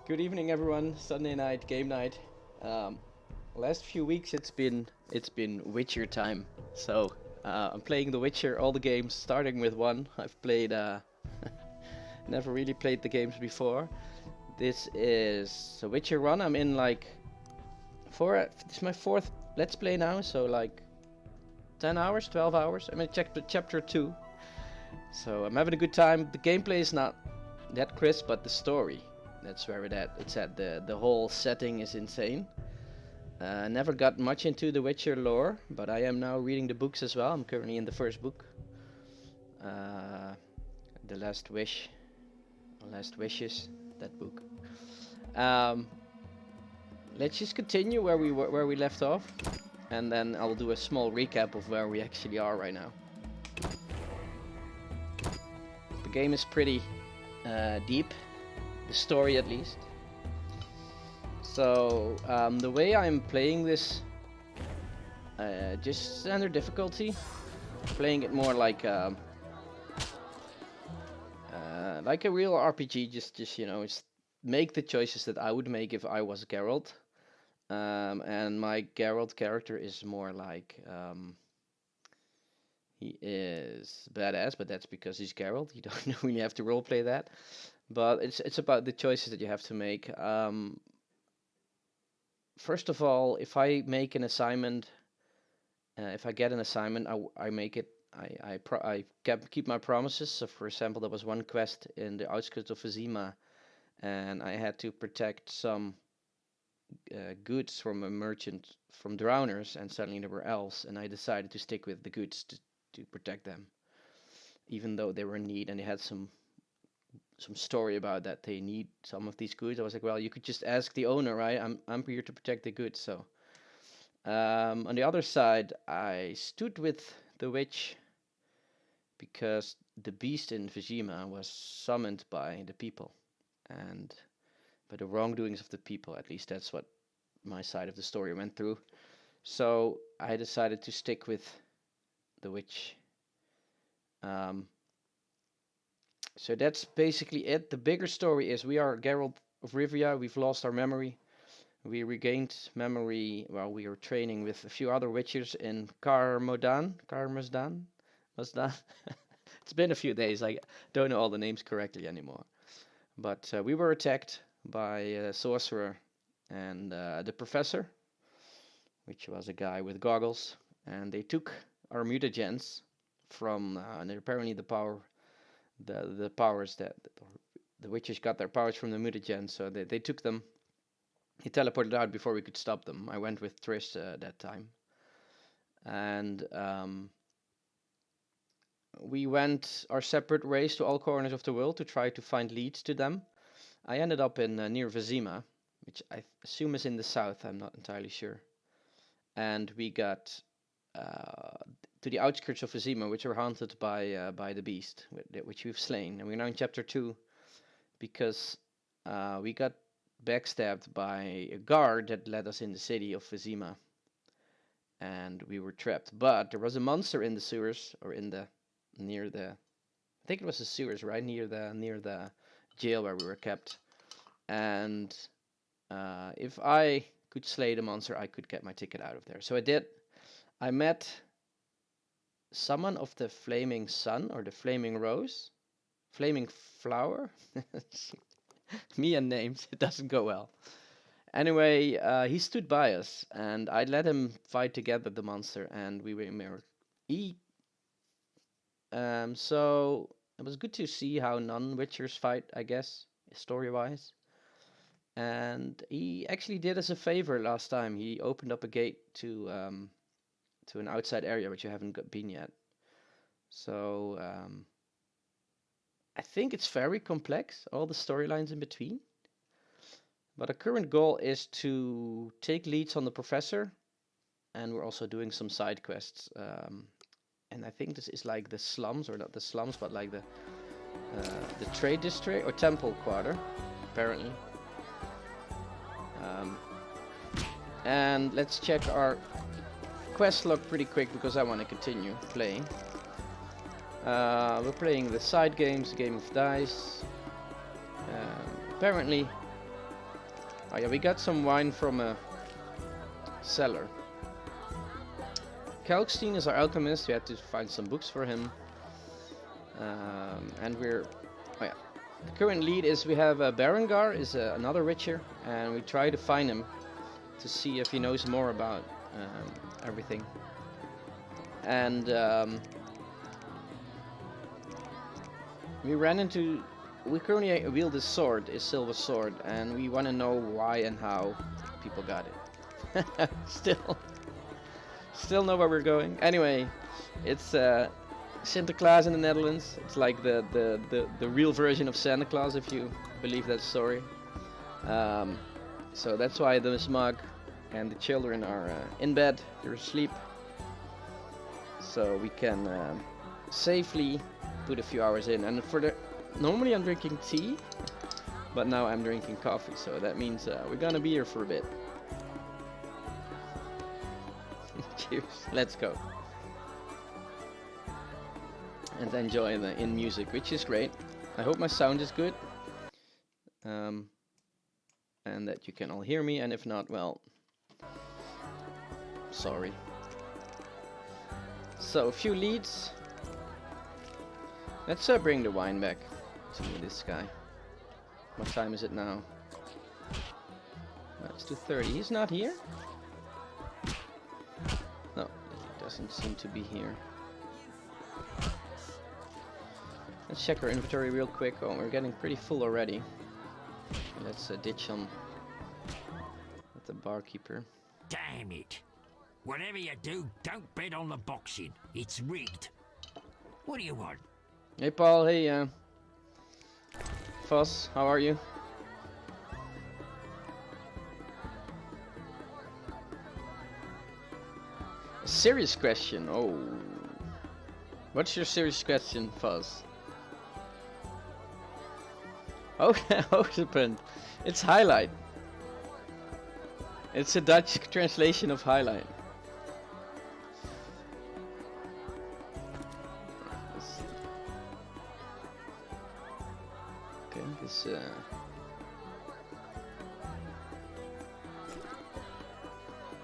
Good evening, everyone. Sunday night, game night. Last few weeks it's been Witcher time. So I'm playing The Witcher, all the games, starting with one. I've played never really played the games before. This is The Witcher 1. I'm in like this is my fourth Let's Play now, so like 10 hours, 12 hours. I'm in chapter 2. So I'm having a good time. The gameplay is not that crisp, but the story, that's where it's at. The whole setting is insane. Never got much into the Witcher lore, but I am now reading the books as well. I'm currently in the first book. The Last Wish. Last Wishes, that book. Let's just continue where we left off, and then I'll do a small recap of where we actually are right now. The game is pretty deep, the story at least. So the way I'm playing this, just standard difficulty, playing it more like a real RPG. Just just make the choices that I would make if I was Geralt. And my Geralt character is more like he is badass, but that's because he's Geralt. You don't really have to roleplay that. But it's about the choices that you have to make. First of all, if I make an assignment, if I get an assignment, I make it. I keep my promises. So, for example, there was one quest in the outskirts of Vizima, and I had to protect some goods from a merchant from drowners, and suddenly there were elves, and I decided to stick with the goods to protect them, even though they were in need and they had some story about that they need some of these goods. I was like, well, you could just ask the owner, right? I'm here to protect the goods. So on the other side, I stood with the witch because the beast in Vizima was summoned by the people, and by the wrongdoings of the people. At least that's what my side of the story went through. So I decided to stick with the witch. So that's basically it. The bigger story is we are Geralt of Rivia. We've lost our memory. We regained memory while we were training with a few other witchers in Karmodan. Mazdan. It's been a few days. I don't know all the names correctly anymore. But we were attacked by a sorcerer and the professor, which was a guy with goggles, and they took our mutagens from and apparently the powers that the witches got their powers from the mutagens, so they took them. He teleported out before we could stop them. I went with Trish that time, and we went our separate ways to all corners of the world to try to find leads to them. I ended up in near Vizima, which I assume is in the south. I'm not entirely sure. And we got to the outskirts of Vizima, which are haunted by the beast, which we've slain. And we're now in chapter 2 because we got backstabbed by a guard that led us in the city of Vizima, and we were trapped. But there was a monster in the sewers, or near the, I think it was the sewers, right near the jail where we were kept. And if I could slay the monster, I could get my ticket out of there. So I did. I met someone of the Flaming Sun or the Flaming Rose, Flaming Flower. Me and names, it doesn't go well. Anyway, he stood by us, and I let him fight together the monster, and we were mirrored. So it was good to see how non-witchers fight, I guess, story-wise. And he actually did us a favor last time. He opened up a gate to an outside area which you haven't been yet. So I think it's very complex, all the storylines in between. But our current goal is to take leads on the professor, and we're also doing some side quests. And I think this is like the slums, or not the slums, but like the trade district or temple quarter, apparently. And let's check our quest log pretty quick because I want to continue playing. We're playing the side games, Game of Dice. Apparently Oh yeah, we got some wine from a cellar. Kalkstein is our alchemist. We had to find some books for him. And we're... Oh yeah. The current lead is we have Berengar, is another Witcher. And we try to find him to see if he knows more about everything. And we ran into... We currently wield this sword, a silver sword. And we want to know why and how people got it. Still know where we're going. Anyway, it's Sinterklaas in the Netherlands. It's like the real version of Santa Claus, if you believe that story. So that's why the Smug and the children are in bed. They're asleep. So we can safely put a few hours in. And for the... Normally I'm drinking tea, but now I'm drinking coffee. So that means we're gonna be here for a bit. Cheers. Let's go. And enjoy the in music, which is great. I hope my sound is good. And that you can all hear me, and if not, well, sorry. So, a few leads. Let's bring the wine back to this guy. What time is it now? It's 2:30. He's not here? No, he doesn't seem to be here. Let's check our inventory real quick. Oh, we're getting pretty full already. Let's ditch him with the barkeeper. Damn it! Whatever you do, don't bet on the boxing. It's rigged. What do you want? Hey Paul, hey Foss, how are you? A serious question, oh. What's your serious question, Foss? Okay, Hoogtepunt. It's highlight. It's a Dutch translation of highlight. Okay, this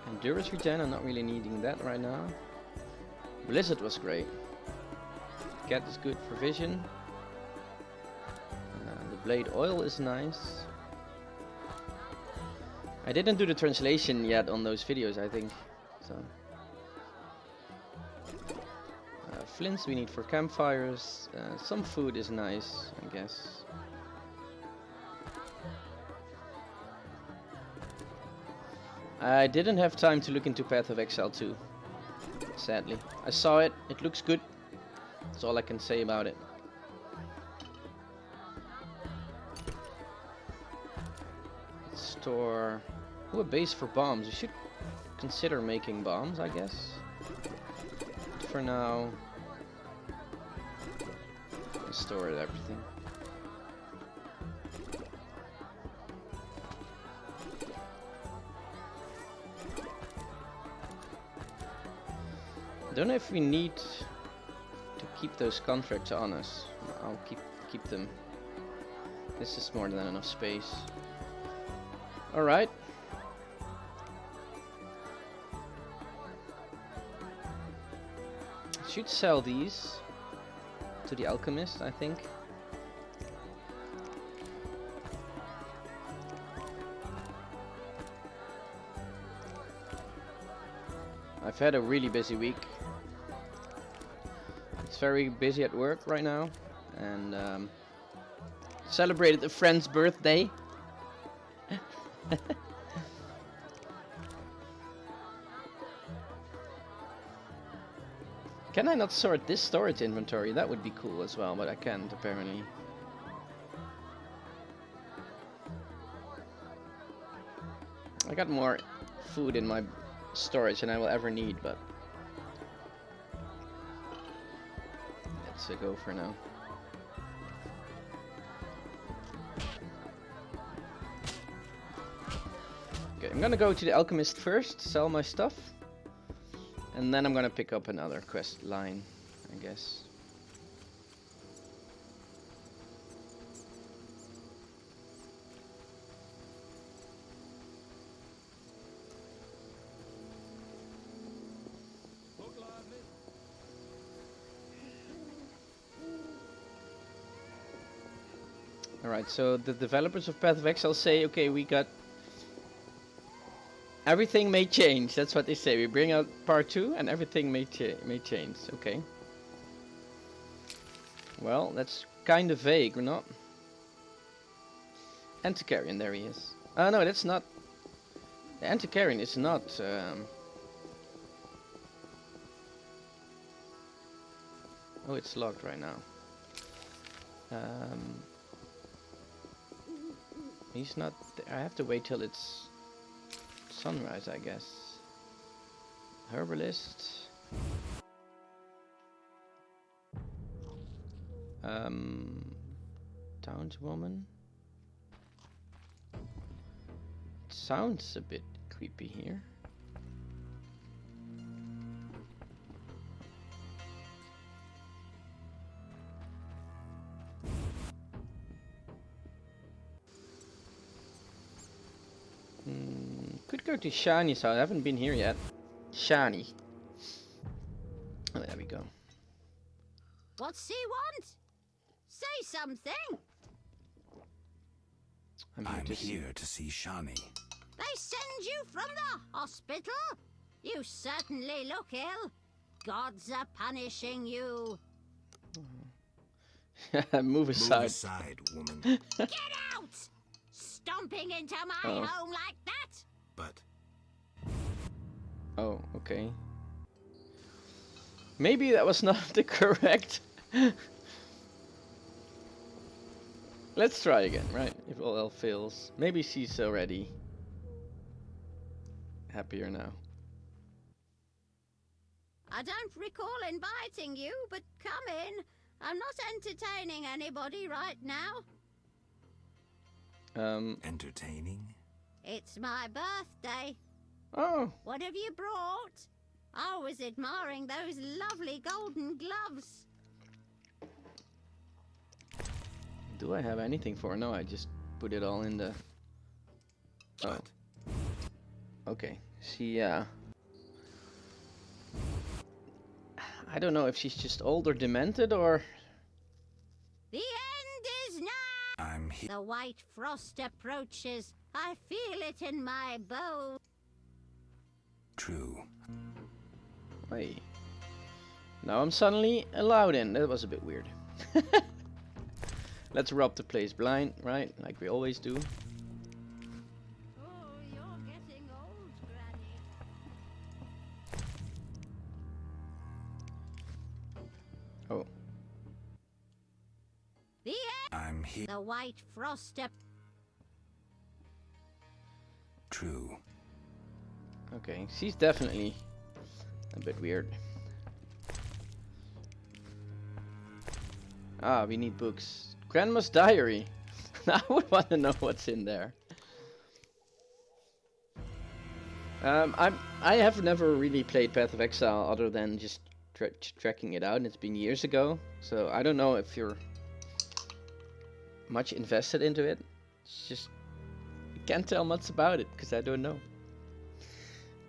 endurance regen, I'm not really needing that right now. Blizzard was great. Cat is good for vision. The blade oil is nice. I didn't do the translation yet on those videos, I think. So flints we need for campfires. Some food is nice, I guess. I didn't have time to look into Path of Exile 2, sadly. I saw it, it looks good. That's all I can say about it. Store... Ooh, a base for bombs. We should consider making bombs, I guess. But for now... Let's store everything. I don't know if we need to keep those contracts on us. I'll keep them. This is more than enough space. Alright. Should sell these to the alchemist, I think. I've had a really busy week. It's very busy at work right now, and celebrated a friend's birthday. Can I not sort this storage inventory? That would be cool as well, but I can't apparently. I got more food in my storage than I will ever need, but let's go for now. Okay, I'm gonna go to the alchemist first, sell my stuff, and then I'm gonna pick up another quest line, I guess. Alright, so the developers of Path of Exile say, okay, we got... Everything may change, that's what they say. We bring out part 2 and everything may change. Okay. Well, that's kind of vague, or not? Antiquarian, there he is. Oh no, that's not... The Antiquarian is not... Oh, it's locked right now. He's not... I have to wait till it's sunrise, I guess. Herbalist. Townswoman. It sounds a bit creepy here. Could go to Shani's house. I haven't been here yet. Shani. Oh, there we go. What's he want? Say something. I'm here to see Shani. They send you from the hospital? You certainly look ill. Gods are punishing you. Move aside. Move aside, woman. Get out! Stomping into my home like that? But Oh, okay. Maybe that was not the correct... Let's try again, right? If all else fails. Maybe she's already happier now. I don't recall inviting you, but come in. I'm not entertaining anybody right now. entertaining? It's my birthday. Oh, What have you brought? I was admiring those lovely golden gloves. do I have anything for her? No, I just put it all in the... Oh, But okay. She, I don't know if she's just old or demented or... The end is nigh. I'm here. The white frost approaches. I feel it in my bones. True. Hey. Now I'm suddenly allowed in. That was a bit weird. Let's rob the place blind, right? Like we always do. Oh, you're getting old, Granny. Oh, The end. I'm here. The white frost True. okay. She's definitely a bit weird. Ah, we need books. Grandma's diary. I would want to know what's in there. I have never really played Path of Exile other than just tracking it out, and it's been years ago. So I don't know if you're much invested into it. It's just I can't tell much about it because I don't know.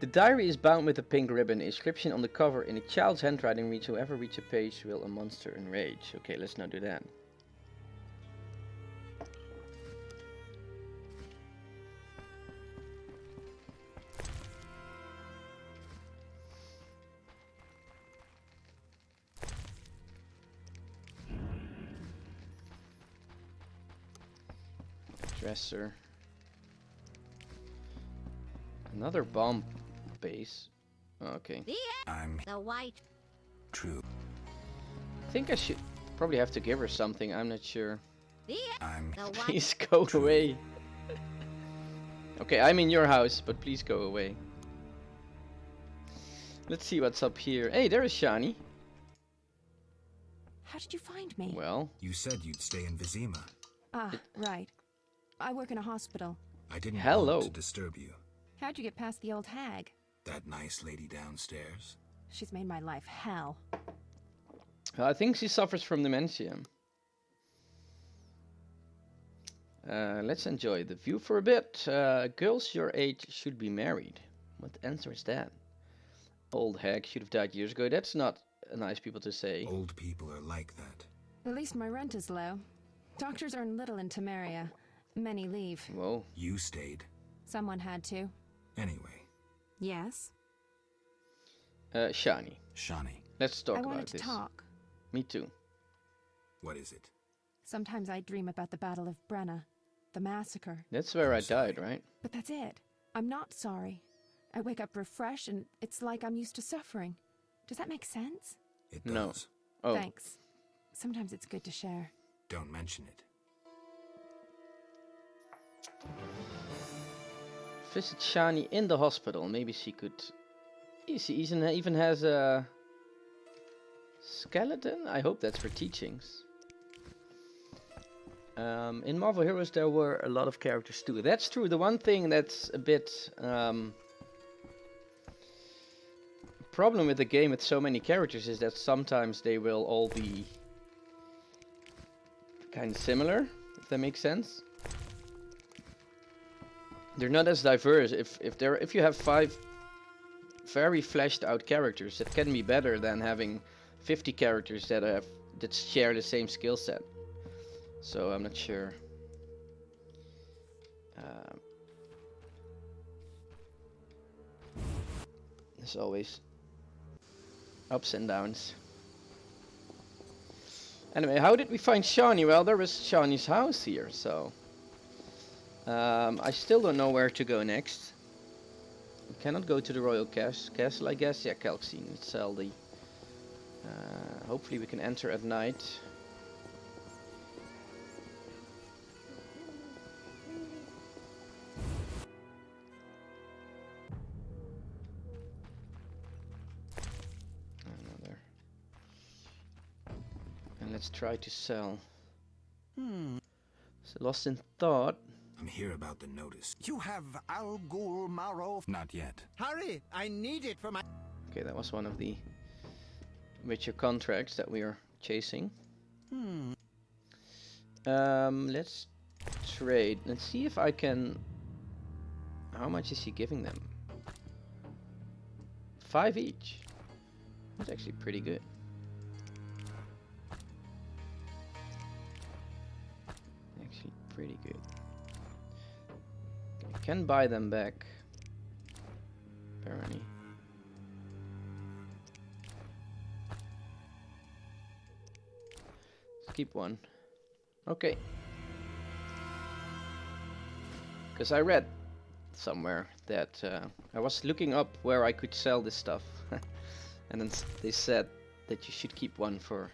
The diary is bound with a pink ribbon. The inscription on the cover in a child's handwriting reads, "Whoever reads a page will a monster enrage." Okay, let's not do that. Dresser. Another bomb base. Oh, okay. The end. I'm The white. true. I think I should probably have to give her something. I'm not sure. The end. I'm The white. Please go away. Okay, I'm in your house, but please go away. Let's see what's up here. Hey, there is Shani. How did you find me? Well, You said you'd stay in Vizima. Ah, right. I work in a hospital. I didn't Hello. want to disturb you. How'd you get past the old hag? That nice lady downstairs. She's made my life hell. I think she suffers from dementia. Let's enjoy the view for a bit. Girls your age should be married. What answer is that? Old hag should have died years ago. That's not a nice people to say. Old people are like that. At least my rent is low. Doctors earn little in Temeria. Many leave. Whoa. You stayed. Someone had to. Anyway, Yes? Shani, Shani, let's talk I about wanted to this. talk. Me too. what is it? Sometimes I dream about the Battle of Brenna, the massacre. That's where I'm I died, sorry. right? But that's it. I'm not sorry. I wake up refreshed and it's like I'm used to suffering. Does that make sense? It No. does. Oh, Thanks. Sometimes it's good to share. Don't mention it. visit Shani in the hospital. Maybe she could. She even has a skeleton. I hope that's for teachings. In Marvel Heroes, there were a lot of characters too. That's true. The one thing that's a bit problem with the game with so many characters is that sometimes they will all be kind of similar, if that makes sense. They're not as diverse. If you have 5 very fleshed out characters, it can be better than having 50 characters that share the same skill set. So I'm not sure. There's always ups and downs. Anyway, how did we find Shani? Well, there was Shani's house here, so I still don't know where to go next. We cannot go to the Royal Castle, I guess. Yeah, Kalksine, it's Seldy. Hopefully we can enter at night. Another. And let's try to sell. So Lost in Thought. I'm here about the notice. You have Al Ghul Maro. Not yet. Hurry! I need it for my. Okay, that was one of the Witcher contracts that we are chasing. Let's trade. Let's see if I can. How much is he giving them? 5 each. That's actually pretty good. Actually, pretty good. Okay, can buy them back. Apparently. Keep one. Okay. Because I read somewhere that I was looking up where I could sell this stuff. And then they said that you should keep one for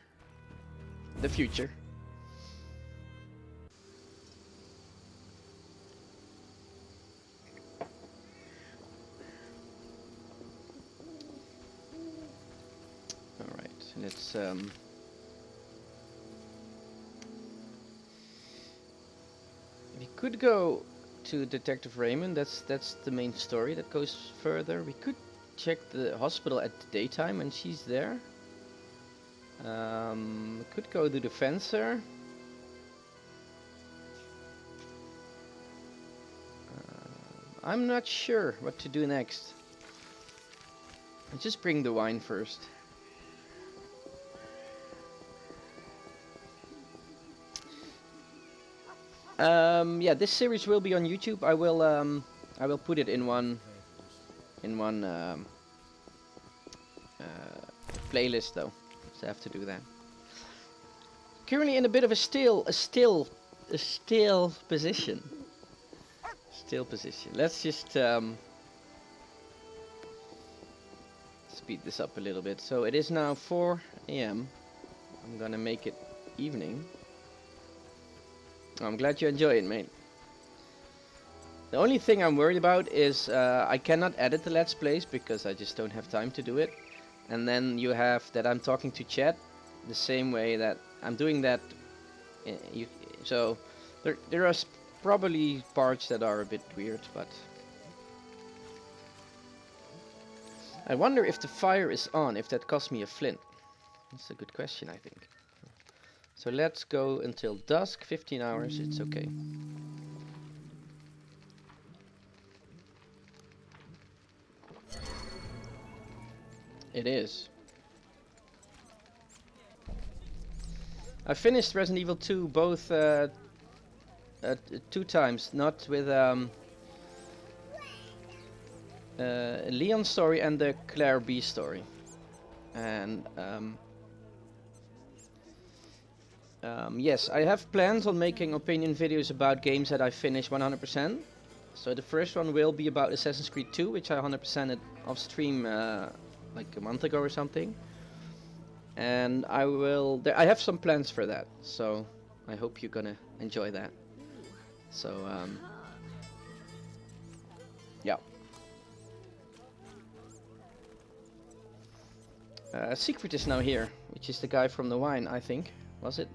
the future. Alright, let's we could go to Detective Raymond. That's the main story that goes further. We could check the hospital at the daytime when she's there. We could go to the fencer. I'm not sure what to do next. Let's just bring the wine first. Yeah, this series will be on YouTube. I will put it in one playlist though, so I have to do that. Currently in a bit of a still position. Still position. Let's just speed this up a little bit. So it is now 4 AM. I'm gonna make it evening. I'm glad you enjoy it, mate. The only thing I'm worried about is I cannot edit the Let's Plays because I just don't have time to do it. And then you have that I'm talking to chat the same way that I'm doing that. So there are probably parts that are a bit weird, but I wonder if the fire is on, if that cost me a flint. That's a good question, I think. So let's go until dusk, 15 hours, it's okay. It is. I finished Resident Evil 2 both 2 times, not with Leon's story and the Claire B story. And yes, I have plans on making opinion videos about games that I finish 100%. So the first one will be about Assassin's Creed 2, which I 100%ed off stream like a month ago or something. And I have some plans for that, so I hope you're gonna enjoy that. So yeah. Secret is now here, which is the guy from the wine, I think. Was it?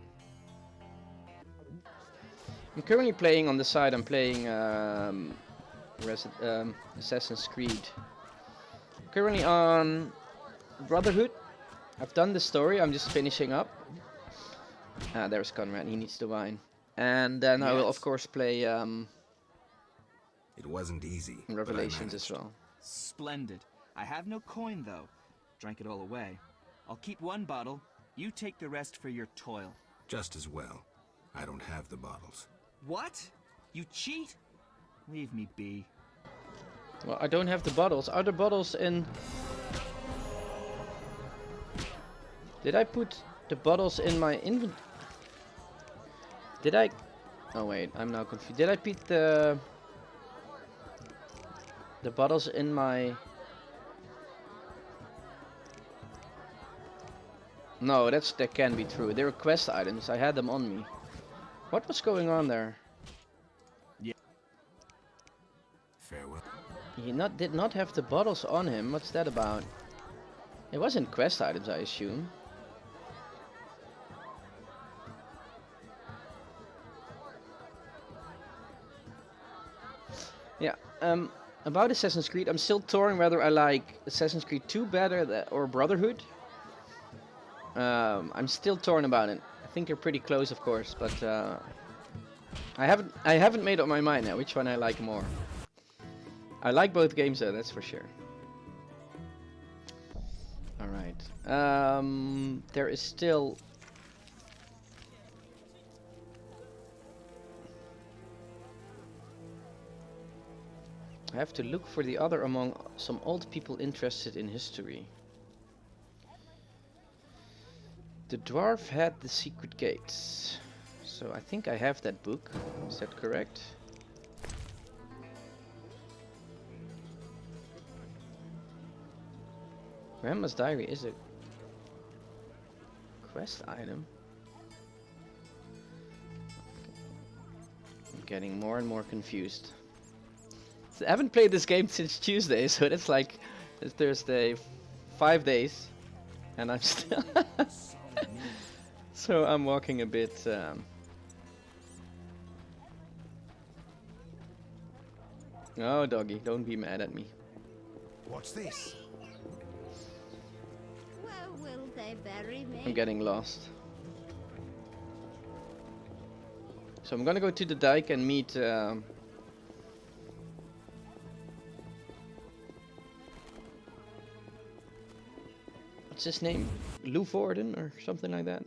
I'm currently playing on the side. I'm playing Assassin's Creed. Currently on Brotherhood. I've done the story. I'm just finishing up. There's Conrad. He needs the wine. And then I will of course play It wasn't easy. but I Revelations as managed. well. Splendid. I have no coin, though. Drank it all away. I'll keep one bottle. You take the rest for your toil. Just as well. I don't have the bottles. What? You cheat? Leave me be. Well, I don't have the bottles. Are the bottles in? Did I put the bottles in my inventory? Did I? Oh wait, I'm now confused. Did I put the bottles in my? No, that can be true. They were quest items. I had them on me. What was going on there? Farewell. He did not have the bottles on him. What's that about? It wasn't quest items, I assume. Yeah. About Assassin's Creed, I'm still torn whether I like Assassin's Creed 2 better or Brotherhood. I'm still torn about it. I think they're pretty close, of course, but I haven't made up my mind now which one I like more. I like both games though, that's for sure. All right. There is still. I have to look for the other among some old people interested in history. The dwarf had the secret gates. So I think I have that book. Is that correct? Grandma's diary is a quest item. I'm getting more and more confused. I haven't played this game since Tuesday, so that's like it's Thursday, 5 days, and I'm still. So I'm walking a bit. Oh, doggy, don't be mad at me. What's this? Where will they bury me? I'm getting lost. So I'm gonna go to the dike and meet. What's his name? Lou Vorden or something like that?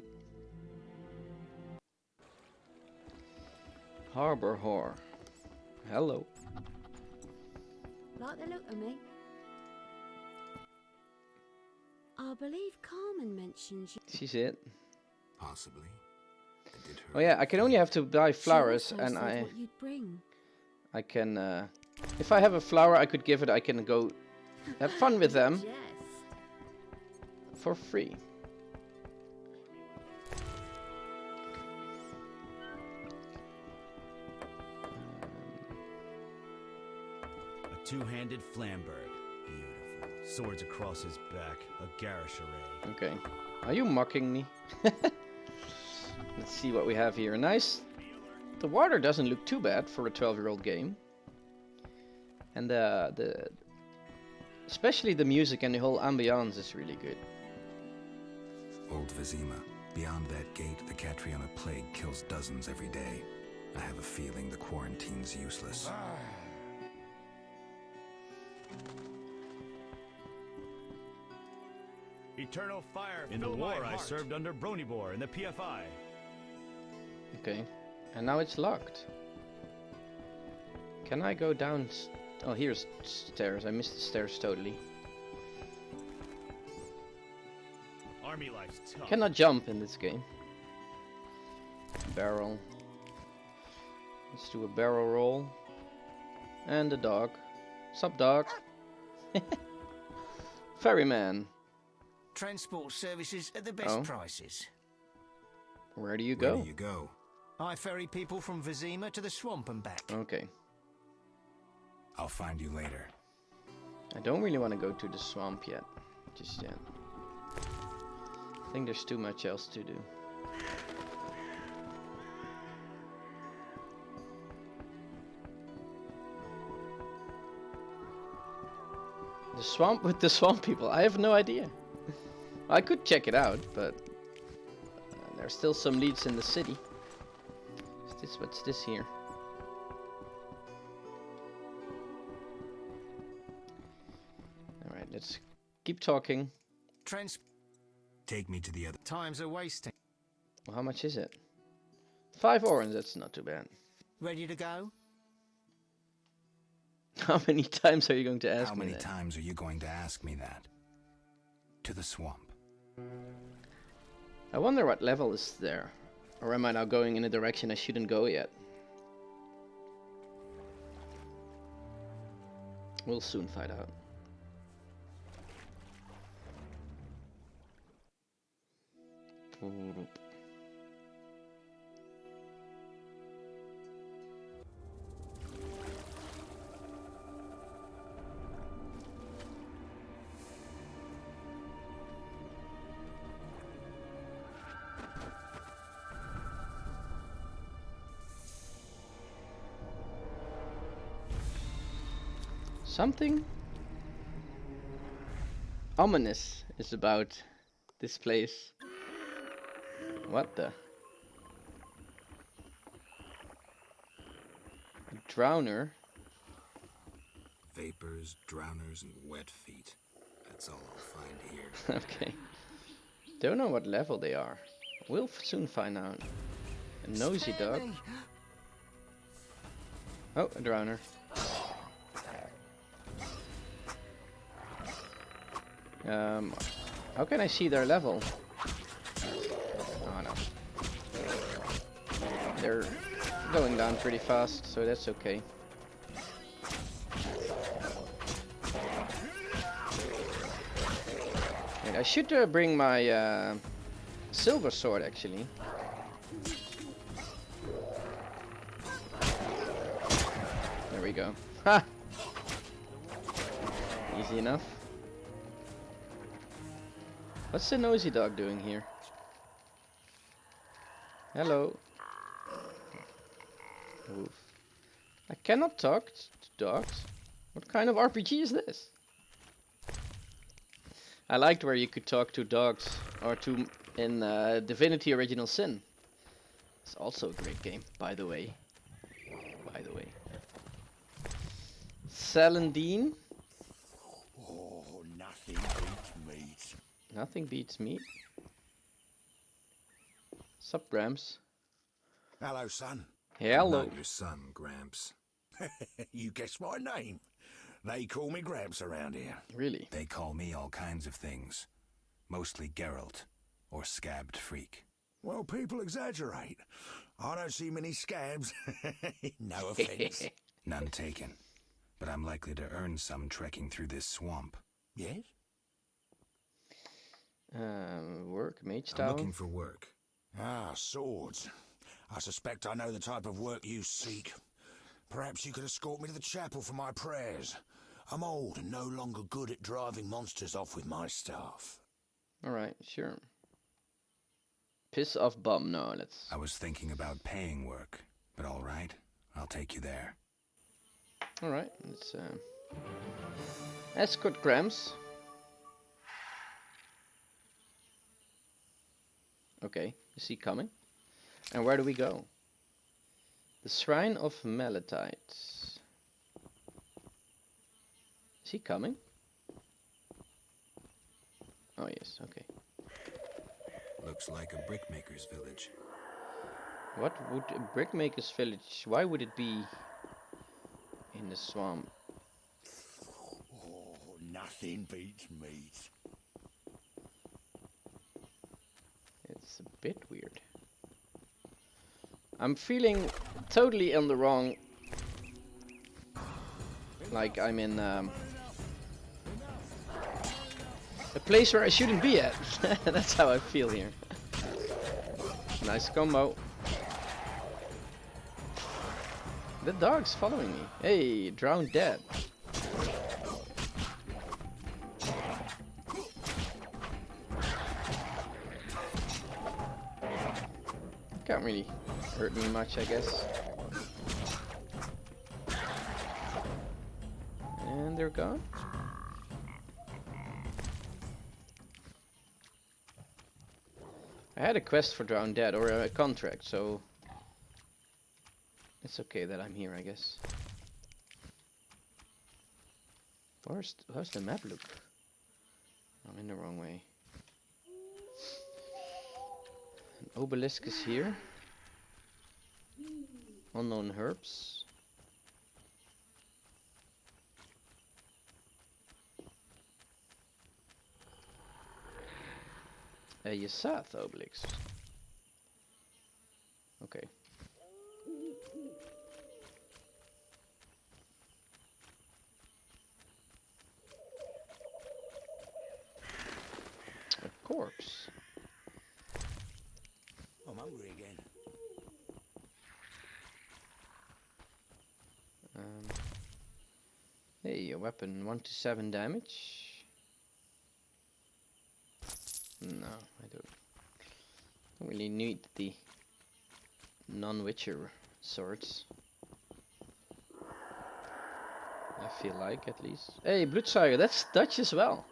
Harbor Whore. Hello. Like the look of me. I believe Carmen mentioned you. She's it. Possibly. I did her. Oh yeah, I can only have to buy flowers, She also and said what you'd bring. I can. If I have a flower, I could give it. I can go have fun with them Jest. for free. A two-handed Flamberg. Beautiful. Swords across his back. A garish array. Okay. Are you mocking me? Let's see what we have here. Nice. The water doesn't look too bad for a 12-year-old game. And especially the music and the whole ambiance is really good. Old Vizima. Beyond that gate, the Catriona plague kills dozens every day. I have a feeling the quarantine's useless. Eternal fire. In the war, I served under Bronibor in the PFI. Okay. And now it's locked. Can I go down? Oh, here's stairs. I missed the stairs totally. Army life's tough. Cannot jump in this game. Barrel. Let's do a barrel roll. And a dog. Sup, dog? Ferryman. Transport services at the best Oh. prices. Where do you Where go? do you go? I ferry people from Vizima to the swamp and back. Okay. I'll find you later. I don't really want to go to the swamp yet. Just yet. I think there's too much else to do. The swamp with the swamp people. I have no idea. I could check it out, but there's still some leads in the city. What's this here? Alright, let's keep talking. Take me to the other. Times are wasting. Well, how much is it? 5 orange, that's not too bad. Ready to go? How many times are you going to ask How me many that? times are you going to ask me that? To the swamp. I wonder what level is there. Or am I now going in a direction I shouldn't go yet? We'll soon find out. Something ominous is about this place. What the? A drowner? Vapors, drowners, and wet feet. That's all I'll find here. Okay. Don't know what level they are. We'll soon find out. A nosy dog. Oh, a drowner. How can I see their level? Oh no. They're going down pretty fast, so that's okay. Wait, I should bring my silver sword actually. There we go. Ha! Easy enough. What's the nosy dog doing here? Hello. Oof. I cannot talk to dogs. What kind of RPG is this? I liked where you could talk to dogs or to in Divinity Original Sin. It's also a great game, by the way. Salandine. Oh, nothing beats meat. Nothing beats meat. Sup, Gramps? Hello, son. Hello. Not your son, Gramps. You guessed my name. They call me Gramps around here. Really? They call me all kinds of things. Mostly Geralt, or Scabbed Freak. Well, people exaggerate. I don't see many scabs. No offense. None taken. But I'm likely to earn some trekking through this swamp. Yes? Work, mage I'm tower. looking for work. Ah, swords. I suspect I know the type of work you seek. Perhaps you could escort me to the chapel for my prayers. I'm old and no longer good at driving monsters off with my staff. Alright, sure. Piss off bum. No, let's... I was thinking about paying work, but all right, I'll take you there. Alright, let's escort Gramps. Okay, is he coming? And where do we go? The Shrine of Melatites. Is he coming? Oh yes, okay. Looks like a brickmaker's village. What would a brickmaker's village? Why would it be in the swamp? Oh, nothing beats meat. It's a bit weird. I'm feeling totally on the wrong. Like I'm in a place where I shouldn't be at. That's how I feel here. Nice combo. The dog's following me. Hey, drowned dead. Can't really hurt me much, I guess. And they're gone. I had a quest for Drowned Dead, or a contract, so it's okay that I'm here, I guess. How's the map look? I'm in the wrong way. An obelisk is here. Unknown herbs. A Yasath obelisk. Okay. A corpse. I'm hungry again. Hey, a weapon, 1 to 7 damage. No, I don't really need the non-Witcher swords. I feel like, at least. Hey, Bloodsire, that's Dutch as well.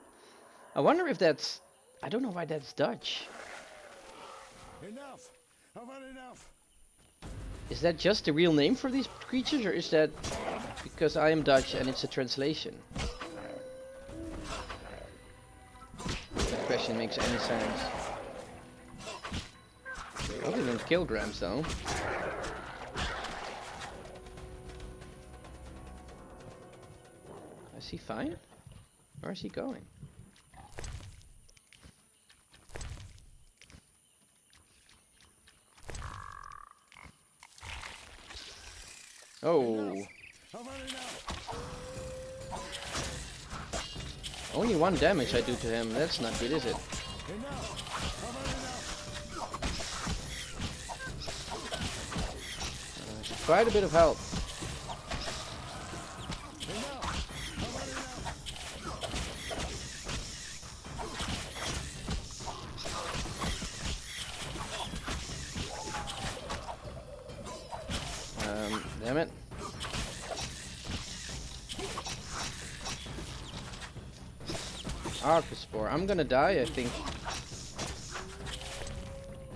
I wonder if that's... I don't know why that's Dutch. Enough! I've had enough! Is that just the real name for these creatures, or is that because I am Dutch and it's a translation? That question makes any sense. Other than kilograms, though. Is he fine? Where is he going? Oh. Only 1 damage I do to him. That's not good, is it? Quite a bit of health. Damn it. Archospore. I'm gonna die, I think.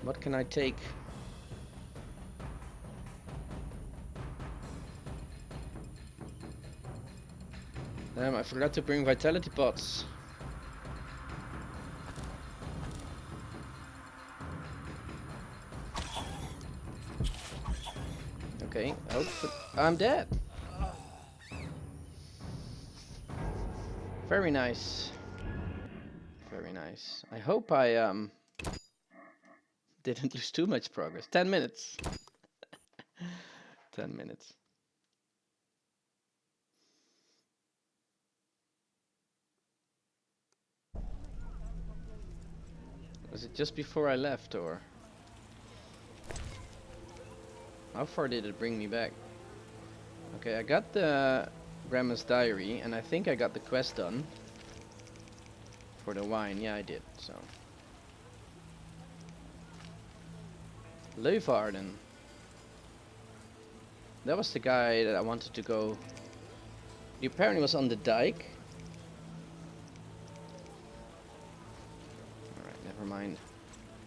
What can I take? Damn, I forgot to bring vitality pots. Okay, oh, I'm dead. Very nice. Very nice. I hope I didn't lose too much progress. 10 minutes. 10 minutes. Was it just before I left, or how far did it bring me back? Okay, I got the Grandma's Diary, and I think I got the quest done for the wine. Yeah, I did. So Leuvarden. That was the guy that I wanted to go. He apparently was on the dike. Alright, never mind.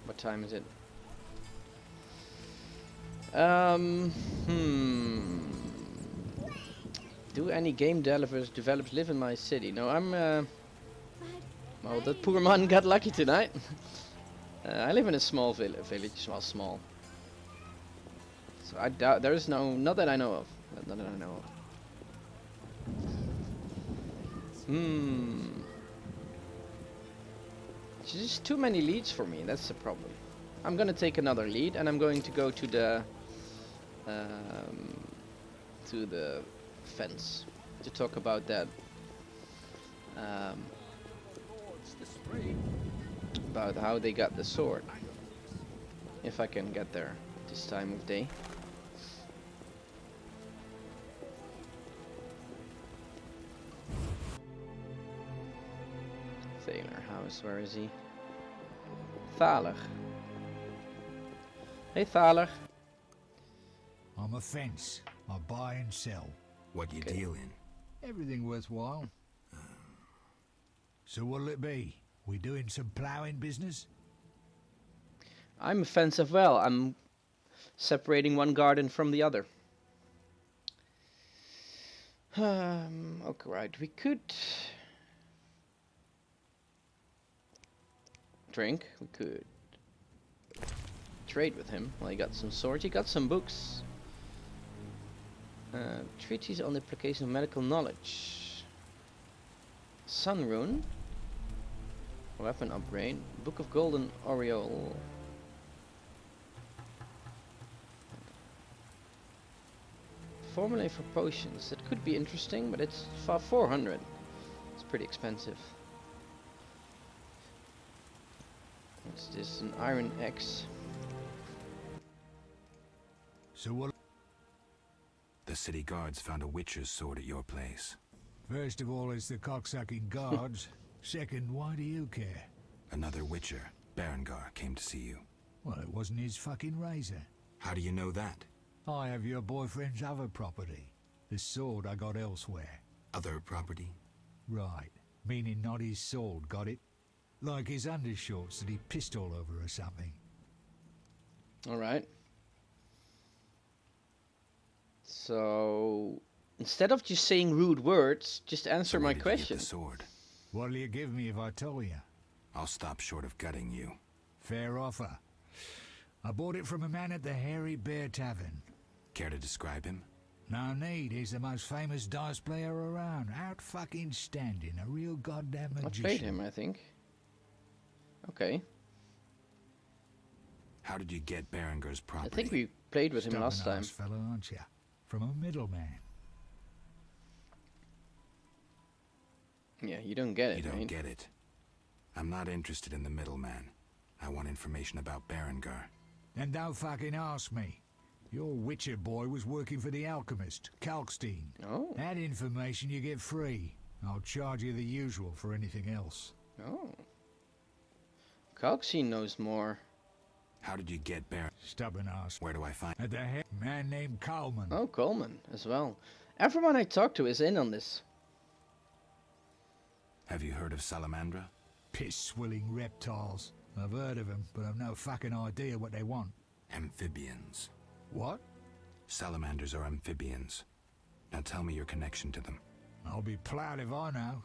What time is it? Do any game developers live in my city? No, I'm well, that poor man got lucky tonight. I live in a small village. Well, small. I doubt there's not that I know of. Not that I know of. It's just too many leads for me. That's the problem. I'm gonna take another lead, and I'm going to go to the fence to talk about that. About how they got the sword. If I can get there this time of day. Thaler House, where is he? Thaler. Hey Thaler. I'm a fence. I buy and sell. What you deal in? Everything worthwhile. So what'll it be? We doing some ploughing business? I'm a fence as well. I'm separating one garden from the other. Okay, right. We could drink. We could trade with him. Well, he got some swords. He got some books. Treatise on the application of medical knowledge. Sun rune. Weapon upgrade. Book of Golden Aureole. Formulae for potions. That could be interesting, but it's 400. It's pretty expensive. What's this? An iron axe. So what? The city guards found a witcher's sword at your place. First of all, it's the cocksucking guards. Second, why do you care? Another witcher, Berengar, came to see you. Well, it wasn't his fucking razor. How do you know that? I have your boyfriend's other property. The sword I got elsewhere. Other property? Right. Meaning not his sword, got it? Like his undershorts that he pissed all over or something. Alright. So instead of just saying rude words, just answer my question. The sword. What'll you give me if I tell you? I'll stop short of gutting you. Fair offer. I bought it from a man at the Hairy Bear Tavern. Care to describe him? No need, he's the most famous dice player around. Out fucking standing, a real goddamn magician. I played him, I think. Okay. How did you get Berengar's property? I think we played with him last time. Fellow, aren't you? From a middleman. Yeah, you don't get it, You don't right? get it. I'm not interested in the middleman. I want information about Berengar. Then don't fucking ask me. Your Witcher boy was working for the alchemist, Kalkstein. Oh. That information you get free. I'll charge you the usual for anything else. Oh. Kalkstein knows more. How did you get Berengar? Stubborn ass. Where do I find? At the head, man named Coleman. Oh, Coleman as well. Everyone I talk to is in on this. Have you heard of Salamandra? Piss-swilling reptiles. I've heard of them, but I've no fucking idea what they want. Amphibians. What? Salamanders are amphibians. Now tell me your connection to them. I'll be proud if I know.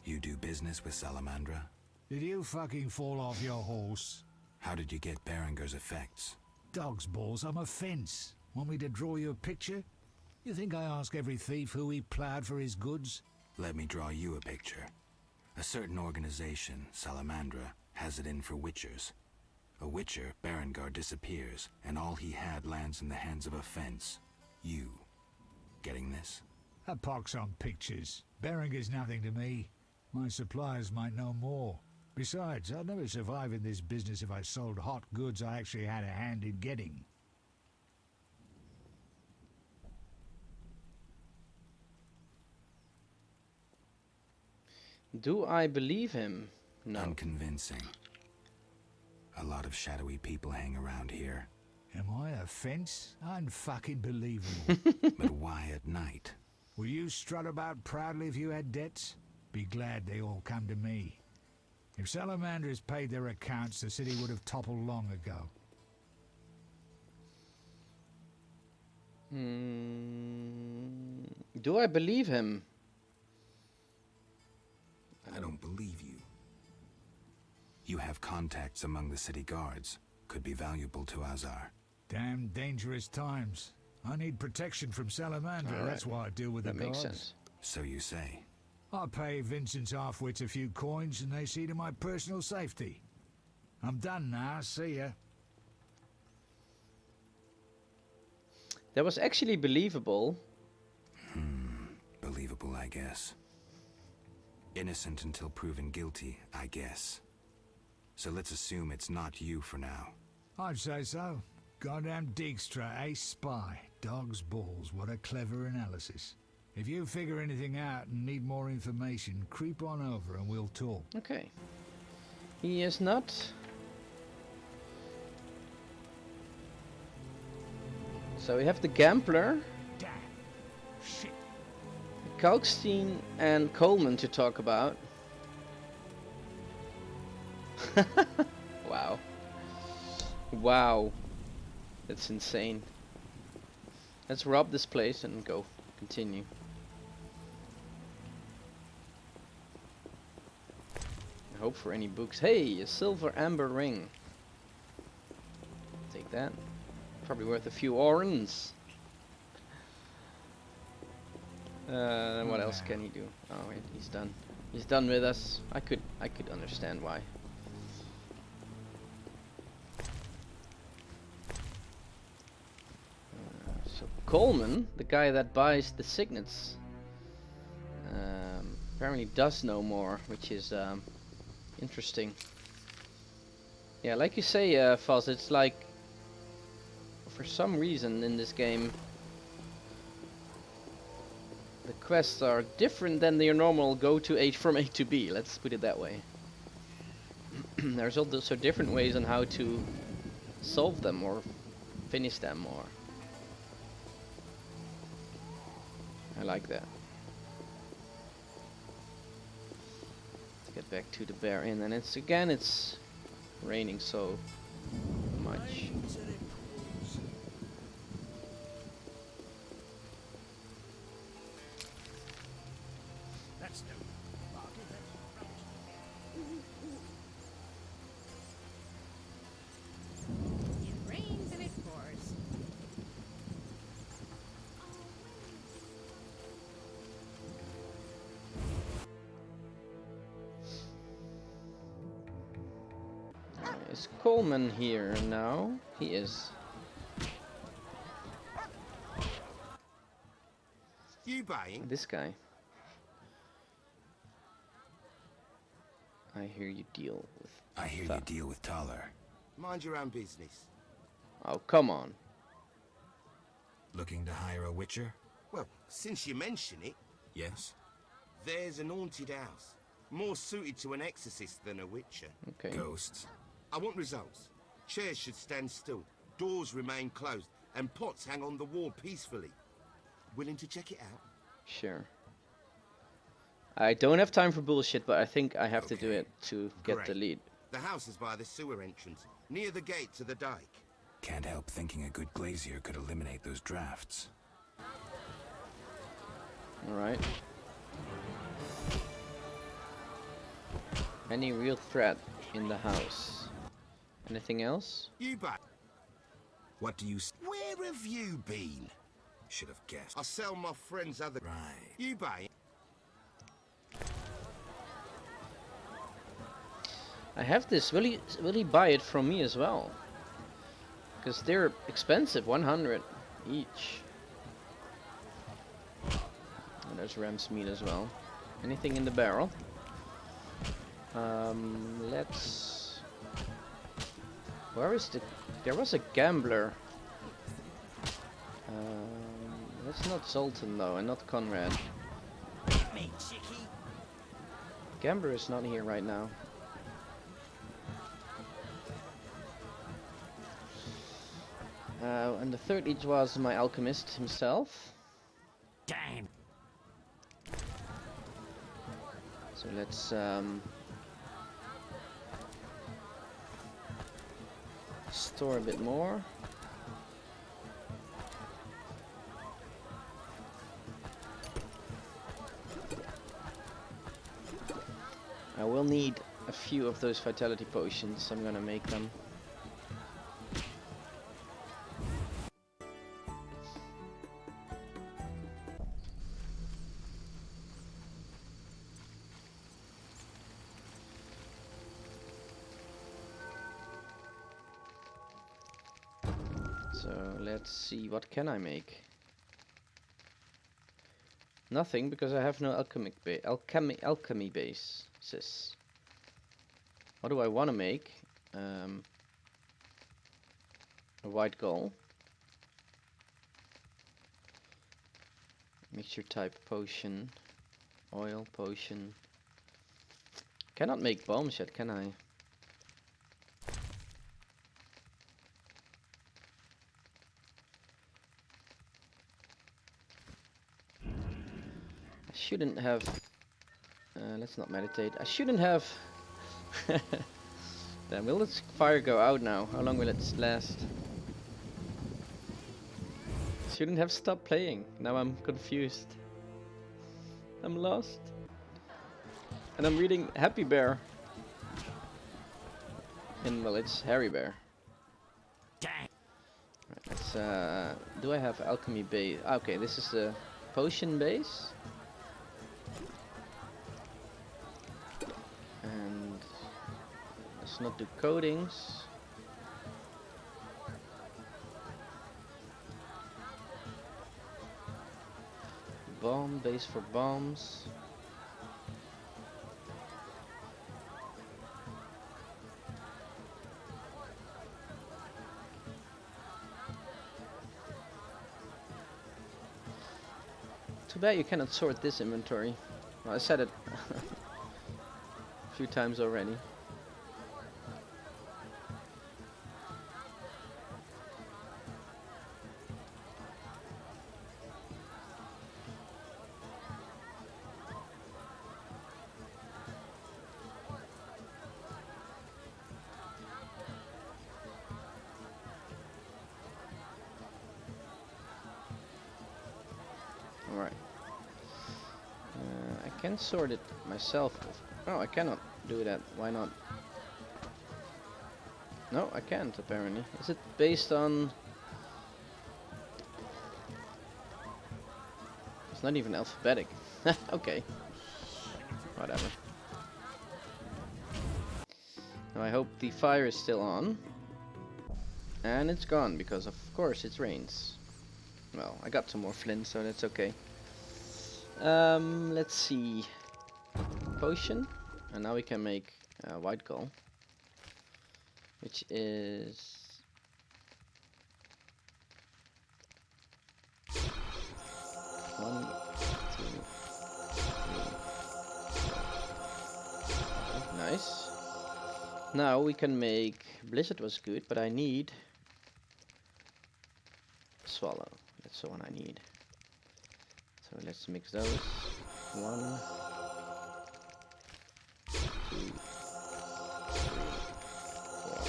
You do business with Salamandra? Did you fucking fall off your horse? How did you get Berengar's effects? Dog's balls, I'm a fence. Want me to draw you a picture? You think I ask every thief who he ploughed for his goods? Let me draw you a picture. A certain organization, Salamandra, has it in for witchers. A witcher, Berengar, disappears, and all he had lands in the hands of a fence. You. Getting this? A pox on pictures. Berengar's nothing to me. My suppliers might know more. Besides, I'd never survive in this business if I sold hot goods I actually had a hand in getting. Do I believe him? No. Unconvincing. A lot of shadowy people hang around here. Am I a fence? Unfucking believable. But why at night? Will you strut about proudly if you had debts? Be glad they all come to me. If Salamanders paid their accounts, the city would have toppled long ago. Do I believe him? I don't believe you. You have contacts among the city guards. Could be valuable to Azar. Damn dangerous times. I need protection from Salamandra. All right. That's why I deal with That the makes gods. sense. So you say. I pay Vincent's half-wits a few coins and they see to my personal safety. I'm done now. See ya. That was actually believable. Believable, I guess. Innocent until proven guilty, I guess. So let's assume it's not you for now. I'd say so. Goddamn Dijkstra, ace spy. Dog's balls, what a clever analysis. If you figure anything out and need more information, creep on over and we'll talk. Okay. He is not. So we have the Gambler, Damn. Shit. Kalkstein and Coleman to talk about. Wow. Wow. That's insane. Let's rob this place and go. Continue. I hope for any books. Hey, a silver amber ring. Take that. Probably worth a few orens. What else can he do? Oh wait, he's done. He's done with us. I could understand why. So Coleman, the guy that buys the signets, apparently does know more, which is interesting. Yeah, like you say, Fuzz, it's like for some reason in this game the quests are different than your normal go to A from A to B, let's put it that way. There's also different ways on how to solve them or finish them, or I like that. Let's get back to the Bear Inn, and it's raining so much. That's no bargain. It rains and it pours. Is Coleman here now? He is. You buying? This guy. I hear you deal with. I hear you deal with Taller. Mind your own business. Oh, come on. Looking to hire a witcher? Well, since you mention it, Yes. there's an haunted house. More suited to an exorcist than a witcher. Okay. Ghosts. I want results. Chairs should stand still, doors remain closed, and pots hang on the wall peacefully. Willing to check it out? Sure. I don't have time for bullshit, but I think I have to do Okay. it to get the Great. lead. The house is by the sewer entrance, near the gate to the dike. Can't help thinking a good glazier could eliminate those drafts. Alright. Any real threat in the house? Anything else? You buy. What do you Where have you been? should have guessed? I sell my friends other. Right. You buy. I have this. Will he buy it from me as well? Because they're expensive, 100 each. And there's ram's meat as well. Anything in the barrel? Let's. Where is the? There was a gambler. That's not Zoltan though, and not Conrad. Me, chickie. Gambler is not here right now. And the third each was my alchemist himself. Damn. So let's store a bit more. I will need a few of those vitality potions. I'm gonna make them. So let's see, what can I make? Nothing, because I have no alchemy bases. What do I want to make? A white gall. Mixture type potion. Oil potion. Cannot make bombs yet, can I? I shouldn't have... let's not meditate. I shouldn't have... Then will this fire go out now? How long will it last? Shouldn't have stopped playing. Now I'm confused. I'm lost. And I'm reading Happy Bear. And well, it's Harry Bear. Dang. Right, let's, do I have alchemy base? Okay, this is the potion base. And let's not do coatings. Bomb base for bombs. Too bad you cannot sort this inventory. Well, I said it a few times already. Alright. I can sort it myself. Oh, I cannot do that. Why not? No, I can't apparently. Is it based on... It's not even alphabetic. Okay. Whatever. Now I hope the fire is still on. And it's gone because of course it rains. Well, I got some more flint, so that's okay. Let's see. Potion. And now we can make white gall. Which is... 1, 2, 3. Nice. Now we can make... Blizzard was good, but I need... Swallow. That's the one I need. So let's mix those. 1, 2, 3, 4,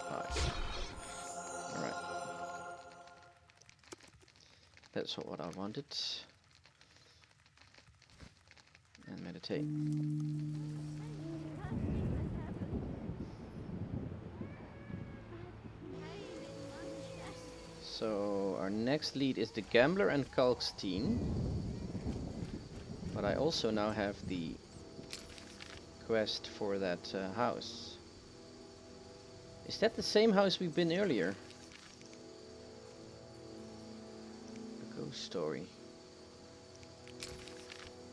5. Alright. That's what I wanted. And meditate. So our next lead is the Gambler and Kalkstein. But I also now have the quest for that house. Is that the same house we've been earlier? A ghost story.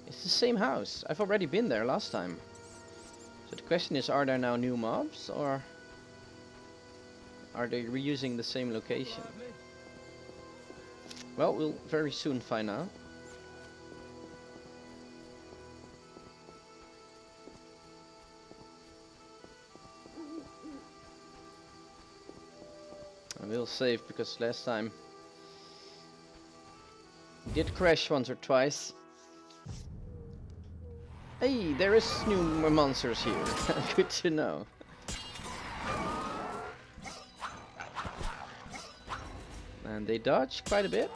It's the same house. I've already been there last time. So the question is, are there now new mobs or are they reusing the same location? Well, we'll very soon find out. I will save because last time we did crash once or twice. Hey, there is new monsters here. Good to know. And they dodge quite a bit.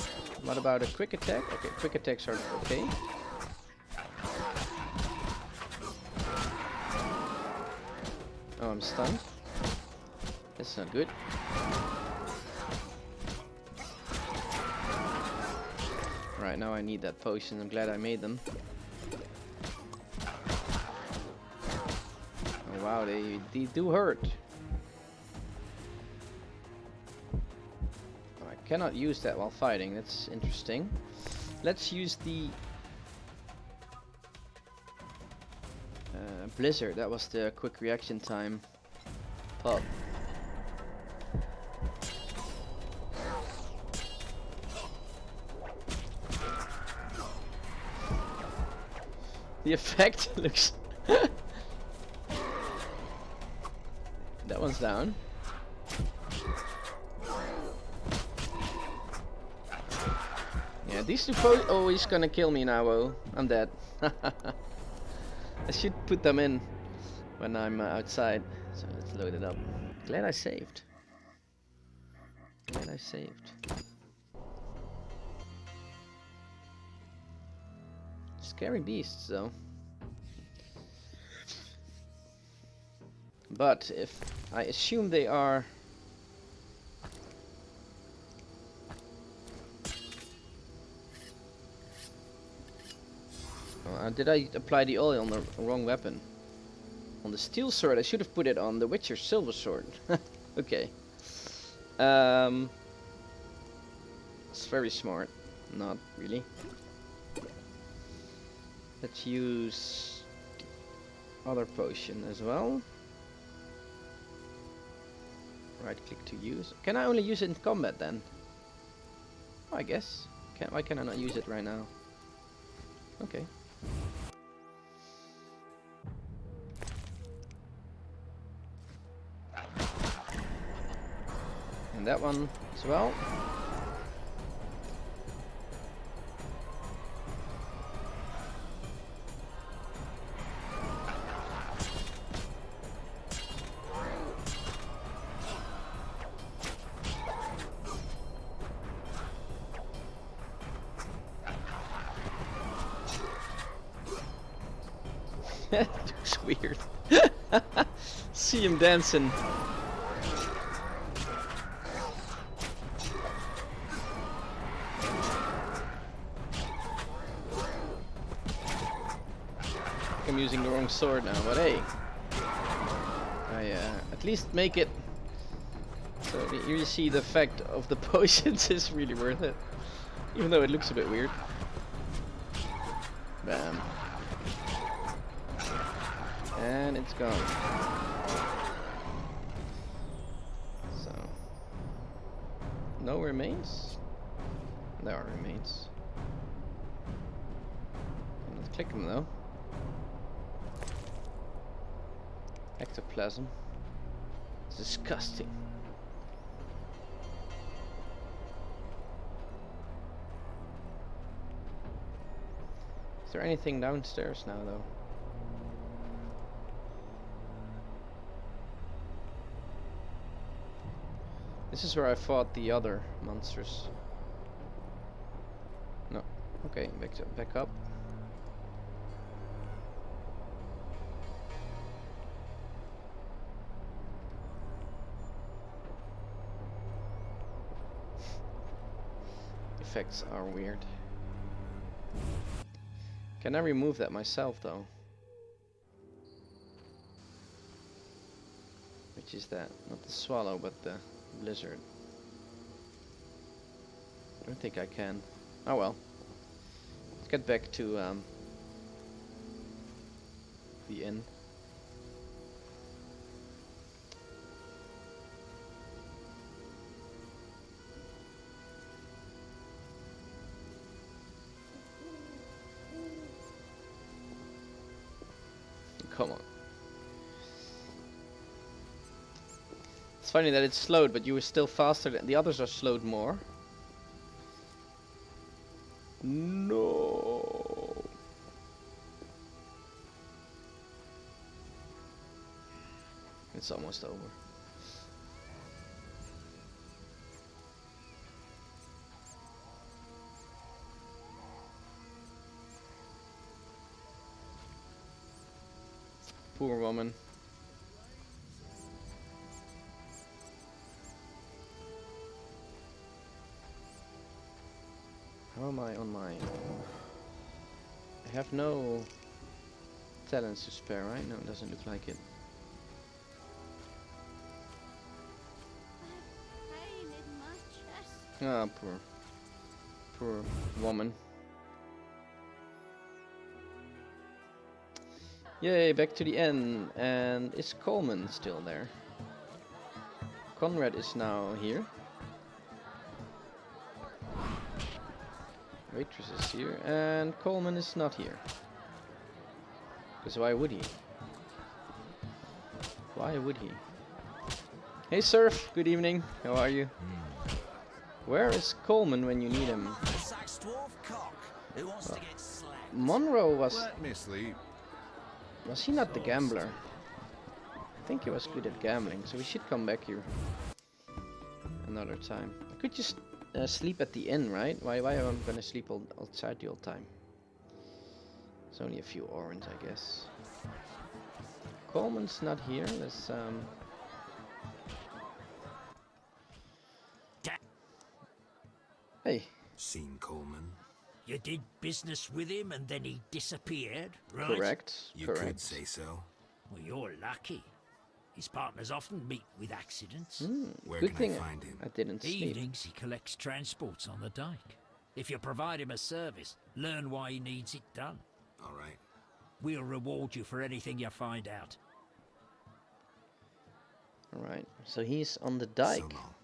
What about a quick attack? Okay, quick attacks are okay. Oh, I'm stunned. That's not good. Right, now I need that potion. I'm glad I made them. Oh wow, they do hurt. cannot use that while fighting. That's interesting. Let's use the Blizzard. That was the quick reaction time pop. The effect looks... That one's down. Yeah, these two oh, he's gonna kill me now. Oh, I'm dead. I should put them in when I'm outside. So let's load it up. Glad I saved. Glad I saved. Scary beasts, though. But if I assume they are... did I apply the oil on the wrong weapon? On the steel sword, I should have put it on the Witcher's silver sword. Okay. It's very smart. Not really. Let's use other potion as well. Right click to use. Can I only use it in combat then? Oh, I guess. Why can I not use it right now? Okay. And that one as well. It looks weird. See him dancing. I'm using the wrong sword now, but hey, I at least make it so that you see the effect of the potions is really worth it, even though it looks a bit weird. Bam. And it's gone. So, no remains? There are remains. Let's click them though. Ectoplasm. It's disgusting. Is there anything downstairs now though? This is where I fought the other monsters. No. Okay, back up. Effects are weird. Can I remove that myself though? Which is that? Not the swallow, but the Blizzard. I don't think I can. Oh well. Let's get back to the inn. Come on. It's funny that it's slowed, but you were still faster than the others are slowed more. No. It's almost over. Poor woman. How am I on my... I have no talents to spare, right? No, it doesn't look like it. Pain in my chest. Ah, poor woman. Yay, back to the inn. And is Coleman still there? Conrad is now here. Waitress is here, and Coleman is not here. Because why would he? Why would he? Hey Surf, good evening. How are you? Where is Coleman when you need him? Monroe was... Let me sleep. Was he not the gambler? I think he was good at gambling, so we should come back here another time. I could just sleep at the inn, right? Why am I gonna sleep outside the whole time? It's only a few orange, I guess. Coleman's not here. Let's Hey. Seen Coleman? You did business with him and then he disappeared, right? Correct. You Correct. could say so. Well, you're lucky. His partners often meet with accidents. Where Good can thing I find him? I didn't sleep. Evenings he collects transports on the dike. If you provide him a service, learn why he needs it done. All right. We'll reward you for anything you find out. Alright, so he's on the dike. So long.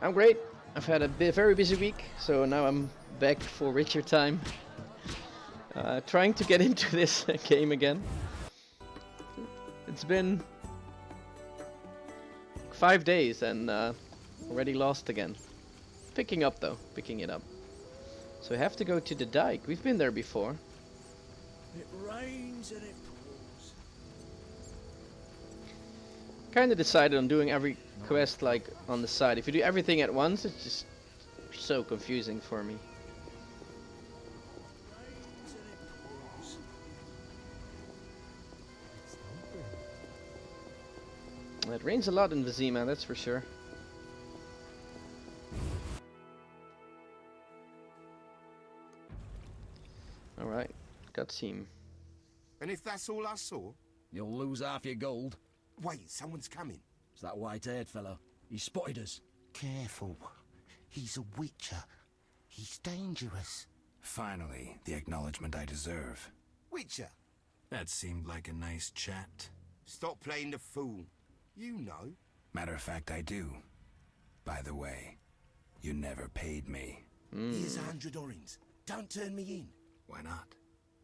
I'm great. I've had a very busy week, so now I'm back for Witcher time. Trying to get into this game again. It's been 5 days and already lost again. Picking up though, picking it up. So we have to go to the dike. We've been there before. It rains and it pours. Kind of decided on doing every quest like on the side. If you do everything at once, it's just so confusing for me. It rains a lot in Vizima, that's for sure. Alright, cutscene. And if that's all I saw? You'll lose half your gold. Wait, someone's coming. It's that white-haired fellow. He spotted us. Careful. He's a witcher. He's dangerous. Finally, the acknowledgement I deserve. Witcher? That seemed like a nice chat. Stop playing the fool. You know. Matter of fact, I do. By the way, you never paid me. Here's 100 orins. Don't turn me in. Why not?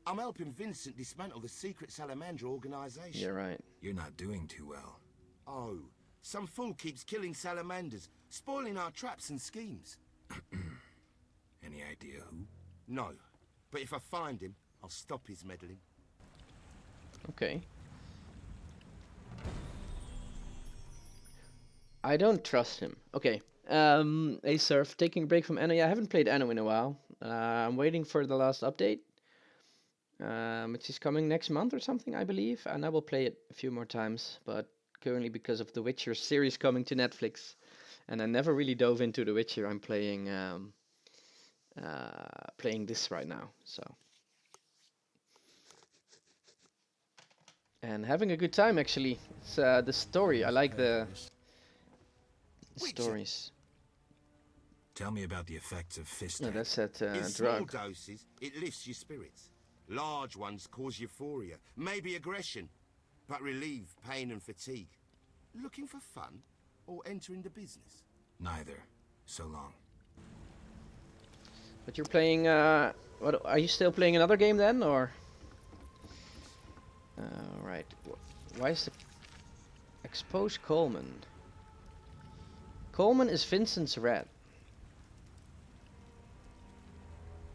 I'm helping Vincent dismantle the secret Salamander organization. You're right. You're not doing too well. Oh, some fool keeps killing salamanders, spoiling our traps and schemes. Any idea who? No, but if I find him, I'll stop his meddling. Okay. I don't trust him. Okay. Hey Surf, taking a break from Anno. Yeah, I haven't played Anno in a while. I'm waiting for the last update. Which is coming next month or something, I believe. And I will play it a few more times. But currently, because of the Witcher series coming to Netflix, and I never really dove into the Witcher, I'm playing playing this right now. So. And having a good time, actually. It's the story. I like the stories. Tell me about the effects of fist. No, that's that In small drug. doses, it lifts your spirits. Large ones cause euphoria, maybe aggression, but relieve pain and fatigue. Looking for fun or entering the business? Neither. So long. But you're playing. What are you still playing another game then, or? Right. Why is the expose Coleman? Coleman is Vincent's rat.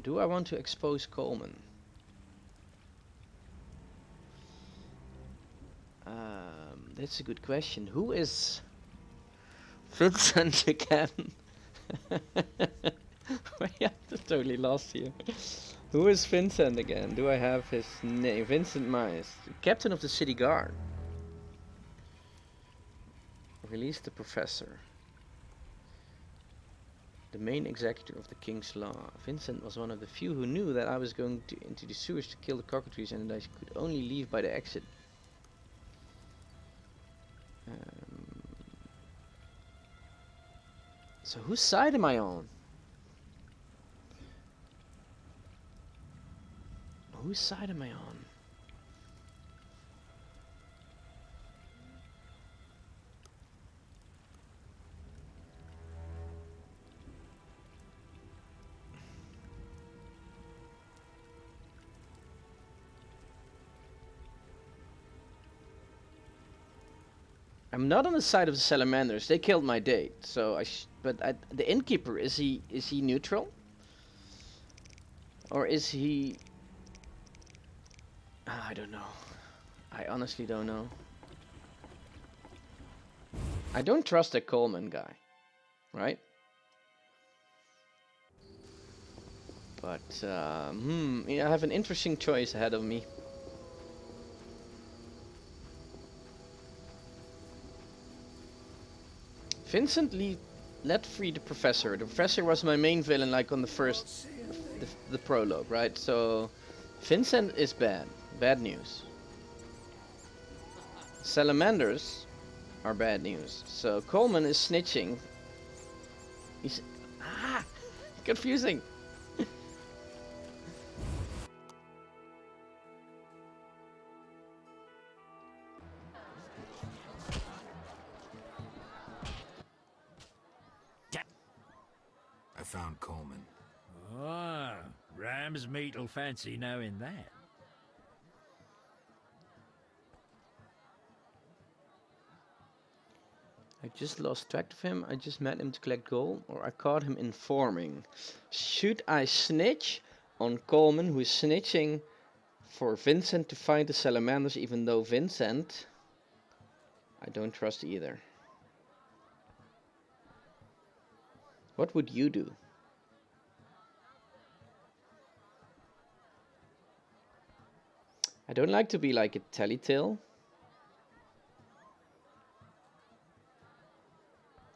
Do I want to expose Coleman? That's a good question. Who is Vincent again? Yeah, I'm totally lost here. Who is Vincent again? Do I have his name? Vincent Myers, captain of the city guard. Release the professor. The main executor of the king's law. Vincent was one of the few who knew that I was going into the sewers to kill the cockatrices and that I could only leave by the exit. So whose side am I on? Whose side am I on? I'm not on the side of the salamanders. They killed my date. So the innkeeper, is he neutral? Or is he... I don't know. I honestly don't know. I don't trust the Coleman guy, right? But yeah, I have an interesting choice ahead of me. Vincent let free the professor. The professor was my main villain, like on the first, the prologue, right? So Vincent is bad. Bad news. Salamanders are bad news. So Coleman is snitching. He's confusing. I found Coleman. Ah, ram's meat'll fancy knowing that. I just lost track of him. I just met him to collect gold, or I caught him informing. Should I snitch on Coleman, who is snitching for Vincent to find the salamanders, even though Vincent I don't trust either? What would you do? I don't like to be like a telltale.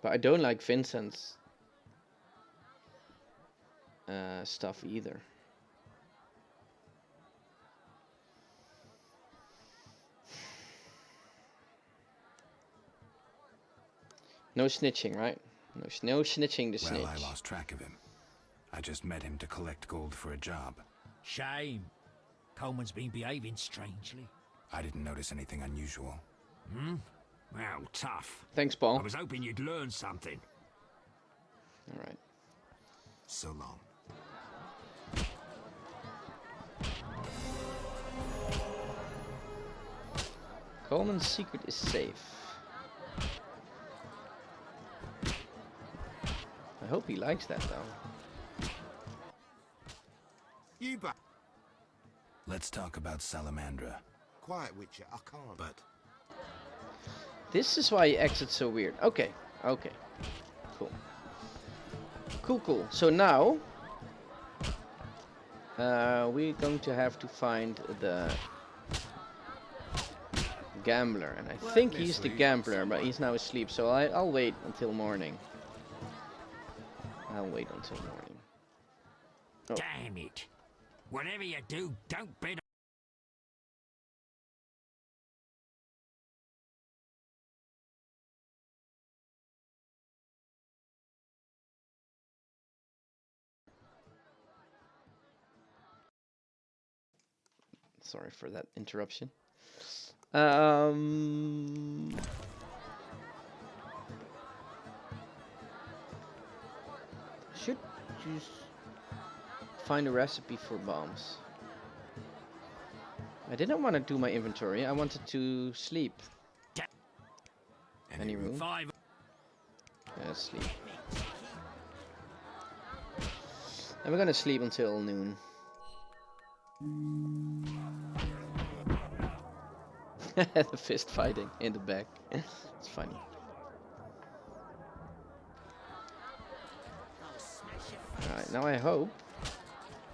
But I don't like Vincent's stuff either. No snitching, right? No snitching to snitch. Well, I lost track of him. I just met him to collect gold for a job. Shame. Coleman's been behaving strangely. I didn't notice anything unusual. Hmm? Well, tough. Thanks, Paul. I was hoping you'd learn something. All right. So long. Coleman's secret is safe. I hope he likes that, though. You back. Let's talk about Salamandra. Quiet, Witcher. I can't. But This is why he exits so weird. Okay, okay. Cool. Cool. So now we're going to have to find the gambler, and I think he's the gambler, but he's now asleep, so I'll wait until morning. I'll wait until morning. Oh. Damn it. Whatever you do, don't bet. Sorry for that interruption. Should just find a recipe for bombs. I didn't want to do my inventory. I wanted to sleep. Any room? 5. Yeah, sleep. And we're gonna sleep until noon. The fist fighting in the back. It's funny. Alright, now I hope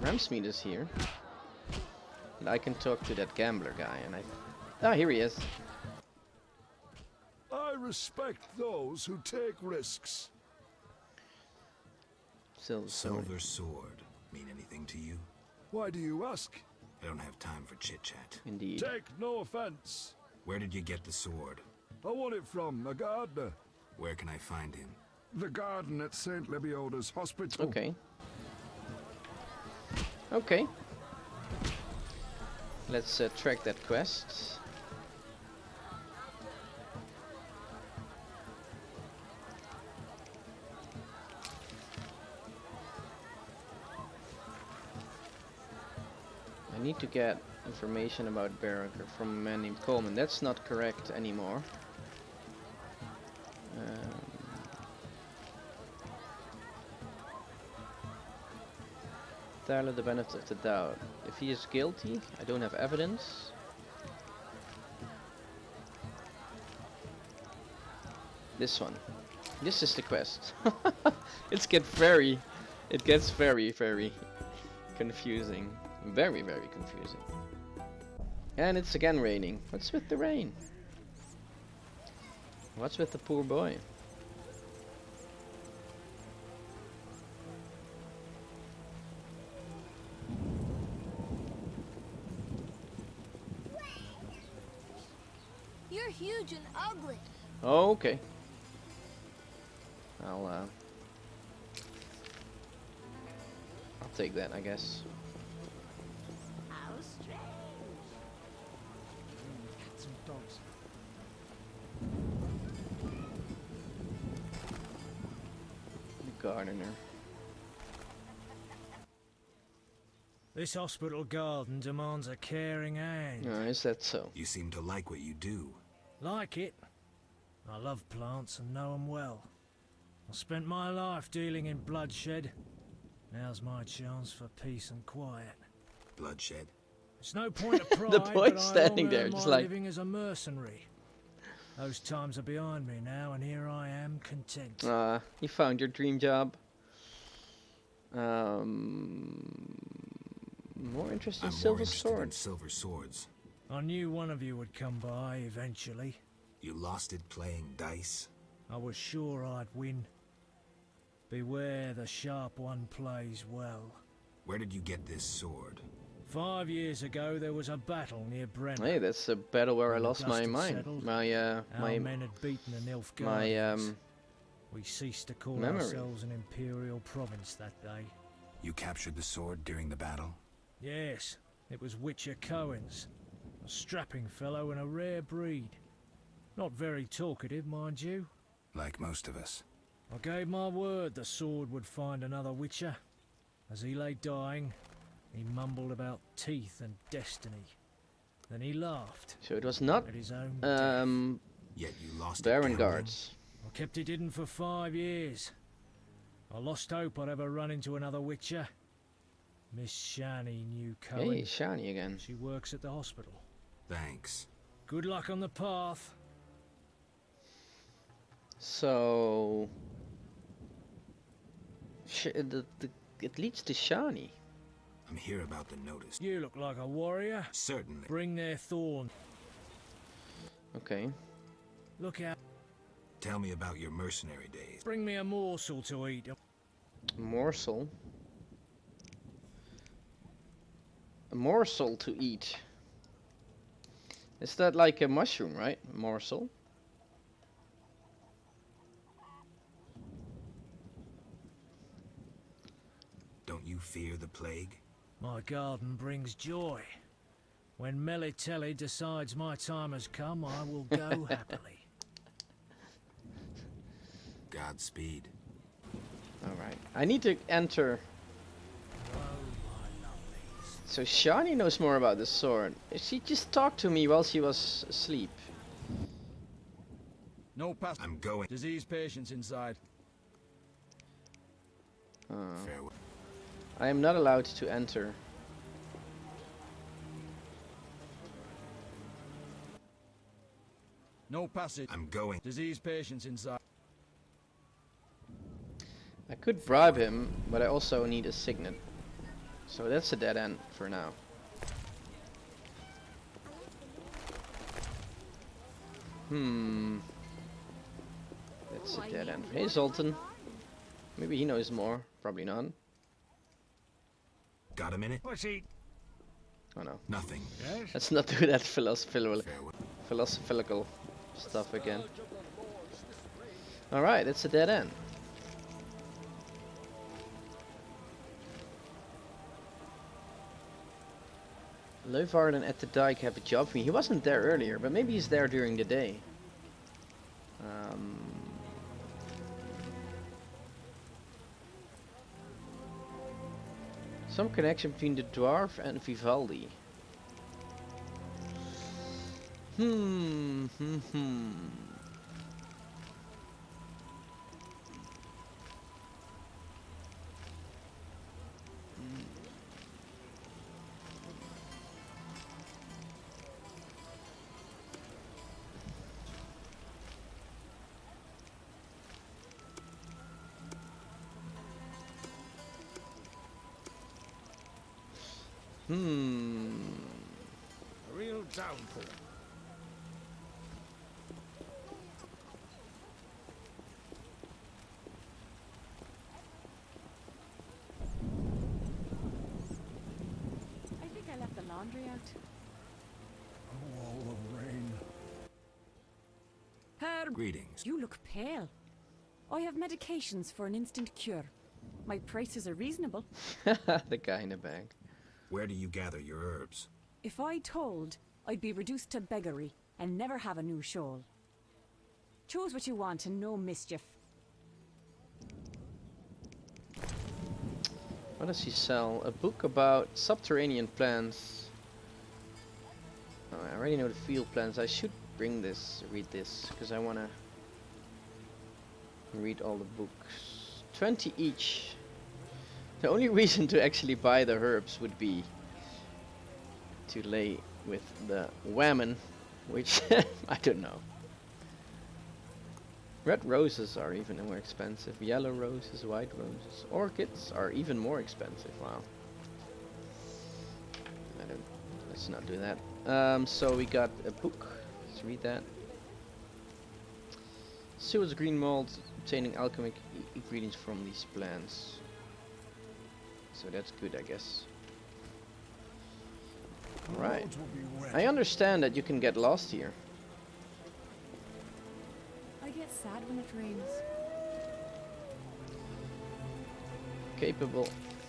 Ramsmeet is here. And I can talk to that gambler guy, and ah, here he is. I respect those who take risks. Silver sword mean anything to you? Why do you ask? I don't have time for chit-chat. Indeed. Take no offense. Where did you get the sword? I want it from a gardener. Where can I find him? The garden at St. Lebioda's hospital. Okay. Okay. Let's track that quest. I need to get information about Berengar from a man named Coleman. That's not correct anymore. Tyler the benefit of the doubt. If he is guilty, I don't have evidence. This one. This is the quest. It gets very confusing. Very confusing. And it's again raining. What's with the rain? What's with the poor boy? You're huge and ugly. Oh, okay. I'll take that, I guess. How strange. Cats and dogs. The gardener. This hospital garden demands a caring hand. Is that so? You seem to like what you do. Like it. I love plants and know them well. I spent my life dealing in bloodshed. Now's my chance for peace and quiet. Bloodshed? It's no point of pride, The boy's but standing I there, earned just my like... living as a mercenary. Those times are behind me now, and here I am, content. You found your dream job. More interesting I'm silver more interested in swords. silver swords. I knew one of you would come by eventually. You lost it playing dice? I was sure I'd win. Beware the sharp one plays well. Where did you get this sword? 5 years ago there was a battle near Brenner. Hey, that's a battle where I When the lost dust my had mind. settled, My our men had beaten the Nilfgaardians. my We ceased to call memory. ourselves an imperial province that day. You captured the sword during the battle? Yes, it was Witcher Cohen's. A strapping fellow and a rare breed. Not very talkative, mind you. Like most of us. I gave my word the sword would find another Witcher. As he lay dying, he mumbled about teeth and destiny. Then he laughed. So it was not at his own Yet you lost Baron it guards. I kept it hidden for 5 years. I lost hope I'd ever run into another Witcher. Miss Shani knew Cohen. Hey, Shani again. She works at the hospital. Thanks. Good luck on the path. So it leads to Shani. I'm here about the notice. You look like a warrior. Certainly. Bring their thorn. Okay. Look out. Tell me about your mercenary days. Bring me a morsel to eat. Morsel. A morsel to eat. Is that like a mushroom, right? Morsel. Don't you fear the plague? My garden brings joy. When Melitelli decides my time has come, I will go happily. Godspeed. Alright. I need to enter. So Shani knows more about the sword. She just talked to me while she was asleep. No pass. I'm going. Disease patients inside. Farewell. I am not allowed to enter. No passage. I'm going. Disease patients inside. I could bribe him, but I also need a signet. So that's a dead end for now. That's a dead end. Hey Zoltan. Maybe he knows more. Probably not. Got a minute? What's he? Oh no. Nothing. Yes? Let's not do that philosophical stuff again. Alright, it's a dead end. Leuvarden at the dike have a job for me. He wasn't there earlier, but maybe he's there during the day. Some connection between the dwarf and Vivaldi. A real downpour. I think I left the laundry out. Oh, all the rain. Herb, Greetings. you look pale. I have medications for an instant cure. My prices are reasonable. The guy in the bag. Where do you gather your herbs? If I told, I'd be reduced to beggary and never have a new shawl. Choose what you want and no mischief. What does he sell? A book about subterranean plants. Oh, I already know the field plants. I should bring this, read this, because I want to read all the books. 20 each. The only reason to actually buy the herbs would be to lay with the whammon, which I don't know. Red roses are even more expensive. Yellow roses, white roses. Orchids are even more expensive. Wow. Let's not do that. So we got a book. Let's read that. Seward's green mold obtaining alchemic ingredients from these plants. So that's good, I guess. Right. I understand that you can get lost here. I get sad when it rains. Capable,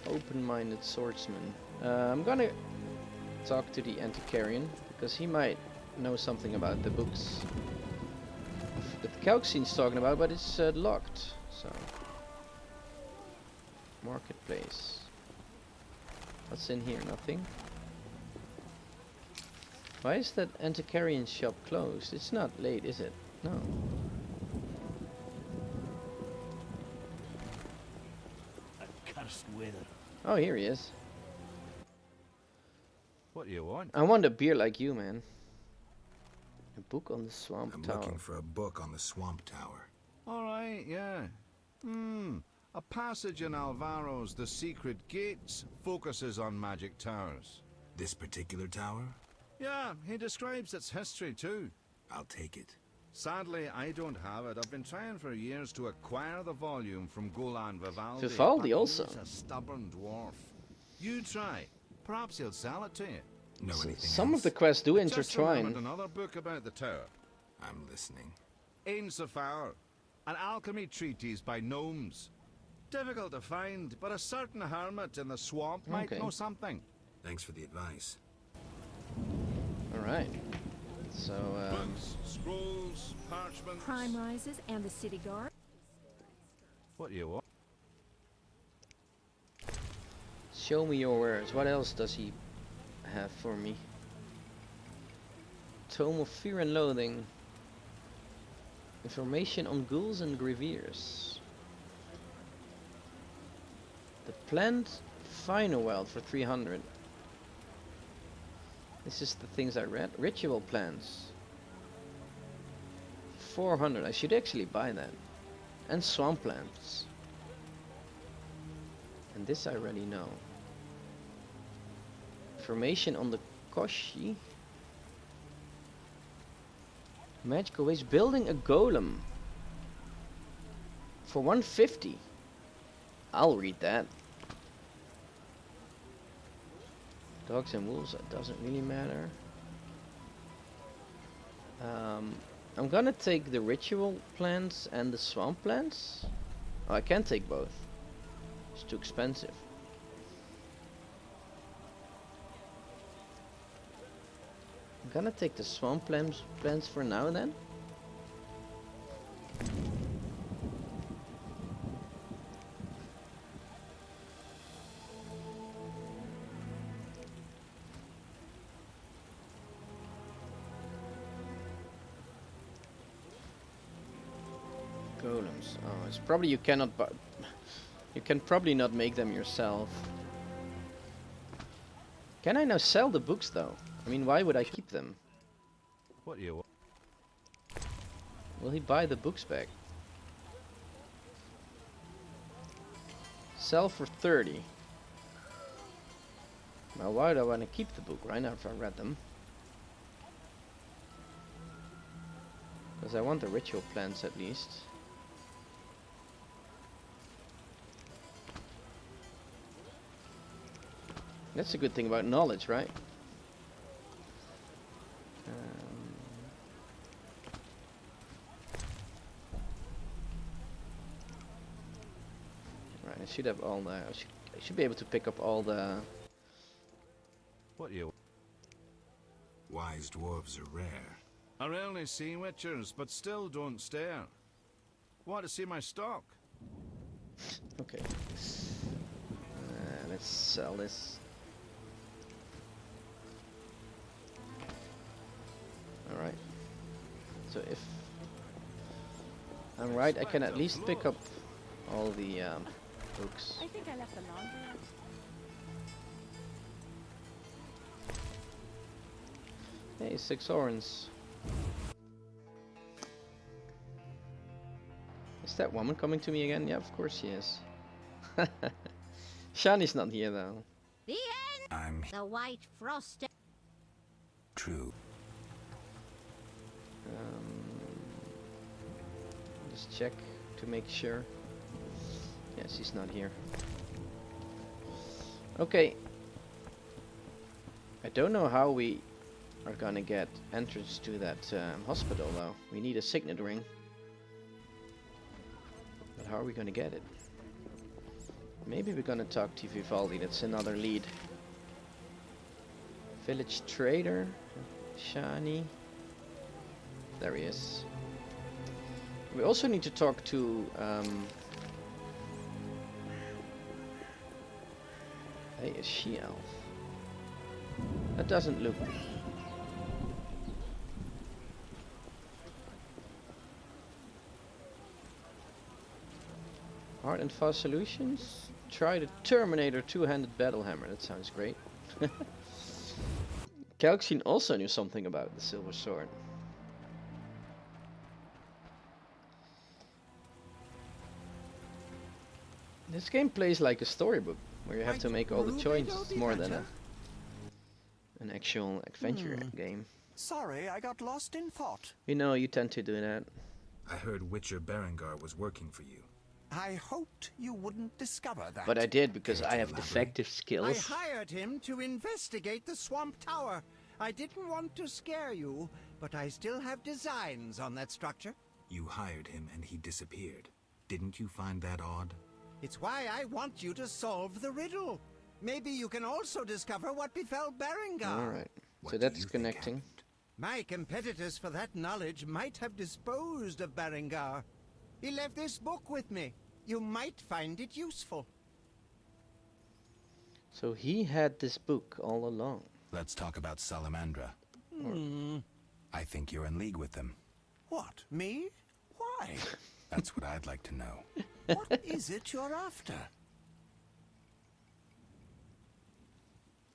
open-minded swordsman. I'm gonna talk to the Antiquarian, because he might know something about the books that Kalxine's talking about, but it's locked, so... Marketplace. What's in here? Nothing. Why is that Antiquarian shop closed? It's not late, is it? No. Cursed weather. Oh, here he is. What do you want? I want a beer like you, man. A book on the Swamp I'm Tower. looking for a book on the Swamp Tower. All right, yeah. A passage in Alvaro's The Secret Gates focuses on magic towers. This particular tower? Yeah, he describes its history too. I'll take it. Sadly, I don't have it. I've been trying for years to acquire the volume from Golan Vivaldi. Vivaldi but also. He's a stubborn dwarf. You try. Perhaps he'll sell it to you. Know anything Some else? of the quests do I just remembered intertwine. another book about the tower. I'm listening. Ain Safar, an alchemy treatise by gnomes. Difficult to find, but a certain hermit in the swamp might Okay. know something. Thanks for the advice. Alright. So, Books, scrolls, parchments. Crime rises and the city guard. What do you want? show me your wares. What else does he have for me? Tome of Fear and Loathing. Information on ghouls and grievers. The plant Finoweld for 300. This is the things I read. Ritual plants. 400. I should actually buy that. And swamp plants. And this I already know. Information on the Koshi. Magical ways. Building a golem. For 150. I'll read that. Dogs and wolves, that doesn't really matter. I'm gonna take the ritual plants and the swamp plants. Oh, I can't take both. It's too expensive. gonna take the swamp plants for now then. Golems. Oh, it's probably you cannot. You can probably not make them yourself. Can I now sell the books though? I mean, why would I keep them? What do you want? Will he buy the books back? Sell for 30. Now why do I want to keep the book right now if I read them? Because I want the ritual plants at least. That's a good thing about knowledge, right? Right, I should have all the. I should be able to pick up all the. What do you? Wise dwarves are rare. I rarely see witchers, but still don't stare. Want to see my stock? Okay. Let's sell this. Alright. So if I'm right, I can at least pick up all the books. I think I left the laundry out. Hey, 6 orange. Is that woman coming to me again? Yeah, of course she is. Shani's not here though. The end. The white frosted. True. Just check to make sure. Yes, he's not here. Okay. I don't know how we are gonna get entrance to that hospital though. We need a signet ring. But how are we gonna get it? Maybe we're gonna talk to Vivaldi, that's another lead. Village trader, Shani. There he is. We also need to talk to hey, a she-elf. That doesn't look. Hard and fast solutions? Try the Terminator two-handed battle hammer. That sounds great. Kalkshin also knew something about the silver sword. This game plays like a storybook, where you have to make all the choices more than an actual adventure game. Sorry, I got lost in thought. You know, you tend to do that. I heard Witcher Berengar was working for you. I hoped you wouldn't discover that. But I did because I have defective skills. I hired him to investigate the Swamp Tower. I didn't want to scare you, but I still have designs on that structure. You hired him and he disappeared. Didn't you find that odd? It's why I want you to solve the riddle. Maybe you can also discover what befell Berengar. Alright, so that's connecting. My competitors for that knowledge might have disposed of Berengar. He left this book with me. You might find it useful. So he had this book all along. Let's talk about Salamandra. I think you're in league with them. What, me? Why? That's what I'd like to know. What is it you're after?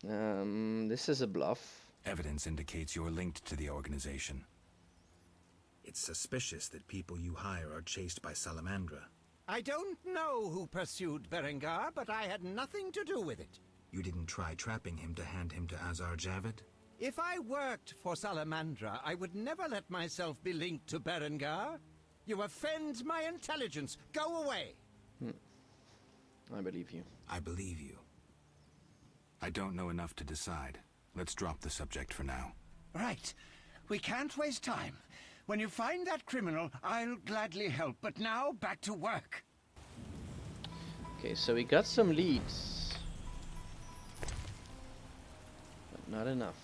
This is a bluff. Evidence indicates you're linked to the organization. It's suspicious that people you hire are chased by Salamandra. I don't know who pursued Berengar, but I had nothing to do with it. You didn't try trapping him to hand him to Azar Javid? If I worked for Salamandra, I would never let myself be linked to Berengar. You offend my intelligence. Go away. I believe you. I believe you. I don't know enough to decide. Let's drop the subject for now. Right. We can't waste time. When you find that criminal, I'll gladly help. But now, back to work. Okay, so we got some leads. But not enough.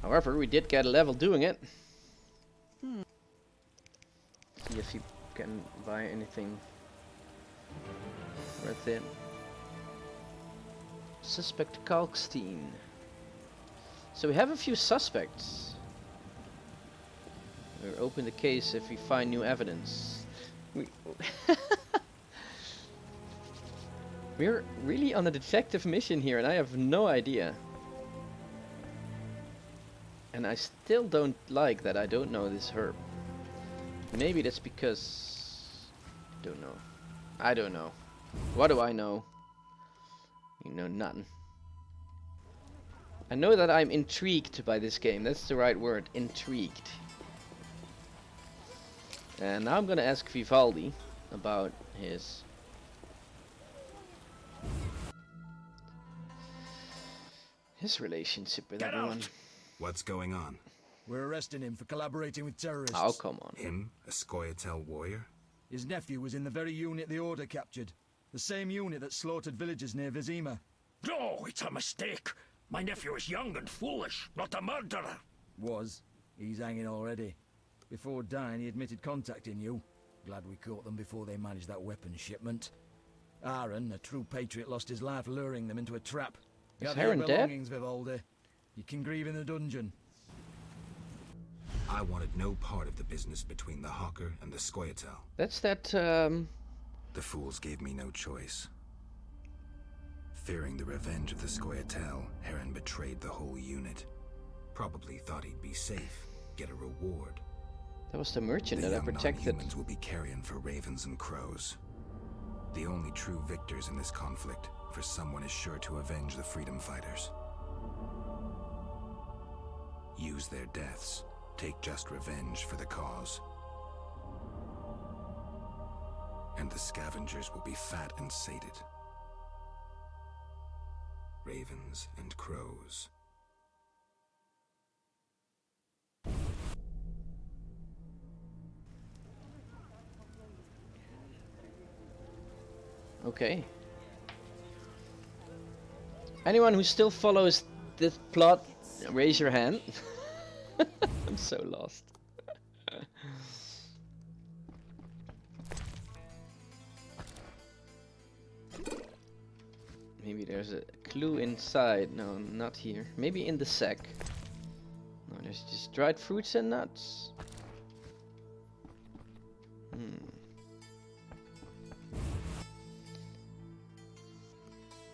However, we did get a level doing it. See if you can buy anything worth it. Suspect Kalkstein. So we have a few suspects. We'll open the case if we find new evidence. We're really on a detective mission here and I have no idea. And I still don't like that I don't know this herb. Maybe that's because... don't know. I don't know. What do I know? You know nothing. I know that I'm intrigued by this game. That's the right word. Intrigued. And now I'm gonna ask Vivaldi about his... relationship with everyone. What's going on? We're arresting him for collaborating with terrorists. Oh, come on. Him? A Scoia'tael warrior? His nephew was in the very unit the Order captured. The same unit that slaughtered villagers near Vizima. No, it's a mistake. My nephew is young and foolish, not a murderer. Was. He's hanging already. Before dying, he admitted contacting you. Glad we caught them before they managed that weapons shipment. Aaron, a true patriot, lost his life luring them into a trap. Is Gather Aaron your dead? belongings, Vivaldi. You can grieve in the dungeon. I wanted no part of the business between the Hawker and the Scoia'tael. That's that, The fools gave me no choice. Fearing the revenge of the Scoia'tael, Heron betrayed the whole unit. Probably thought he'd be safe, get a reward. That was the merchant The that I young protected. non-humans will be carrion for ravens and crows. The only true victors in this conflict, for someone is sure to avenge the freedom fighters. Use their deaths, take just revenge for the cause. And the scavengers will be fat and sated. Ravens and crows. Okay. Anyone who still follows this plot, raise your hand. I'm so lost. Maybe there's a clue inside. No, not here. Maybe in the sack. No, there's just dried fruits and nuts.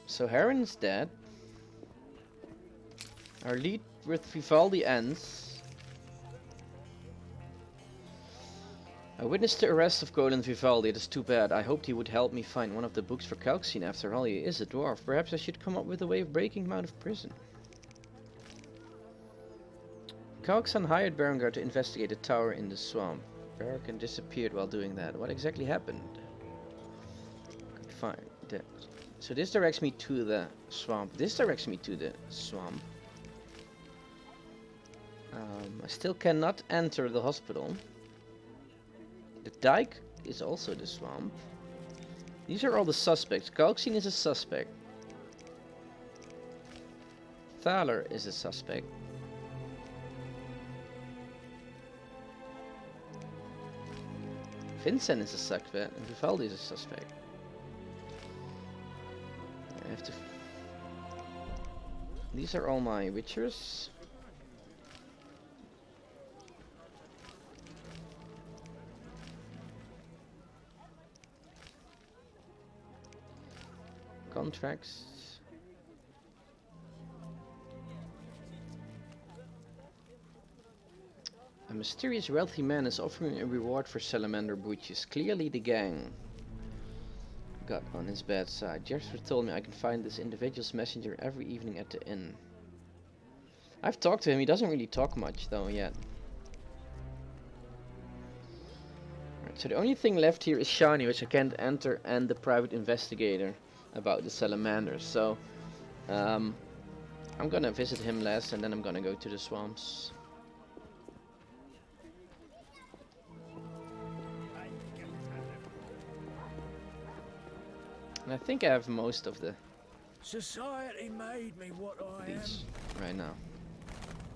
So Heron's dead. Our lead with Vivaldi ends. I witnessed the arrest of Golan Vivaldi. It is too bad. I hoped he would help me find one of the books for Kalkstein. After all, he is a dwarf. Perhaps I should come up with a way of breaking him out of prison. Kalkstein hired Berengar to investigate a tower in the swamp. Berengar disappeared while doing that. What exactly happened? Could find that. So this directs me to the swamp. This directs me to the swamp. I still cannot enter the hospital. The dike is also the swamp. These are all the suspects. Kalkstein is a suspect. Thaler is a suspect. Vincent is a suspect. And Vivaldi is a suspect. I have to... These are all my witchers. Contracts. A mysterious wealthy man is offering a reward for salamander butchers. Clearly the gang got on his bad side. Jasper told me I can find this individual's messenger every evening at the inn. I've talked to him. He doesn't really talk much though yet. Right, so the only thing left here is Shani, which I can't enter, and the private investigator about the salamanders. So I'm gonna visit him last and then I'm gonna go to the swamps. And I think I have most of the Society made me what I am. these right now.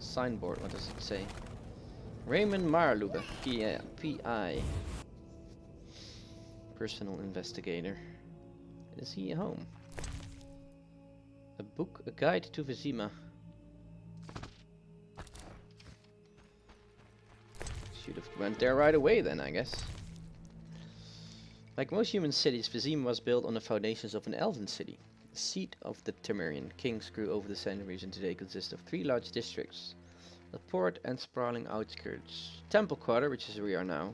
Signboard, what does it say? Raymond Marlube, PI. Personal investigator. Is he home? A book, a guide to Vizima. Should have went there right away then, I guess. Like most human cities, Vizima was built on the foundations of an elven city. The seat of the Temerian kings grew over the centuries and today consists of 3 large districts. A port and sprawling outskirts. Temple Quarter, which is where we are now.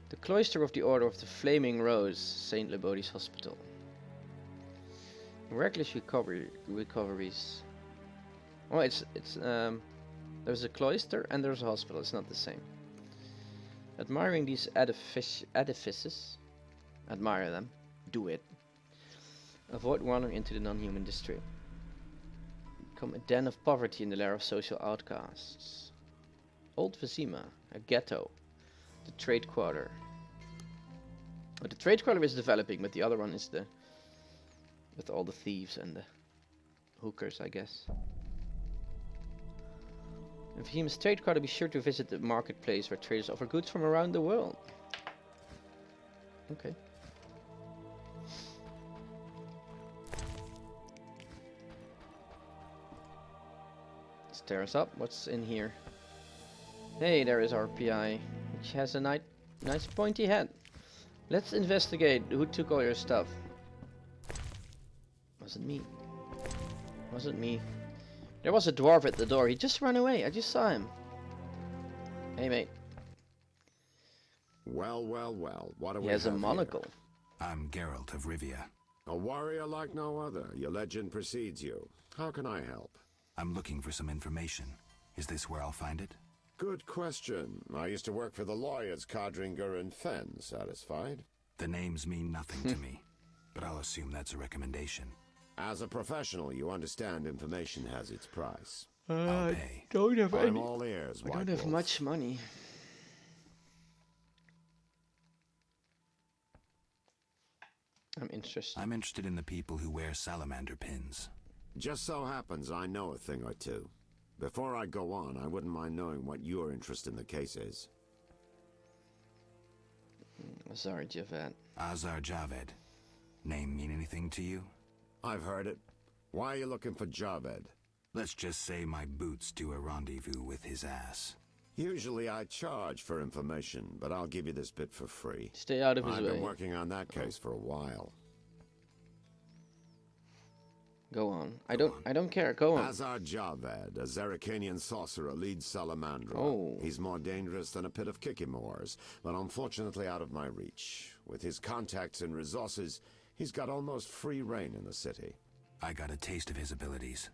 The cloister of the Order of the Flaming Rose, St. Lebodi's Hospital. Miraculous recoveries. Oh, there's a cloister and there's a hospital. It's not the same. Admiring these edifices, admire them, do it. Avoid wandering into the non-human district. Become a den of poverty in the lair of social outcasts. Old Vizima, a ghetto. The trade quarter. Oh, the trade quarter is developing, but the other one is the with all the thieves and the hookers, I guess. In Vizima's trade quarter, be sure to visit the marketplace where traders offer goods from around the world. Okay. Stare us up. What's in here? Hey, there is our PI, which has a nice pointy head. Let's investigate who took all your stuff. Wasn't me. Wasn't me. There was a dwarf at the door. He just ran away. I just saw him. Hey, mate. Well, well, well. What do we He has a have monocle. here? I'm Geralt of Rivia. A warrior like no other. Your legend precedes you. How can I help? I'm looking for some information. Is this where I'll find it? Good question. I used to work for the lawyers Codringer and Fenn. Satisfied? The names mean nothing to me, but I'll assume that's a recommendation. As a professional, you understand information has its price. I'll pay. Don't have I'm all ears, I White don't have Wolf. much money. I'm interested. I'm interested in the people who wear salamander pins. Just so happens I know a thing or two. Before I go on, I wouldn't mind knowing what your interest in the case is. Azar Javed. Azar Javed. Name mean anything to you? I've heard it. Why are you looking for Javed? Let's just say my boots do a rendezvous with his ass. Usually I charge for information, but I'll give you this bit for free. Stay out of his I've way. been working on that case for a while. Go on. I don't care. Go on. Azar Javed, a Zerrikanian sorcerer, leads Salamandra. Oh. He's more dangerous than a pit of Kikimors, but unfortunately out of my reach. With his contacts and resources, he's got almost free reign in the city. I got a taste of his abilities.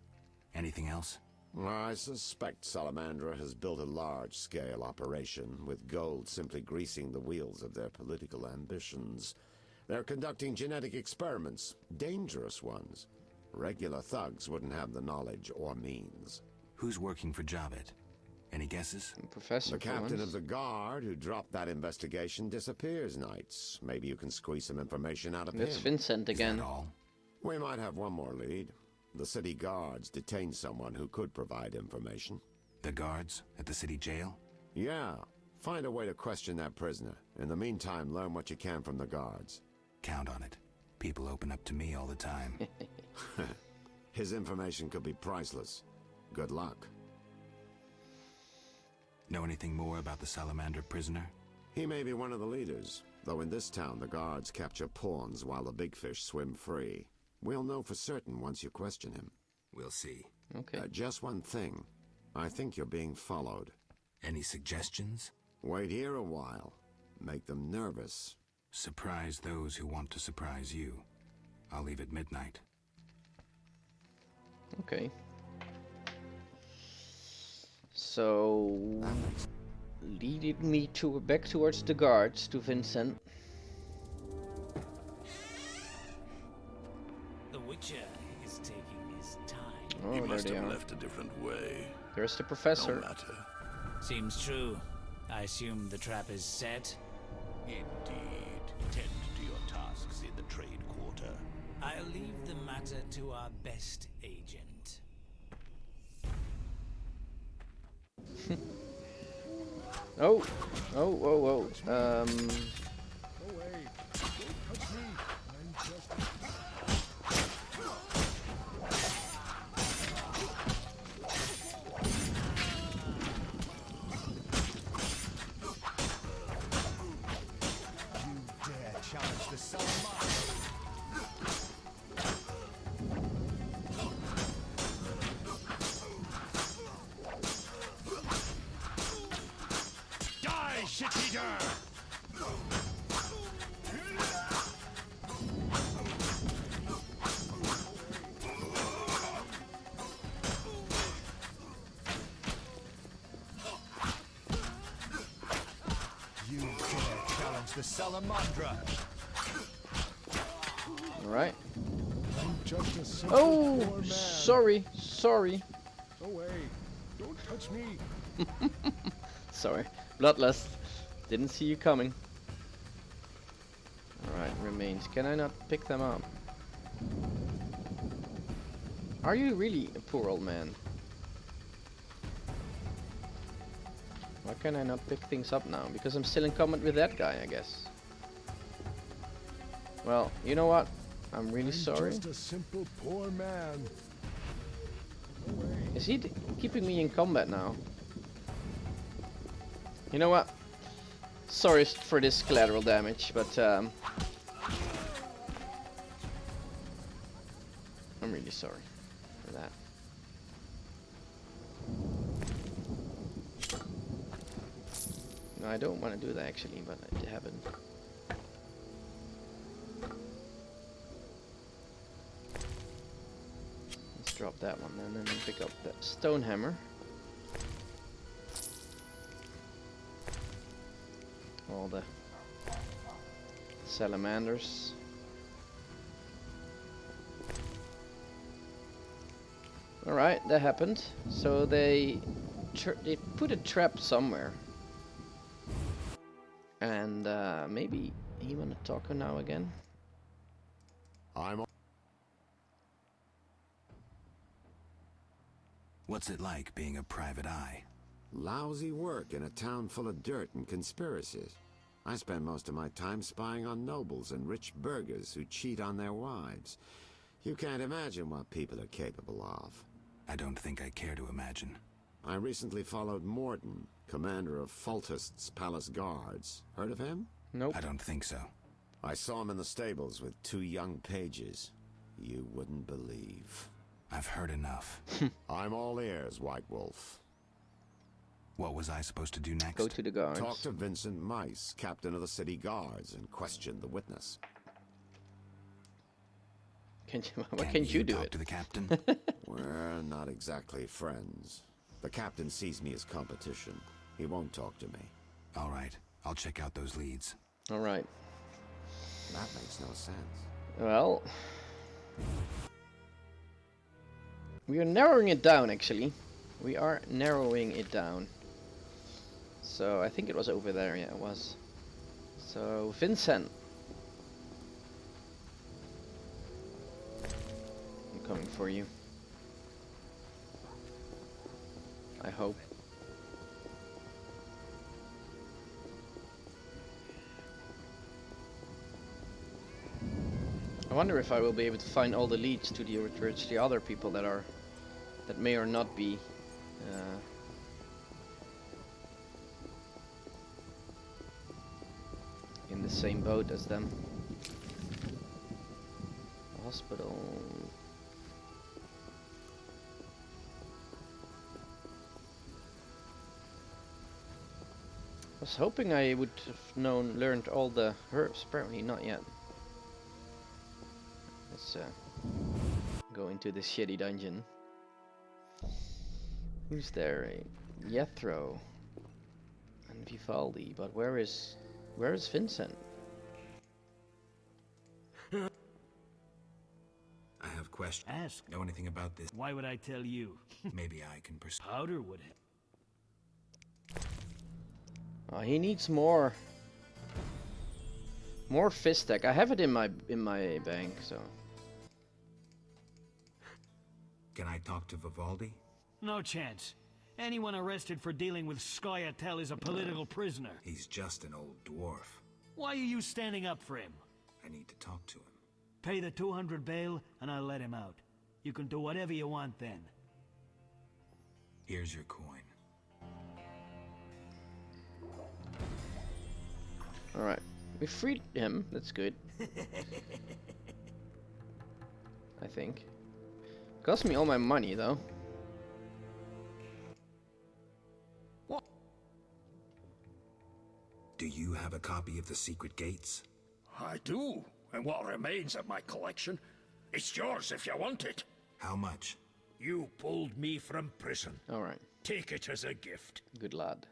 Anything else? I suspect Salamandra has built a large-scale operation, with gold simply greasing the wheels of their political ambitions. They're conducting genetic experiments, dangerous ones. Regular thugs wouldn't have the knowledge or means. Who's working for Javed? Any guesses? Professor. The captain of the guard who dropped that investigation disappears nights. Maybe you can squeeze some information out of him. That's Vincent again. Is that all? We might have one more lead. The city guards detained someone who could provide information. The guards at the city jail? Yeah. Find a way to question that prisoner. In the meantime, learn what you can from the guards. Count on it. People open up to me all the time. His information could be priceless. Good luck. Know anything more about the Salamander prisoner? He may be one of the leaders, though in this town the guards capture pawns while the big fish swim free. We'll know for certain once you question him. We'll see. Okay. Just one thing. I think you're being followed. Any suggestions? Wait here a while. Make them nervous. Surprise those who want to surprise you. I'll leave at midnight. Okay. So, leading me back towards the guards to Vincent. The Witcher is taking his time. Oh, He there must they have are. left a different way. There's the professor. No matter. Seems true. I assume the trap is set. Indeed. Tend to your tasks in the trade quarter. I'll leave the matter to our best agent. Oh, oh, whoa, whoa. The Salamandra. All right. Just a simple Oh, poor man. sorry. Away. Don't touch me. Sorry. Bloodlust. Didn't see you coming. Alright, remains. Can I not pick them up? Are you really a poor old man? Why can I not pick things up now? Because I'm still in combat with that guy, I guess. Well, you know what? I'm really sorry. Just a simple poor man. Is he keeping me in combat now? You know what? Sorry for this collateral damage, but I'm really sorry for that. No, I don't want to do that actually, but I haven't. Let's drop that one then, and then pick up the stone hammer. All the salamanders. Alright, that happened. So they put a trap somewhere. And maybe he wanna talk now again. What's it like being a private eye? Lousy work in a town full of dirt and conspiracies. I spend most of my time spying on nobles and rich burghers who cheat on their wives. You can't imagine what people are capable of. I don't think I care to imagine. I recently followed Morden, commander of Foltest's palace guards. Heard of him? Nope. I don't think so. I saw him in the stables with 2 young pages. You wouldn't believe. I've heard enough. I'm all ears, White Wolf. What was I supposed to do next? Go to the guards. Talk to Vincent Mice, captain of the city guards, and question the witness. Why can't you do talk it? to the captain? We're not exactly friends. The captain sees me as competition. He won't talk to me. All right, I'll check out those leads. All right. That makes no sense. Well, we are narrowing it down actually. We are narrowing it down. So I think it was over there, yeah it was. So Vincent. I'm coming for you. I hope. I wonder if I will be able to find all the leads to the other people that may or not be in the same boat as them. Hospital. I was hoping I would have learned all the herbs. Apparently not yet. Let's go into this shitty dungeon. Who's there? Jethro and Vivaldi, but where is Vincent? I have questions. Ask. Know anything about this? Why would I tell you? Maybe I can pursue. Powder would it? Oh, he needs more fist tech. I have it in my bank, so. Can I talk to Vivaldi? No chance. Anyone arrested for dealing with Scoia'tael is a political prisoner. He's just an old dwarf. Why are you standing up for him? I need to talk to him. Pay the 200 bail, and I'll let him out. You can do whatever you want then. Here's your coin. Alright. We freed him. That's good. I think. Cost me all my money, though. What? Do you have a copy of The Secret Gates? I do, and what remains of my collection. It's yours if you want it. How much? You pulled me from prison. Alright. Take it as a gift. Good lad.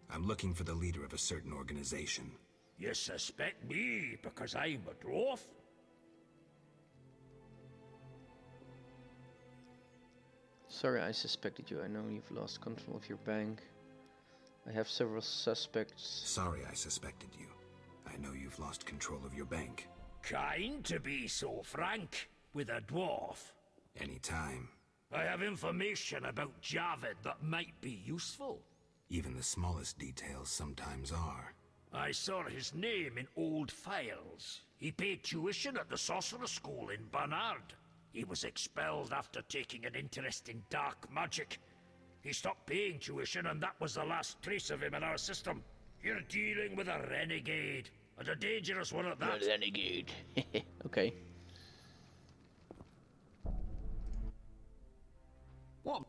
I'm looking for the leader of a certain organization. You suspect me because I'm a dwarf? Sorry, I suspected you. I know you've lost control of your bank. I have several suspects. Sorry I suspected you. I know you've lost control of your bank. Kind to be so frank with a dwarf. Anytime. I have information about Javid that might be useful. Even the smallest details sometimes are. I saw his name in old files. He paid tuition at the Sorcerer School in Barnard. He was expelled after taking an interest in dark magic. He stopped paying tuition, and that was the last trace of him in our system. You're dealing with a renegade, and a dangerous one at that. A renegade. Okay. What?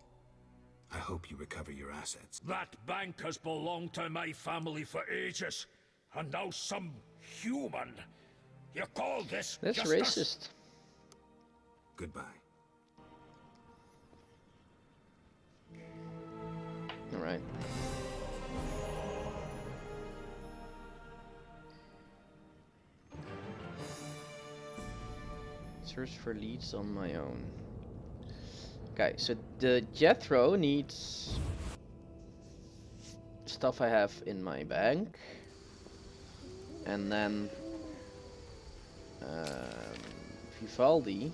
I hope you recover your assets. That bank has belonged to my family for ages, and now some human. You call this That's justice? racist. Goodbye. Alright. Search for leads on my own. Okay, so the Jethro needs stuff I have in my bank. And then Vivaldi.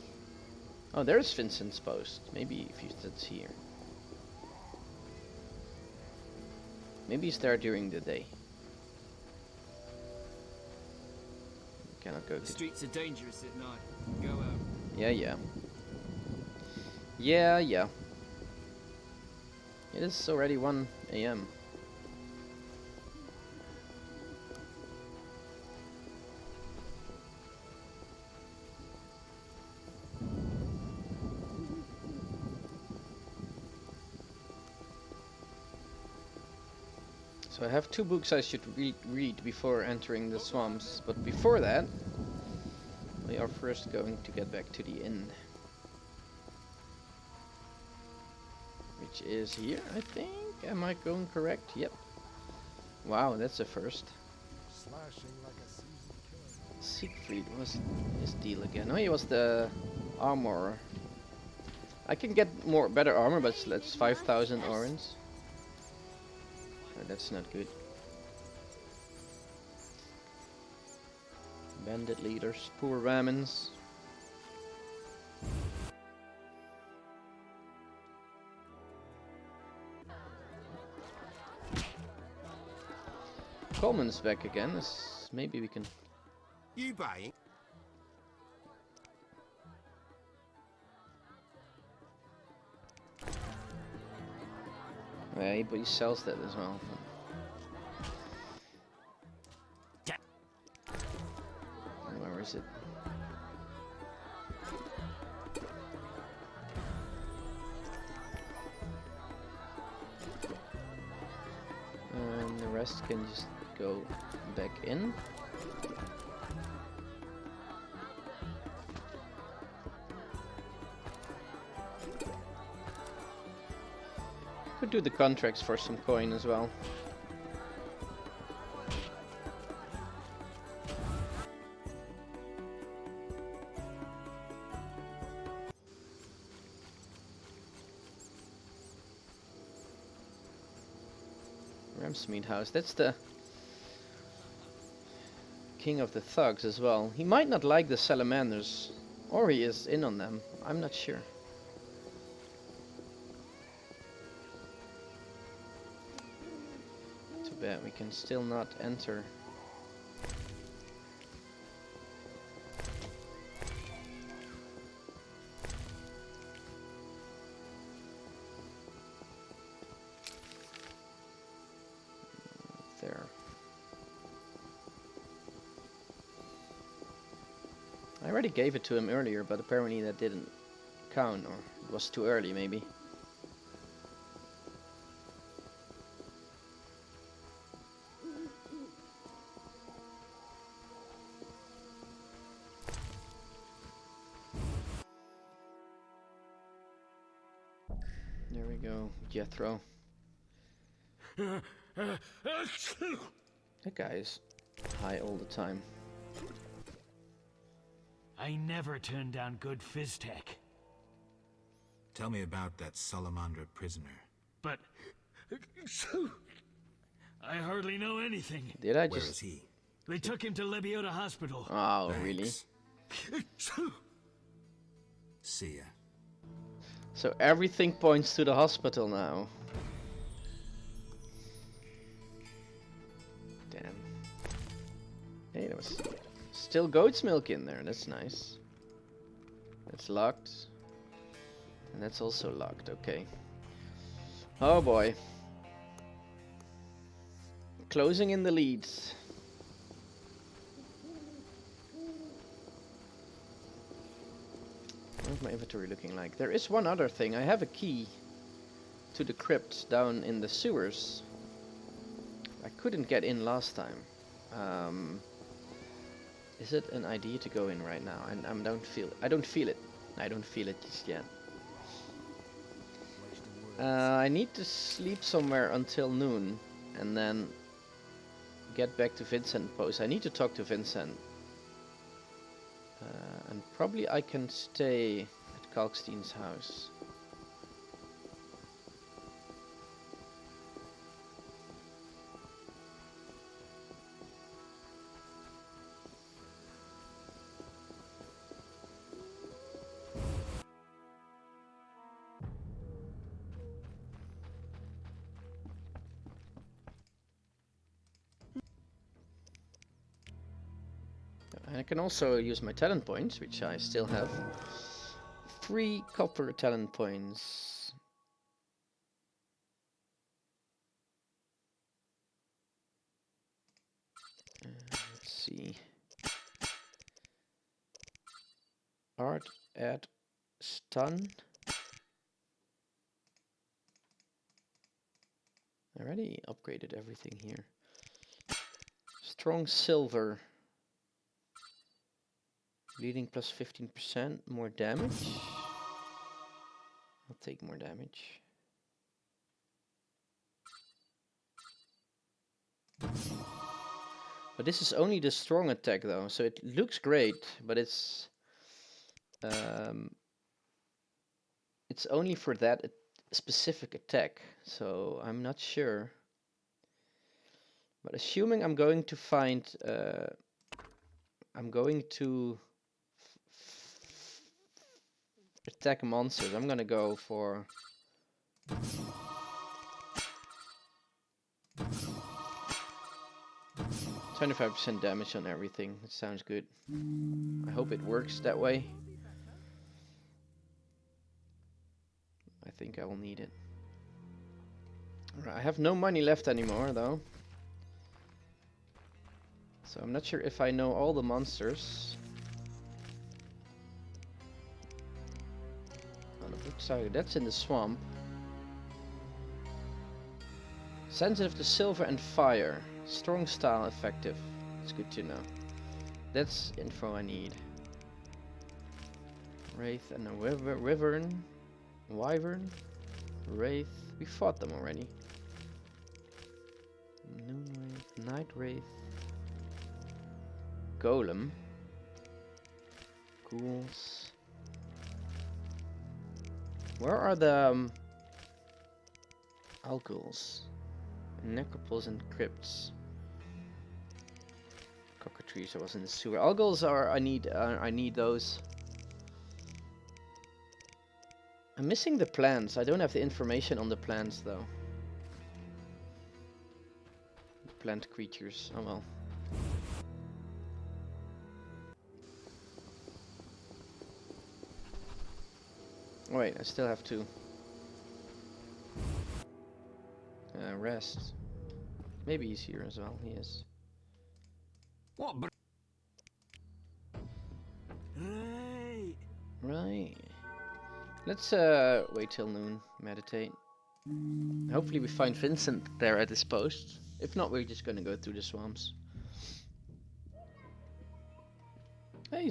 Oh, there's Vincent's post. Maybe Vincent's here. Maybe he's there during the day. Cannot go The to... streets are dangerous at night. Go out. Yeah, yeah. Yeah, yeah. It is already 1 AM. So I have 2 books I should read before entering the swamps, but before that, we are first going to get back to the inn. Which is here, I think. Am I going correct? Yep. Wow, that's a first. Siegfried was his deal again. Oh, he was the armorer. I can get better armor, but that's 5,000 orange. Oh, that's not good. Bandit leaders, poor Ramens. Coleman's back again. Maybe we can. You buying? Yeah, but he sells that as well. Where is it? And the rest can just go back in. Could do the contracts for some coin as well. Ramsmead House, that's the king of the thugs as well. He might not like the salamanders, or he is in on them. I'm not sure. bad. We can still not enter. There. I already gave it to him earlier, but apparently that didn't count, or it was too early maybe. There we go, Jethro. That guy is high all the time. I never turn down good Fizztech. Tell me about that Salamandra prisoner. But... I hardly know anything. Did I Where just... is he? They took him to Lebiota Hospital. Oh, really? See ya. So everything points to the hospital now. Damn. Hey, there was still goat's milk in there. That's nice. That's locked. And that's also locked. Okay. Oh boy. Closing in the leads. What's my inventory looking like? There is one other thing. I have a key to the crypt down in the sewers. I couldn't get in last time. Is it an idea to go in right now? I don't feel it. I don't feel it just yet. I need to sleep somewhere until noon and then get back to Vincent Post. I need to talk to Vincent. And probably I can stay at Kalkstein's house. I can also use my talent points, which I still have. 3 copper talent points. Let's see. Art add stun. I already upgraded everything here. Strong silver. Bleeding plus 15%, more damage. I'll take more damage. But this is only the strong attack though, so it looks great, but it's only for that specific attack, so I'm not sure. But assuming I'm going to find I'm going to attack monsters. I'm gonna go for 25% damage on everything. That sounds good. I hope it works that way. I think I will need it. Alright, I have no money left anymore though. So I'm not sure if I know all the monsters. On the book side, that's in the swamp. Sensitive to silver and fire. Strong style effective. It's good to know. That's info I need. Wraith and a wyvern. Wyvern. Wraith. We fought them already. Noon Wraith. Night Wraith. Golem. Ghouls. Where are the Alghouls? Necropoles and crypts. Cockatrice, I was in the sewer. Alghouls are I need those. I'm missing the plants. I don't have the information on the plants though. plant creatures. Oh well. Oh, wait, I still have to rest. Maybe he's here as well. He is. What? Right. Let's wait till noon, meditate. Hopefully we find Vincent there at his post. If not, we're just gonna go through the swamps. Hey,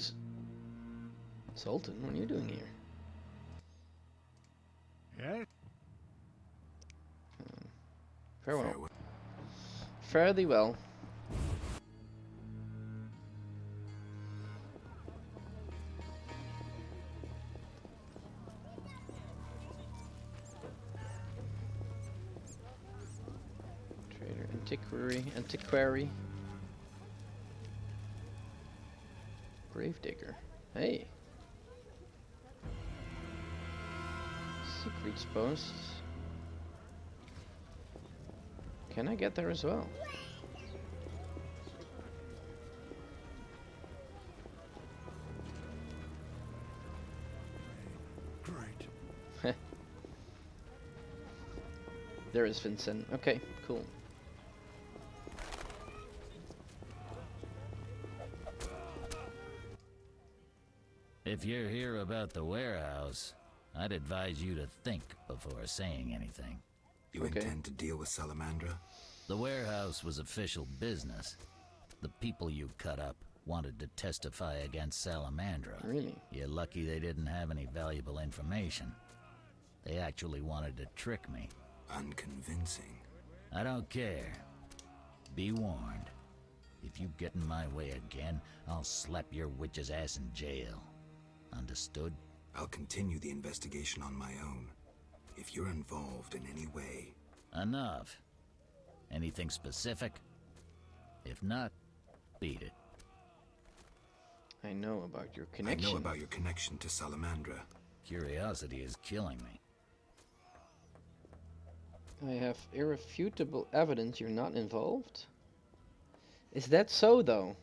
Sultan, what are you doing here? Yeah? Farewell. Fare thee well. Trader, antiquary. Gravedigger. Hey. Secrets posts. Can I get there as well? Great. There is Vincent. Okay, cool. If you're here about the warehouse, I'd advise you to think before saying anything. You intend to deal with Salamandra? The warehouse was official business. The people you cut up wanted to testify against Salamandra. Really? You're lucky they didn't have any valuable information. They actually wanted to trick me. Unconvincing. I don't care. Be warned. If you get in my way again, I'll slap your witch's ass in jail. Understood? I'll continue the investigation on my own. If you're involved in any way... Enough. Anything specific? If not, beat it. I know about your connection. I know about your connection to Salamandra. Curiosity is killing me. I have irrefutable evidence you're not involved? Is that so, though?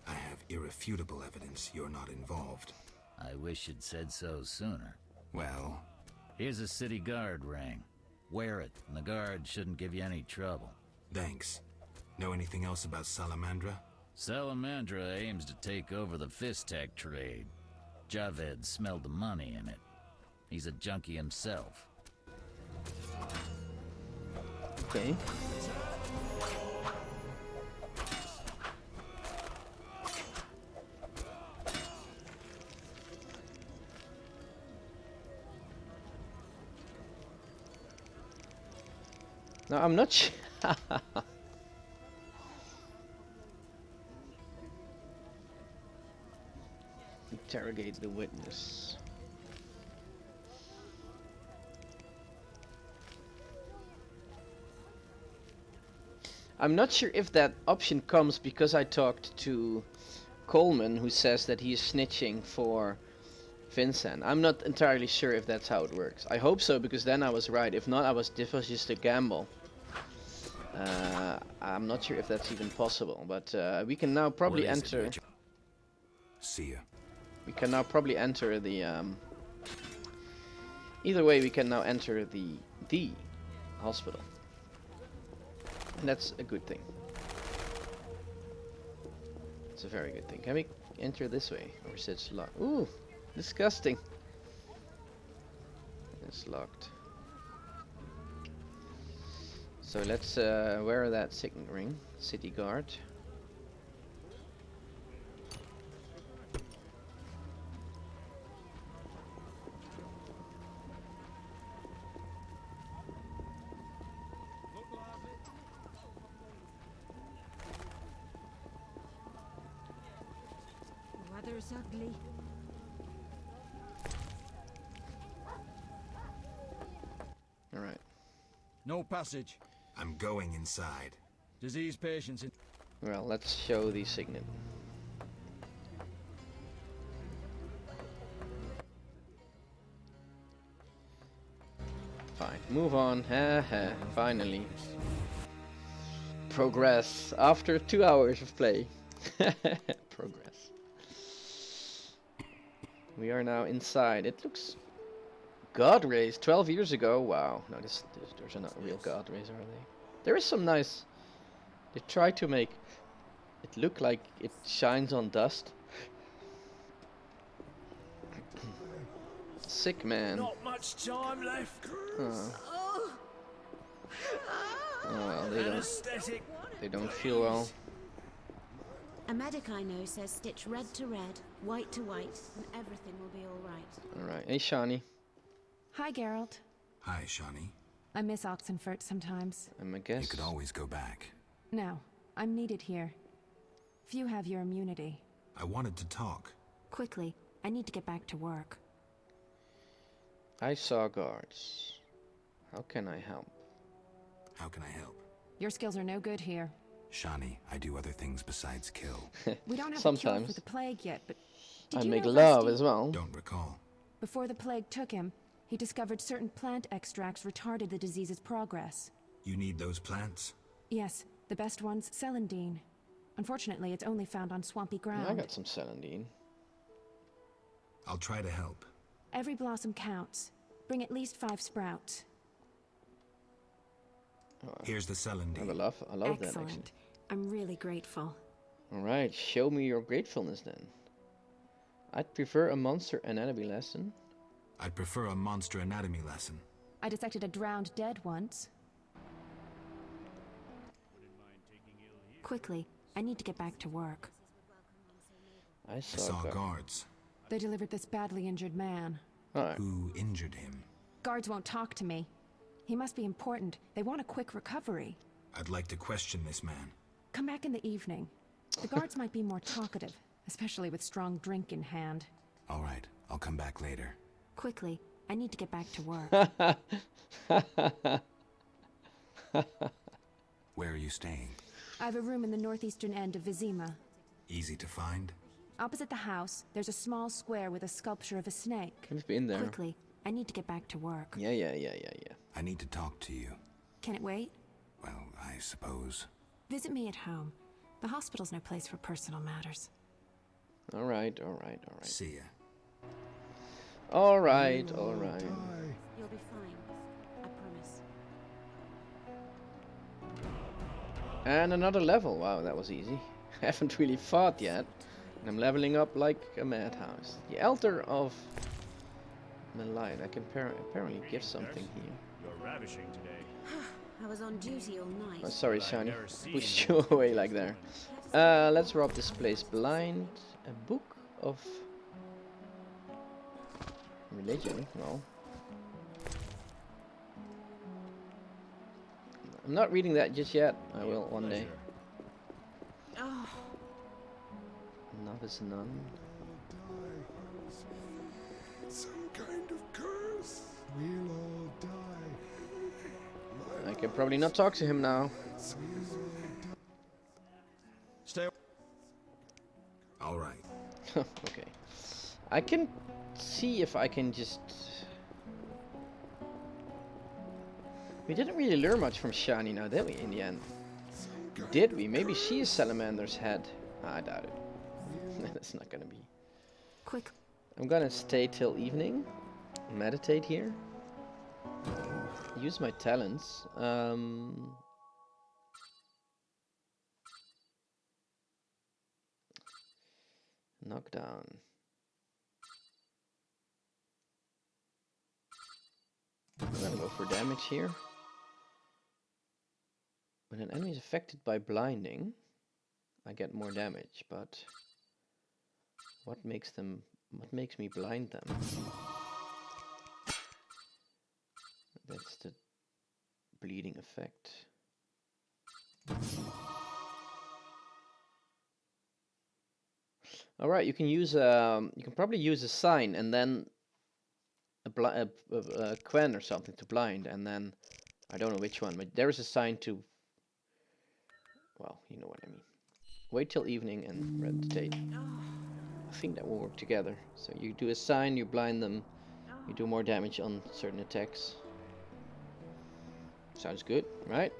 I have irrefutable evidence you're not involved. I wish you'd said so sooner. Well... Here's a city guard ring. Wear it, and the guard shouldn't give you any trouble. Thanks. Know anything else about Salamandra? Salamandra aims to take over the Fistek trade. Javed smelled the money in it. He's a junkie himself. Okay. No, I'm not sure. Interrogate the witness. I'm not sure if that option comes because I talked to Coleman, who says that he is snitching for Vincent. I'm not entirely sure if that's how it works. I hope so, because then I was right. If not, this was just a gamble. I'm not sure if that's even possible, but we can now probably enter. See ya. We can now probably enter the. Either way, we can now enter the hospital, and that's a good thing. It's a very good thing. Can we enter this way, or is it locked? Ooh, disgusting. It's locked. So let's wear that signet ring, city guard. Weather's ugly. All right. No passage. I'm going inside. Disease patients in... Well, let's show the signet. Fine, move on. Haha, finally. Progress after 2 hours of play. Progress. We are now inside. It looks God rays 12 years ago. Wow. No, those are not real God rays, are they? There is some nice. They try to make it look like it shines on dust. Sick man. Not much time left. Oh. Well, they don't feel well. A medic I know says stitch red to red, white to white, and everything will be all right. All right. Hey, Shani. Hi, Geralt. Hi, Shani. I miss Oxenfurt sometimes. I'm a guest. You could always go back. No, I'm needed here. Few have your immunity. I wanted to talk. Quickly, I need to get back to work. I saw guards. How can I help? How can I help? Your skills are no good here. Shani, I do other things besides kill. We don't have a cure for the plague yet, but did I you make know love Rusty? as well. Don't recall. Before the plague took him, he discovered certain plant extracts retarded the disease's progress. You need those plants? Yes, the best one's celandine. Unfortunately, it's only found on swampy ground. I got some celandine. I'll try to help. Every blossom counts. Bring at least 5 sprouts. Here's the celandine. I love that, actually. Excellent. I'm really grateful. Alright, show me your gratefulness then. I'd prefer a monster anatomy lesson. I'd prefer a monster anatomy lesson. I dissected a drowned dead once. Quickly, I need to get back to work. I saw guards. They delivered this badly injured man. Who injured him? Guards won't talk to me. He must be important. They want a quick recovery. I'd like to question this man. Come back in the evening. The guards might be more talkative, especially with strong drink in hand. All right, I'll come back later. Quickly, I need to get back to work. Where are you staying? I have a room in the northeastern end of Vizima. Easy to find? Opposite the house, there's a small square with a sculpture of a snake. I've been there. Quickly, I need to get back to work. Yeah. I need to talk to you. Can it wait? Well, I suppose. Visit me at home. The hospital's no place for personal matters. Alright. See ya. Alright. You'll be fine. I promise. And another level. Wow, that was easy. I haven't really fought yet. And I'm leveling up like a madhouse. The Altar of Malite. I can apparently give something here. You're ravishing today. I was on duty all night. Oh, sorry, Shani. Pushed you away like there. Let's rob this place blind. A book of religion. No. I'm not reading that just yet. I will one day. Oh. Novice nun. Some kind of curse. We'll all die. I can probably not talk to him now. Stay. All right. Okay. I can see if I can just. We didn't really learn much from Shani now, did we? In the end, did we? Maybe she is Salamander's head. I doubt it. That's not gonna be. Quick. I'm gonna stay till evening. Meditate here. Use my talents. Knockdown. I'm gonna go for damage here. When an enemy is affected by blinding, I get more damage, but what makes me blind them? That's the bleeding effect. All right, you can use you can probably use a sign and then a quen or something to blind, and then I don't know which one, but there is a sign to. Well, you know what I mean. Wait till evening and meditate. I think that will work together. So you do a sign, you blind them, you do more damage on certain attacks. Sounds good, right?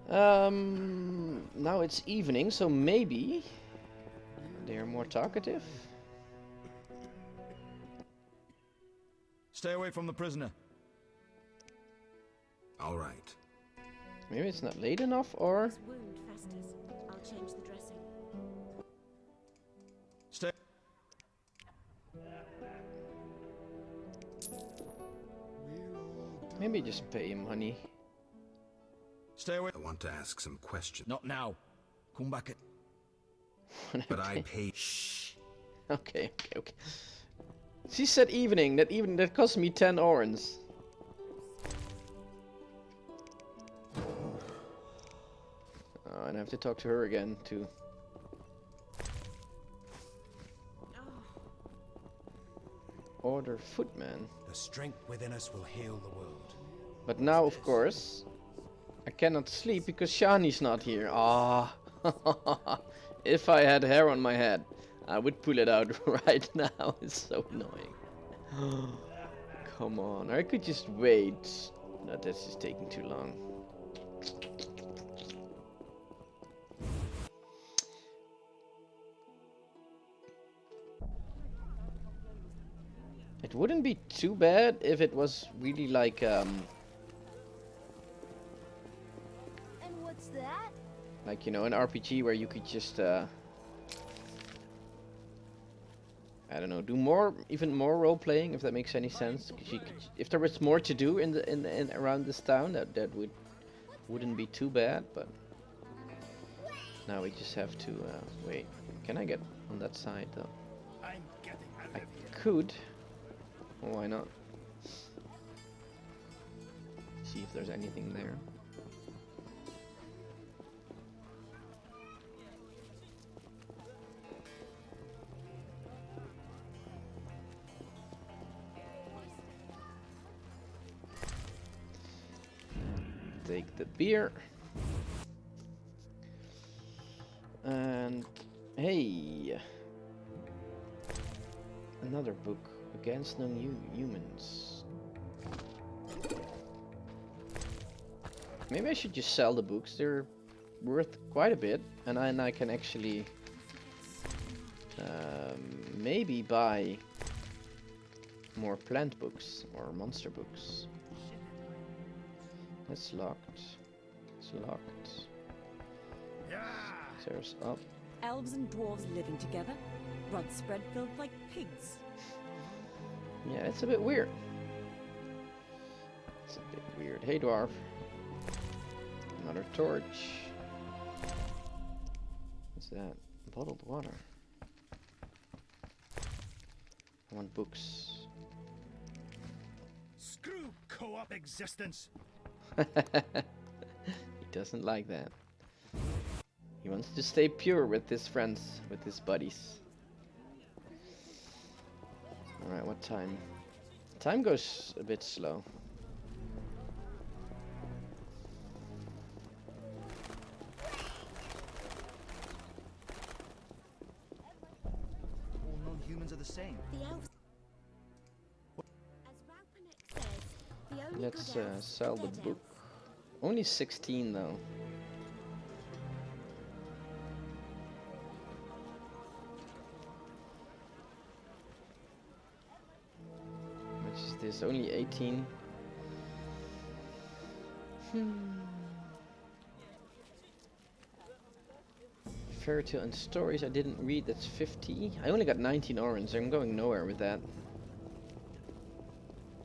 Now it's evening, so maybe they're more talkative. Stay away from the prisoner. All right. Maybe it's not late enough, or... His wound festers. I'll change the dressing. Stay. Maybe just pay him money. Stay away. I want to ask some questions. Not now. Come back at... But I pay... Shh. Okay. She said evening. That cost me 10 orens. Oh, and I have to talk to her again too. Order footman. The strength within us will heal the world. But now, of course, I cannot sleep because Shani's not here. Ah, if I had hair on my head, I would pull it out right now. It's so annoying. Come on, I could just wait. No, this is taking too long. It wouldn't be too bad if it was really like And what's that? like, you know, an RPG where you could just I don't know, do even more role playing, if that makes any sense. 'Cause you could, if there was more to do in around this town, that wouldn't be too bad. But now we just have to wait. Can I get on that side though? I could. Why not? See if there's anything there. Take the beer. And hey, another book. Against non-humans. Maybe I should just sell the books. They're worth quite a bit, and I can actually maybe buy more plant books or monster books. That's locked. It's locked. Stairs up. Elves and dwarves living together. Rods spread filled like pigs. Yeah, it's a bit weird. It's a bit weird. Hey, dwarf. Another torch. What's that? Bottled water. I want books. Screw co-op existence. He doesn't like that. He wants to stay pure with his friends, with his buddies. Alright, what time? Time goes a bit slow. All non-humans are the same. The elves. As Raupanek says, the only Let's good elves sell are the dead book. Only 16 though. Which is this? Only 18. Fairy tale and stories I didn't read. That's 50. I only got 19 orange. I'm going nowhere with that.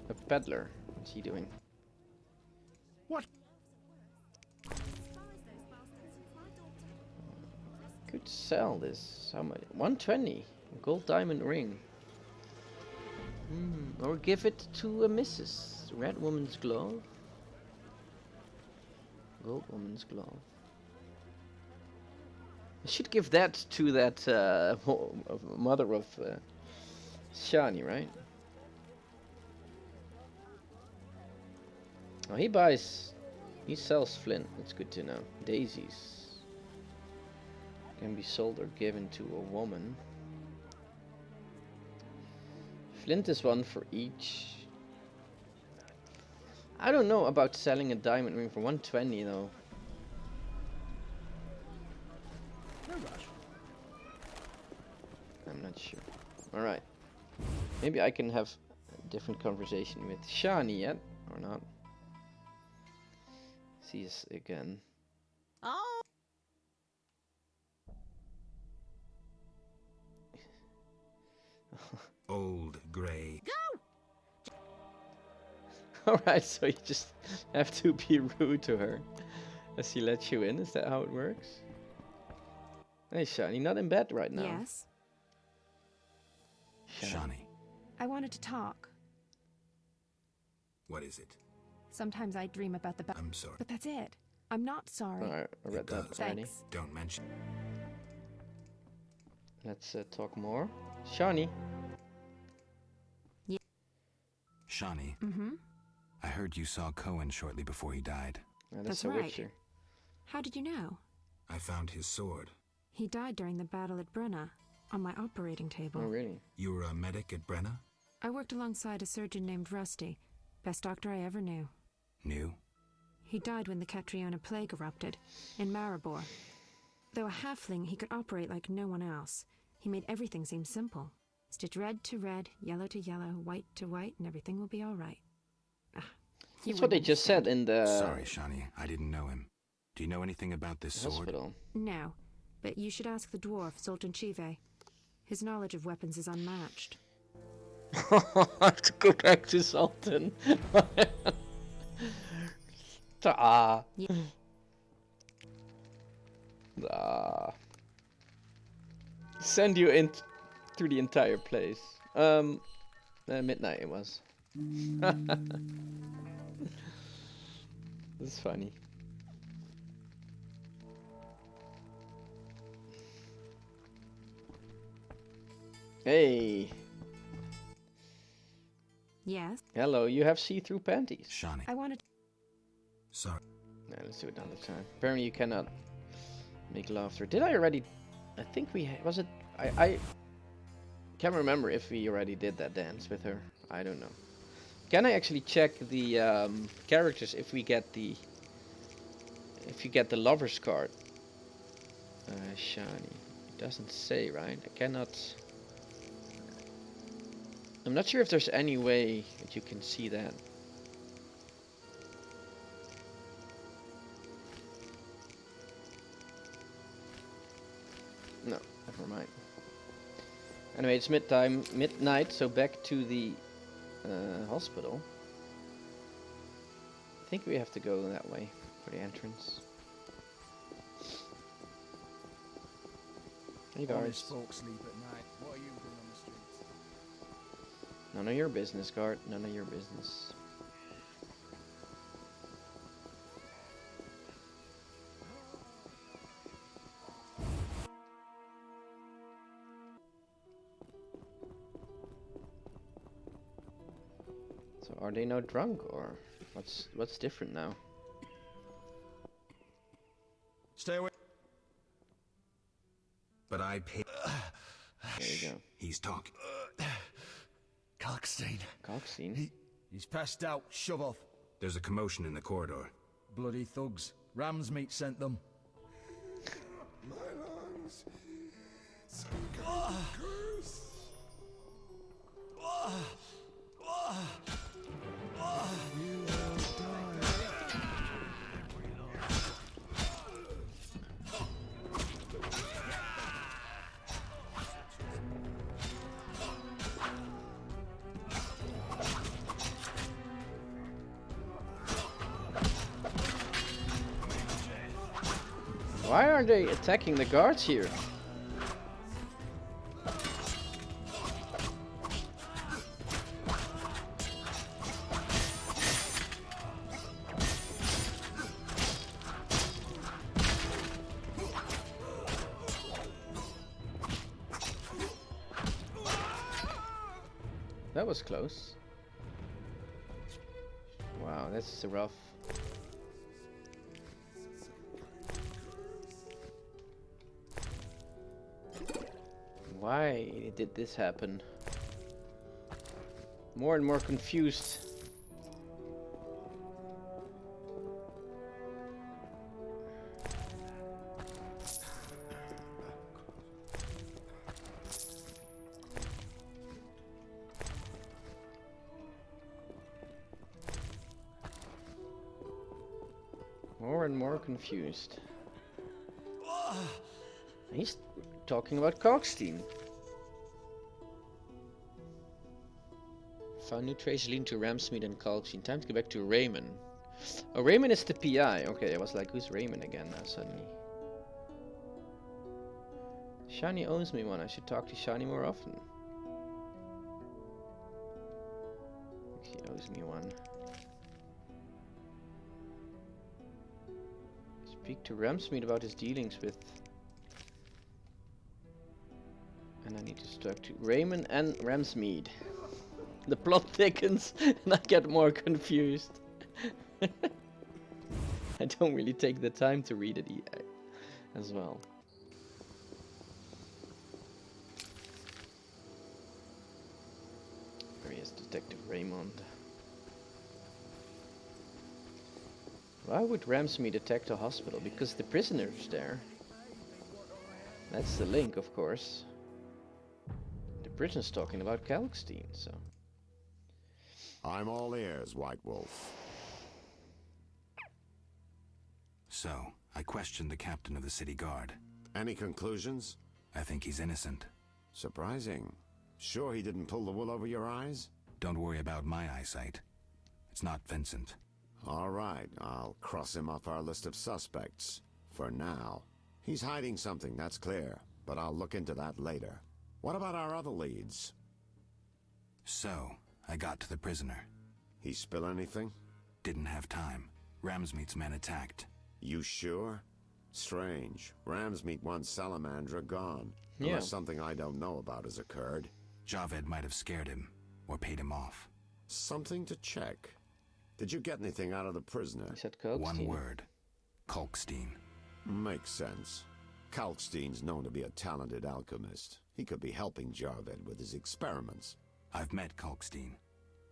A peddler. What's he doing? What? Could sell this. How much? 120. Gold diamond ring. Or give it to a missus. Red woman's glove. Gold woman's glove. I should give that to that mother of Shani, right? Oh, he sells flint. That's good to know. Daisies can be sold or given to a woman. Flint is one for each. I don't know about selling a diamond ring for 120 though. Not sure. Alright. Maybe I can have a different conversation with Shani yet, or not. See us again. Oh. Old grey. Alright, so you just have to be rude to her as she lets you in. Is that how it works? Hey, Shani, not in bed right now. Yes. Shani, I wanted to talk. what is it? Sometimes I dream about the I'm sorry. but that's it. I'm not sorry. Alright, I read that already. Thanks. Don't mention. Let's talk more. Shani. Shani, Mm-hmm. I heard you saw Cohen shortly before he died. That's right. How did you know? I found his sword. He died during the battle at Brenna, on my operating table. Oh, really? You were a medic at Brenna? I worked alongside a surgeon named Rusty, best doctor I ever knew. Knew? He died when the Catriona plague erupted, in Maribor. Though a halfling, he could operate like no one else. He made everything seem simple. Stitch red to red, yellow to yellow, white to white, and everything will be all right. That's what they just said in the Sorry, Shani, I didn't know him. Do you know anything about this sword? hospital. No, but you should ask the dwarf, Sultan Chive. His knowledge of weapons is unmatched. I have to go back to Sultan. Ah. Ah. Send you in through the entire place. Midnight it was. That's funny. Hey. Yes? Hello, you have see-through panties. Shani. I wanted... Sorry. Nah, let's do it another time. Apparently you cannot make laughter. Did I already... I think we... Was it... I can't remember if we already did that dance with her. I don't know. Can I actually check the characters if we get the... If you get the lover's card? Shani. It doesn't say, right? I cannot... I'm not sure if there's any way that you can see that. No, never mind. Anyway, it's midnight, so back to the hospital. I think we have to go that way for the entrance. Hey guards. Honest folks sleep at night. What are you doing on the streets? None of your business, guard. None of your business. So are they now drunk, or what's different now? Stay away. But I pay. There you go. He's talking. Kalkstein. Kalkstein? He's passed out. Shove off. There's a commotion in the corridor. Bloody thugs. Ram's meat sent them. My lungs. Some kind of curse. You all die. Why are they attacking the guards here? That was close. Wow, that's rough. Why did this happen? More and more confused. and more confused. He's talking about Kalkstein. Found new traces leading to Ramsmead and Kalkstein. Time to get back to Raymond. Oh, Raymond is the PI. Okay, I was like, who's Raymond again now suddenly? Shani owes me one. I should talk to Shani more often. He owes me one. Speak to Ramsmead about his dealings with... And I need to talk to Raymond and Ramsmead. The plot thickens and I get more confused. I don't really take the time to read it as well. There he is, Detective Raymond. Why would Ramsmead attack the hospital? Because the prisoner's there. That's the link, of course. The prisoner's talking about Kalkstein, so... I'm all ears, White Wolf. So, I questioned the captain of the city guard. Any conclusions? I think he's innocent. Surprising. Sure he didn't pull the wool over your eyes? Don't worry about my eyesight. It's not Vincent. All right, I'll cross him off our list of suspects. For now. He's hiding something, that's clear. But I'll look into that later. What about our other leads? So, I got to the prisoner. He spill anything? Didn't have time. Ramsmead's men attacked. You sure? Strange. Ramsmead wants Salamandra gone. Yeah. Unless something I don't know about has occurred. Javed might have scared him, or paid him off. Something to check. Did you get anything out of the prisoner? He said Kalkstein. One word. Kalkstein. Makes sense. Kalkstein's known to be a talented alchemist. He could be helping Javed with his experiments. I've met Kalkstein.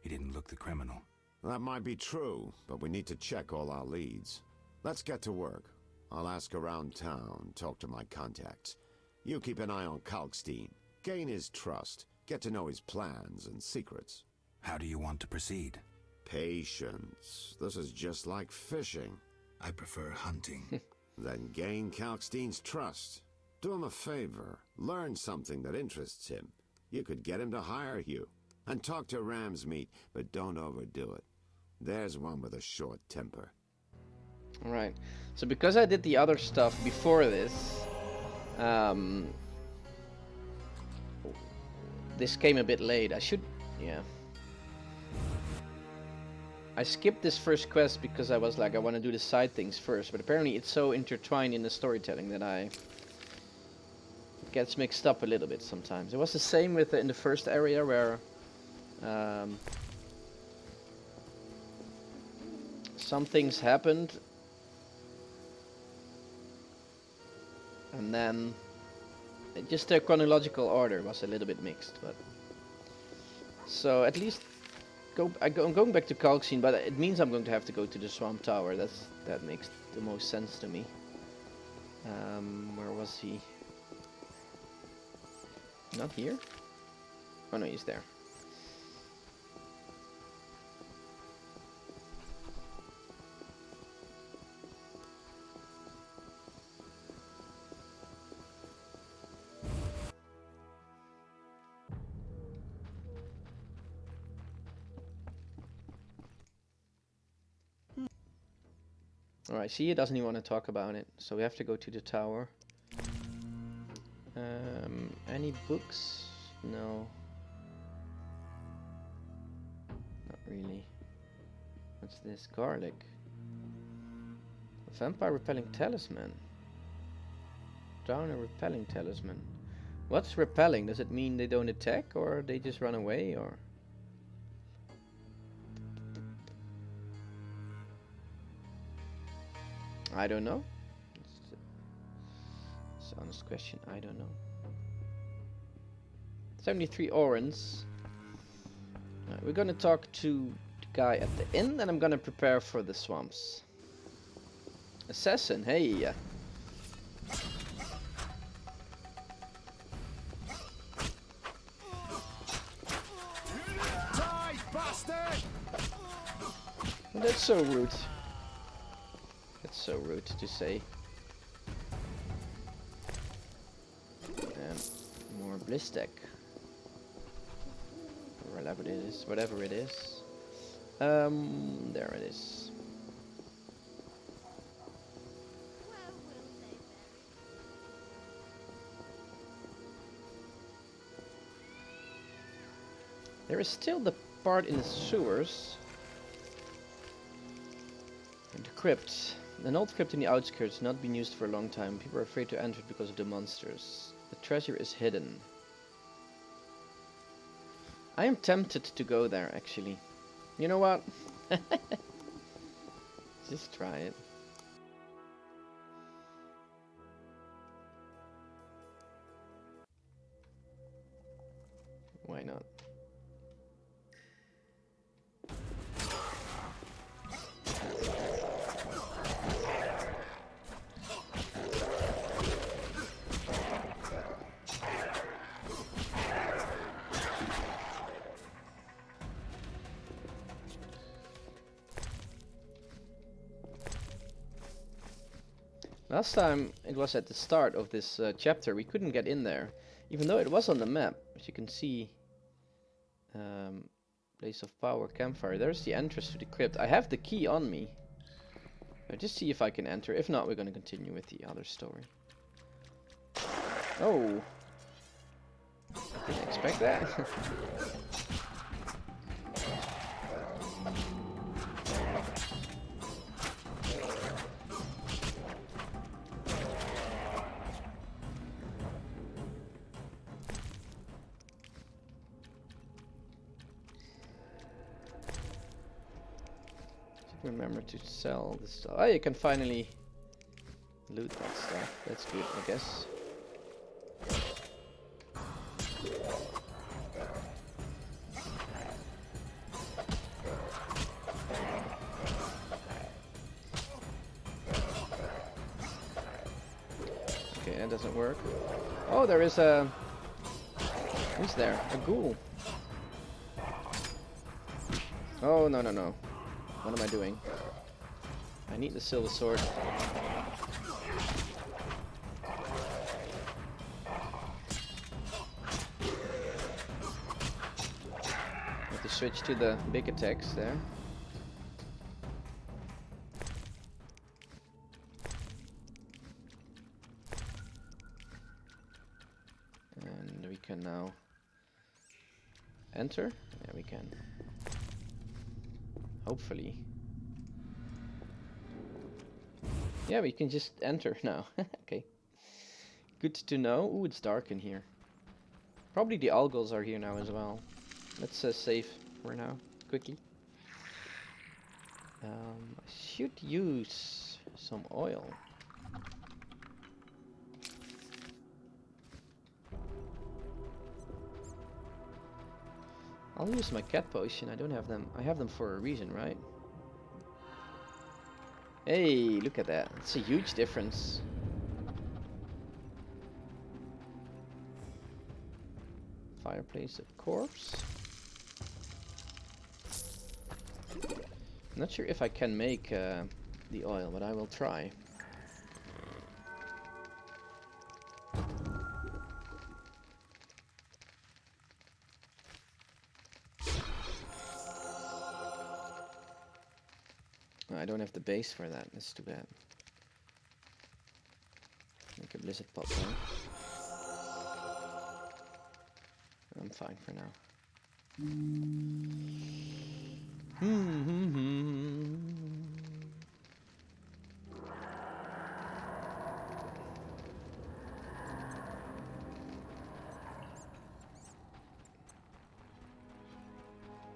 He didn't look the criminal. That might be true, but we need to check all our leads. Let's get to work. I'll ask around town, talk to my contacts. You keep an eye on Kalkstein. Gain his trust. Get to know his plans and secrets. How do you want to proceed? Patience. This is just like fishing. I prefer hunting. Then gain Kalkstein's trust. Do him a favor. Learn something that interests him. You could get him to hire you. And talk to Ramsmead, but don't overdo it. There's one with a short temper. Alright, so because I did the other stuff before this, this came a bit late. I should, yeah. I skipped this first quest because I was like, I want to do the side things first, but apparently it's so intertwined in the storytelling that it gets mixed up a little bit sometimes. It was the same with in the first area where some things happened and then just the chronological order was a little bit mixed, but so at least I'm going back to Kalkstein, but it means I'm going to have to go to the Swamp Tower. That makes the most sense to me. Where was he? Not here? Oh no, he's there. Alright, see, he doesn't even want to talk about it, so we have to go to the tower. Any books? No. Not really. What's this? Garlic. A vampire repelling talisman. Down a repelling talisman. What's repelling? Does it mean they don't attack, or they just run away, or... I don't know. It's an honest question. I don't know. 73 Orans. Right, we're gonna talk to the guy at the inn, and I'm gonna prepare for the swamps. Assassin, hey. That's so rude. That's That's so rude to say. And more Blistek. Whatever it is. Whatever it is. There it is. There is still the part in the sewers. And the crypt. An old crypt in the outskirts, not been used for a long time. People are afraid to enter it because of the monsters. The treasure is hidden. I am tempted to go there, actually. You know what? Just try it. Why not? Last time it was at the start of this chapter, we couldn't get in there, even though it was on the map. As you can see, place of power, campfire. There's the entrance to the crypt. I have the key on me. I'll just see if I can enter. If not, we're going to continue with the other story. Oh, I didn't expect that. Remember to sell the stuff. Oh, you can finally loot that stuff. That's good, I guess. Okay, that doesn't work. Oh, there is a... Who's there? A ghoul. Oh, no, no, no. What am I doing? I need the silver sword. Have to switch to the big attacks there. And we can now enter. Yeah, we can. Hopefully. Yeah, we can just enter now. Okay. Good to know. Ooh, it's dark in here. Probably the Algos are here now as well. Let's save for now, quickly. I should use some oil. I'll use my cat potion. I don't have them. I have them for a reason, right? Hey, look at that. It's a huge difference. Fireplace, of course. I'm not sure if I can make the oil, but I will try. I don't have the base for that. That's too bad. Make a blizzard pop though. I'm fine for now.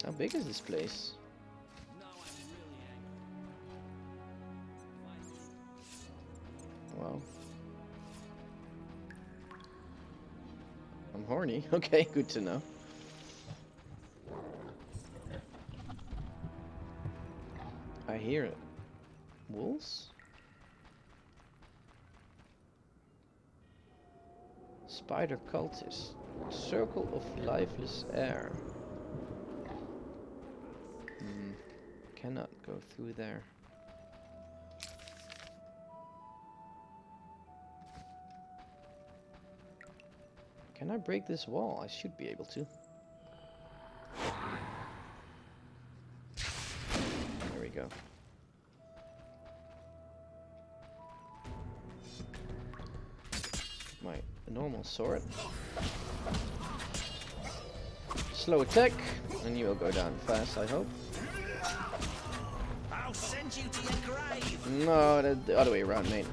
How big is this place? Wow. I'm horny. Okay, good to know. I hear it. Wolves? Spider cultist. Circle of lifeless air. Cannot go through there. Can I break this wall? I should be able to. There we go. My normal sword. Slow attack, and you will go down fast, I hope. I'll send you to your grave. No, the other way around, mate.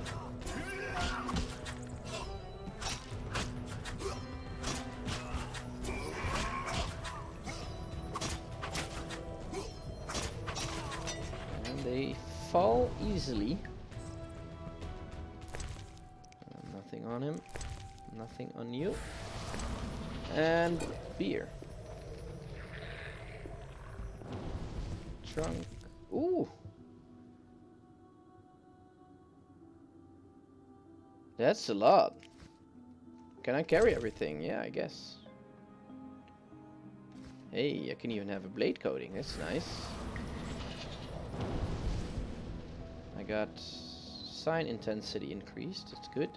And they fall easily. Nothing on him. Nothing on you. And beer. Trunk. Ooh. That's a lot. Can I carry everything? Yeah, I guess. Hey, I can even have a blade coating. That's nice. I got sign intensity increased. That's good.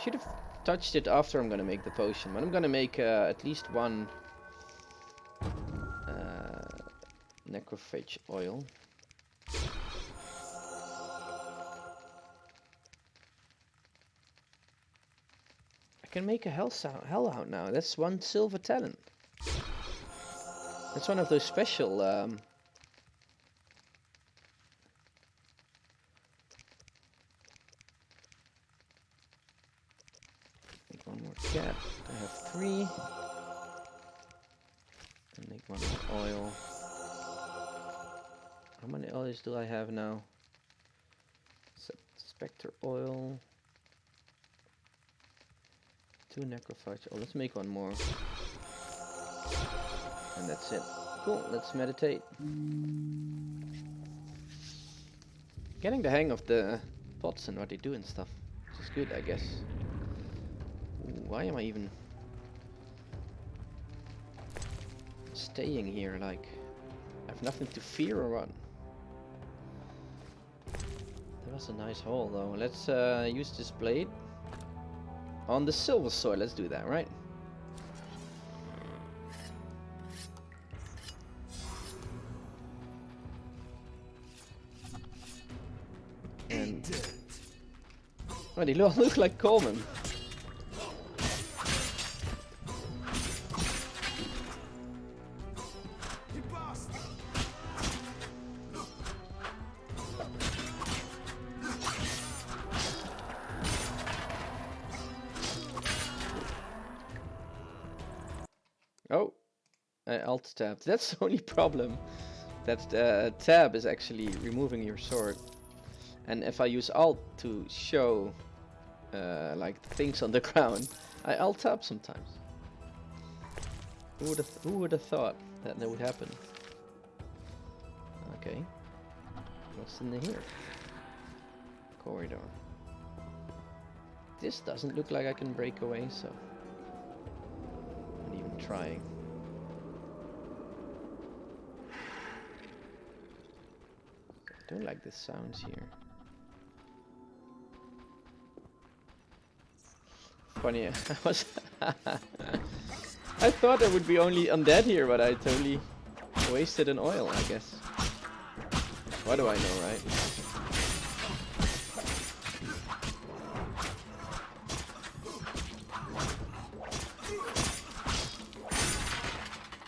Should have touched it after I'm gonna make the potion, but I'm gonna make at least one necrophage oil. I can make a hellhound now. That's 1 silver talent. That's one of those special make one more cat. I have 3. And make one more oil. How many oils do I have now? Spectre oil. 2 necrophage. Oh, let's make one more. And that's it. Cool, let's meditate. Getting the hang of the pots and what they do and stuff. Which is good, I guess. Ooh, why am I even staying here? Like, I have nothing to fear or what? That was a nice hole though. Let's use this blade on the silver sword. Let's do that, right? And oh, they look like Coleman. Oh, I alt tabbed. That's the only problem. That tab is actually removing your sword. And if I use alt to show like things on the ground, I alt tab sometimes. Who would have thought that would happen? Okay. What's in here? Corridor. This doesn't look like I can break away, so not even trying. I don't like the sounds here. Funny, I thought there would be only undead here, but I totally wasted an oil, I guess. What do I know, right?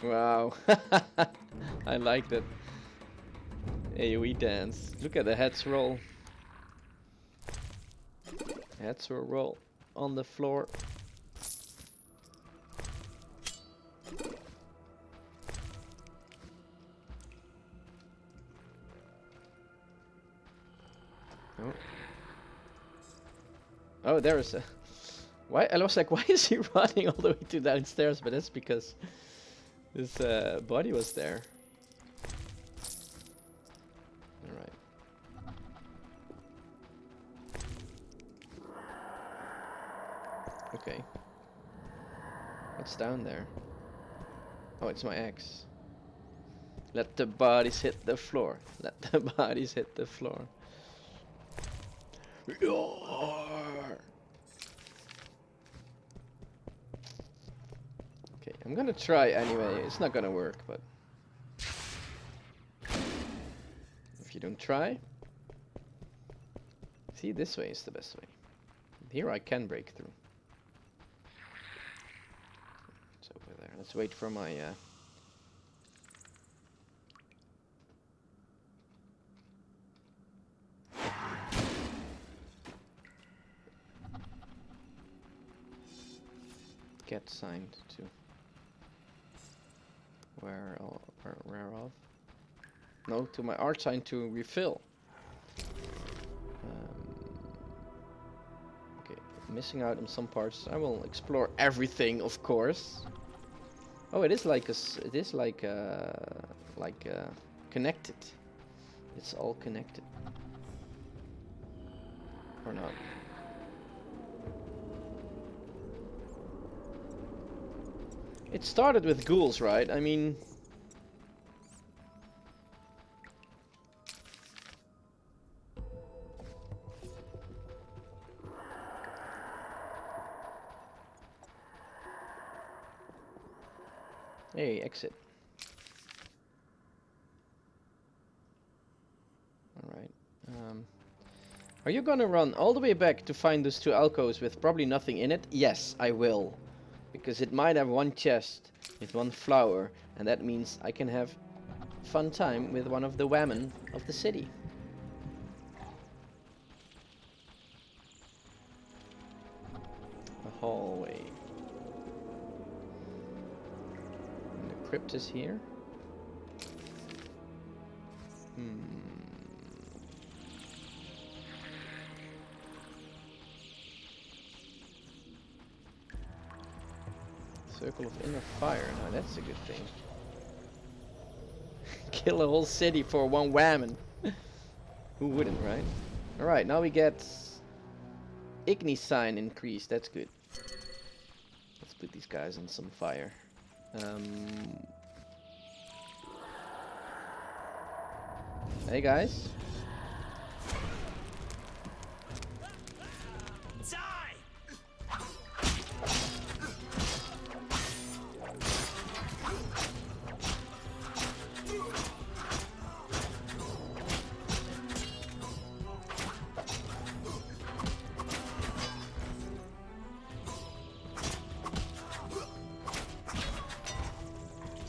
Wow. I like that AoE dance. Look at the heads roll. Heads will roll on the floor. Oh. Oh, there is a... Why? I was like, why is he running all the way to downstairs? But that's because his body was there. Alright. Okay. What's down there? Oh, it's my axe. Let the bodies hit the floor. Let the bodies hit the floor. I'm gonna try anyway. It's not gonna work, but if you don't try, see, this way is the best way. Here I can break through. It's over there. Let's wait for my get signed to where of? No, to my art sign to refill. Okay, missing out on some parts. I will explore everything, of course. Oh, it is like connected. It's all connected. Or not? It started with ghouls, right? I mean... Hey, exit. Alright. Are you gonna run all the way back to find those two alcoves with probably nothing in it? Yes, I will. Because it might have one chest with one flower, and that means I can have fun time with one of the women of the city. A hallway. And the crypt is here. Circle of inner fire. Now that's a good thing. Kill a whole city for one whammon. Who wouldn't, right? Alright, now we get Igni sign increased. That's good. Let's put these guys on some fire. Hey guys.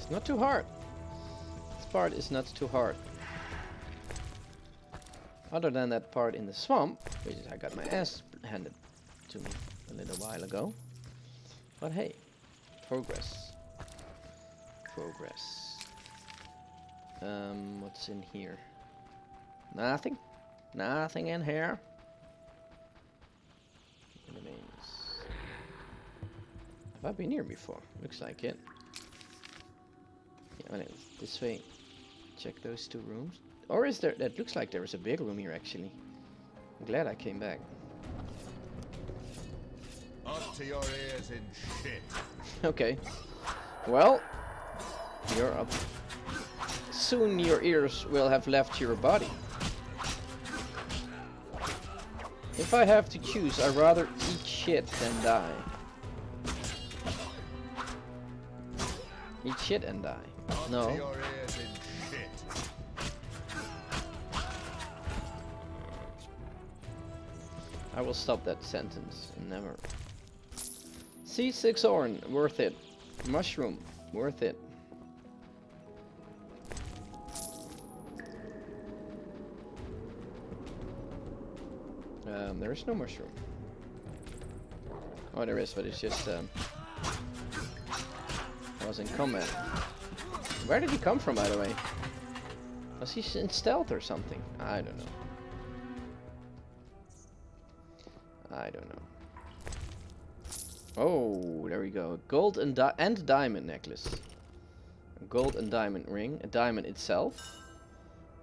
Not too hard. This part is not too hard. Other than that part in the swamp, which I got my ass handed to me a little while ago. But hey, progress. Progress. What's in here? Nothing. Nothing in here. Remains. Have I been here before? Looks like it. Yeah, this way. Check those two rooms. Or is there... That looks like there is a big room here, actually. I'm glad I came back. Up to your ears in shit. Okay. Well, you're up. Soon your ears will have left your body. If I have to choose, I'd rather eat shit than die. Eat shit and die. No. I will stop that sentence. Never. C6 Orn, worth it. Mushroom, worth it. There is no mushroom. Oh, there is, but it's just I was in combat. Where did he come from, by the way? Was he in stealth or something? I don't know. I don't know. Oh, there we go. Gold and diamond necklace. A gold and diamond ring. A diamond itself.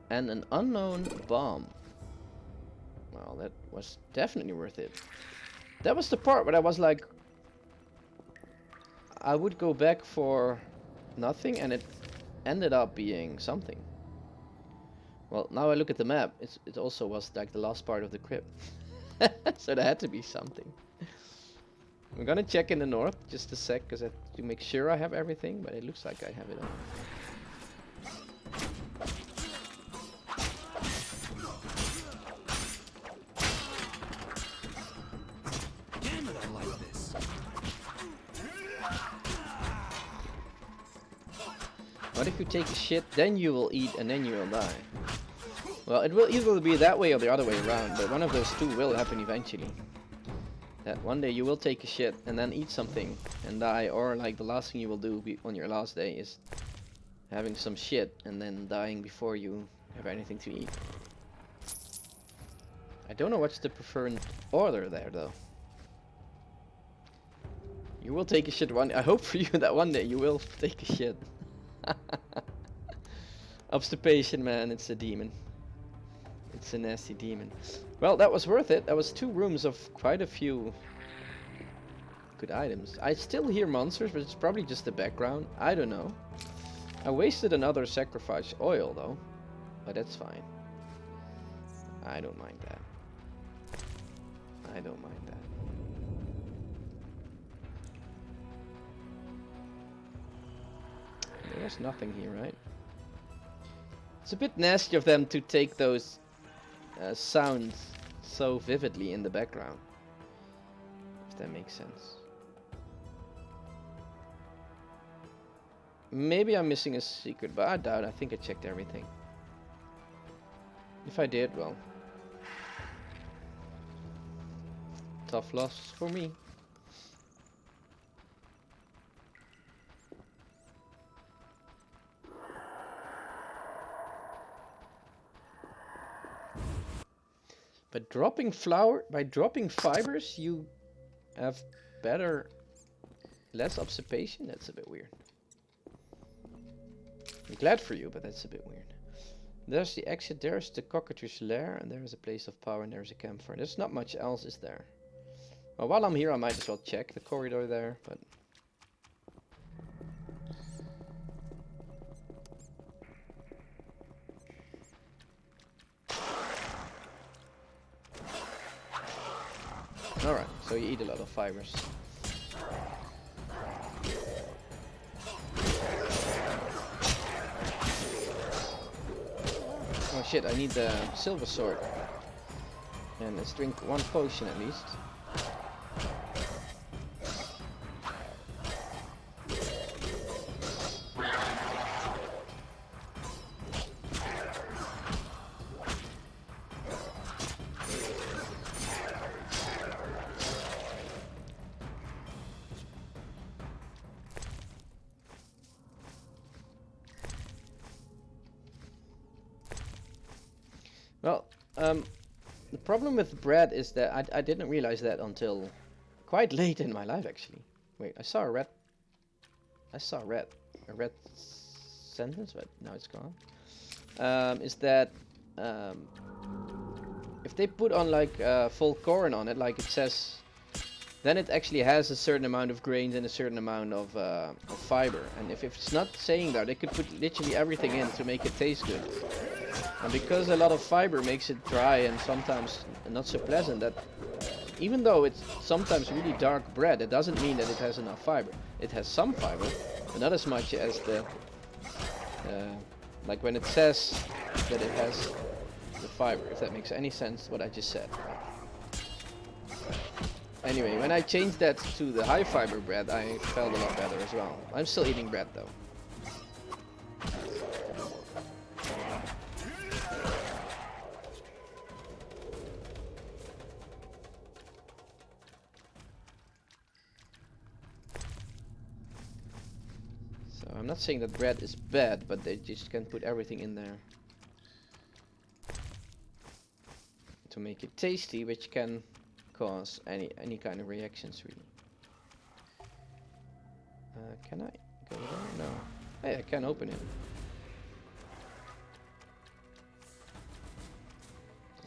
And an unknown bomb. Well, that was definitely worth it. That was the part where I was like... I would go back for nothing, and it ended up being something. Well, now I look at the map, it also was like the last part of the crypt. So there had to be something. I'm gonna check in the north just a sec, because I have to make sure I have everything, but it looks like I have it all. Damn it, I like this. What if you take a shit, then you will eat, and then you will die? Well, it will either be that way or the other way around, but one of those two will happen eventually. That one day you will take a shit and then eat something and die, or like the last thing you will do on your last day is having some shit and then dying before you have anything to eat. I don't know what's the preferred order there though. You will take a shit I hope for you that one day you will take a shit. Obstipation, man, it's a demon. It's a nasty demon. Well, that was worth it. That was 2 rooms of quite a few good items. I still hear monsters, but it's probably just the background. I don't know. I wasted another sacrifice oil, though. But that's fine. I don't mind that. I don't mind that. There's nothing here, right? It's a bit nasty of them to take those sounds so vividly in the background, if that makes sense. Maybe I'm missing a secret, but I doubt. I think I checked everything. If I did, well, tough loss for me. But by dropping fibers, you have less obstipation? That's a bit weird. I'm glad for you, but that's a bit weird. There's the exit, there's the cockatrice lair, and there's a place of power, and there's a campfire. There's not much else, is there? Well, while I'm here, I might as well check the corridor there, but... Alright, so you eat a lot of fibers. Oh shit, I need the silver sword. And let's drink 1 potion at least. Well, the problem with bread is that I didn't realize that until quite late in my life, actually. Wait, I saw a red sentence, but now it's gone. Is that if they put on like full corn on it, like it says, then it actually has a certain amount of grains and a certain amount of fiber. And if it's not saying that, they could put literally everything in to make it taste good. And because a lot of fiber makes it dry and sometimes not so pleasant, that even though it's sometimes really dark bread, it doesn't mean that it has enough fiber. It has some fiber, but not as much as the like when it says that it has the fiber, if that makes any sense what I just said. Anyway, when I changed that to the high fiber bread, I felt a lot better as well. I'm still eating bread though. I'm not saying that bread is bad, but they just can put everything in there to make it tasty, which can cause any kind of reactions, really. Can I go there? No. Hey, I can open it.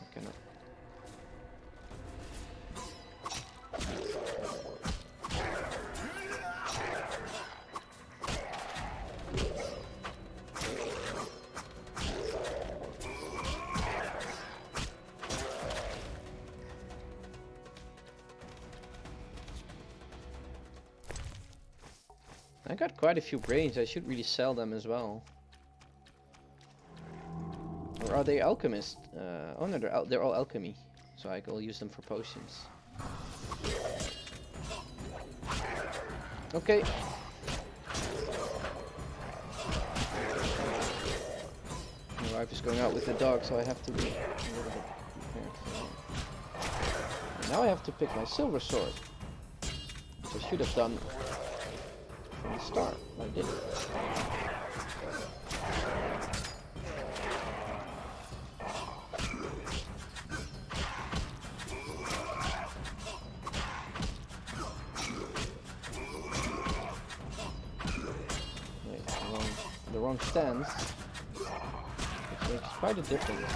I cannot. I got quite a few brains. I should really sell them as well. Or are they alchemists? Oh no, they're all alchemy. So I will use them for potions. Okay. My wife is going out with the dog, so I have to be a little bit prepared for that. Now I have to pick my silver sword, which I should have done from the start. I didn't. The wrong stance, which makes quite a difference.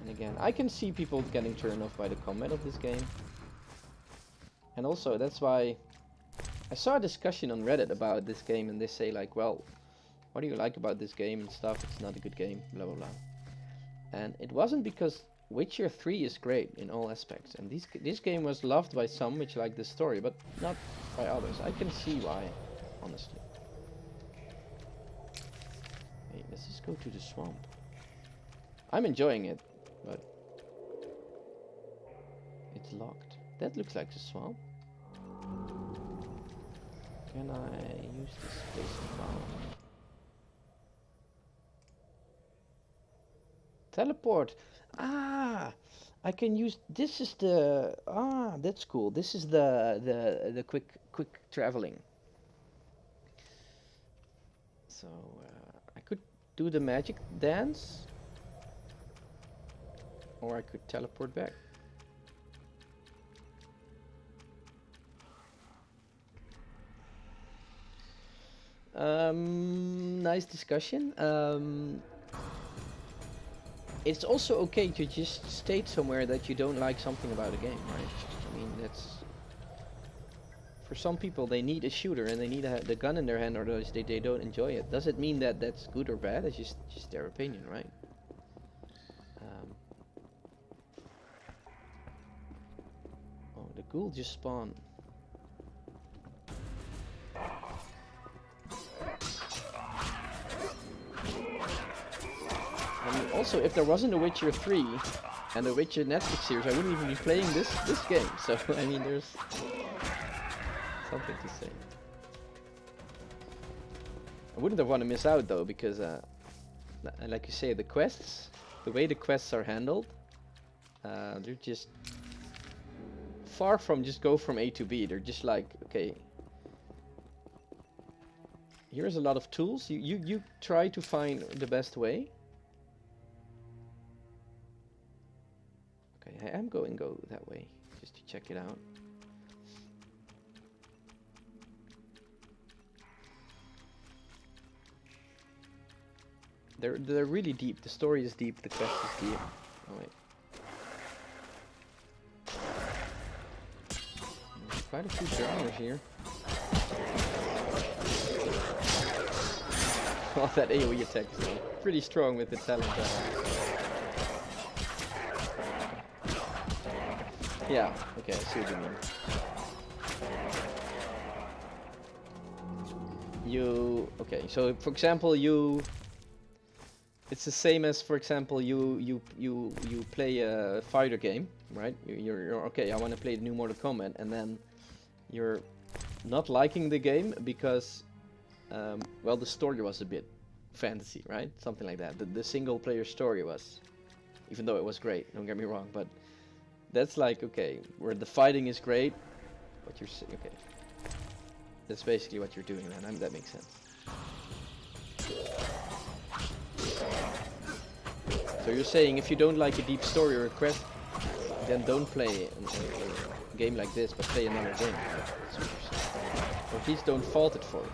And again, I can see people getting turned off by the combat of this game. And also, that's why I saw a discussion on Reddit about this game, and they say like, well, what do you like about this game and stuff? It's not a good game, blah blah blah. And it wasn't because Witcher 3 is great in all aspects, and this game was loved by some which like the story, but not by others. I can see why, honestly. Hey, let's just go to the swamp. I'm enjoying it, but it's locked. That looks like the swamp. Can I use this space now? Teleport. Ah, I can use. This is the. Ah, that's cool. This is the quick traveling. So I could do the magic dance, or I could teleport back. Nice discussion. It's also okay to just state somewhere that you don't like something about a game, right? I mean, that's... For some people, they need a shooter and they need the gun in their hand, or else they don't enjoy it. Does it mean that that's good or bad? It's just their opinion, right? Oh, the ghoul just spawned. Also, if there wasn't a Witcher 3 and a Witcher Netflix series, I wouldn't even be playing this game. So, I mean, there's something to say. I wouldn't have want to miss out, though, because, like you say, the quests, the way the quests are handled, they're just far from just go from A to B. They're just like, okay, here's a lot of tools. You try to find the best way. Okay, I am going to go that way, just to check it out. They're really deep. The story is deep, the quest is deep. Oh wait. There's quite a few genres here. Oh, that AoE attack is pretty strong with the talent. Yeah, okay, I see what you mean. Okay, so for example, it's the same as, for example, you play a fighter game, right? You're okay, I want to play the new Mortal Kombat, and then you're not liking the game because, well, the story was a bit fantasy, right? Something like that. The single player story was, even though it was great, don't get me wrong, but that's like, okay, where the fighting is great, but you're okay. That's basically what you're doing then. That makes sense. So you're saying if you don't like a deep story or a quest, then don't play a game like this, but play another game. That's what you're saying. Or at least don't fault it for you.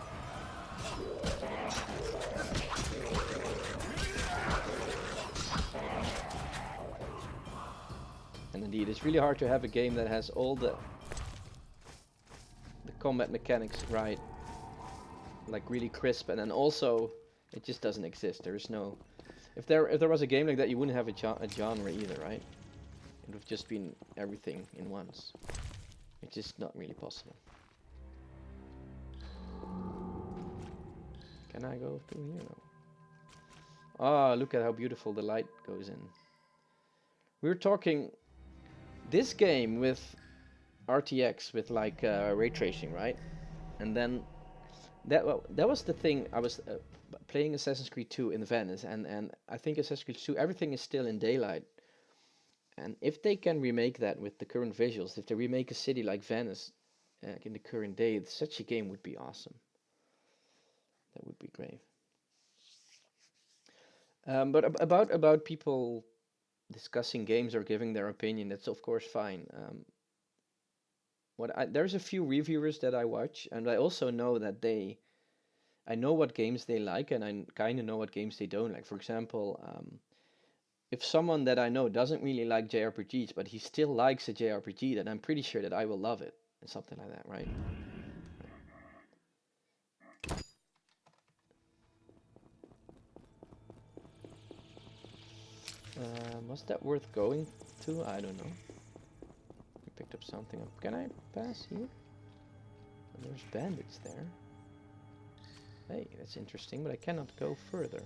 And indeed, it's really hard to have a game that has all the combat mechanics right, like really crisp, and then also it just doesn't exist. There is no. If there was a game like that, you wouldn't have a genre either, right? It would have just been everything in once. which is not really possible. Can I go through here? No. Ah, look at how beautiful the light goes in. We're talking this game with RTX, with like ray tracing, right? And then that was the thing. I was playing Assassin's Creed 2 in Venice, and I think Assassin's Creed 2, everything is still in daylight. And if they can remake that with the current visuals, if they remake a city like Venice in the current day, such a game would be awesome. That would be great. But about people discussing games or giving their opinion, that's of course fine. There's a few reviewers that I watch, and I also know that I know what games they like, and I kind of know what games they don't like. For example, if someone that I know doesn't really like JRPGs, but he still likes a JRPG, then I'm pretty sure that I will love it, and something like that, right? Was that worth going to? I don't know. We picked up something. Can I pass here? There's bandits there. Hey, that's interesting, but I cannot go further.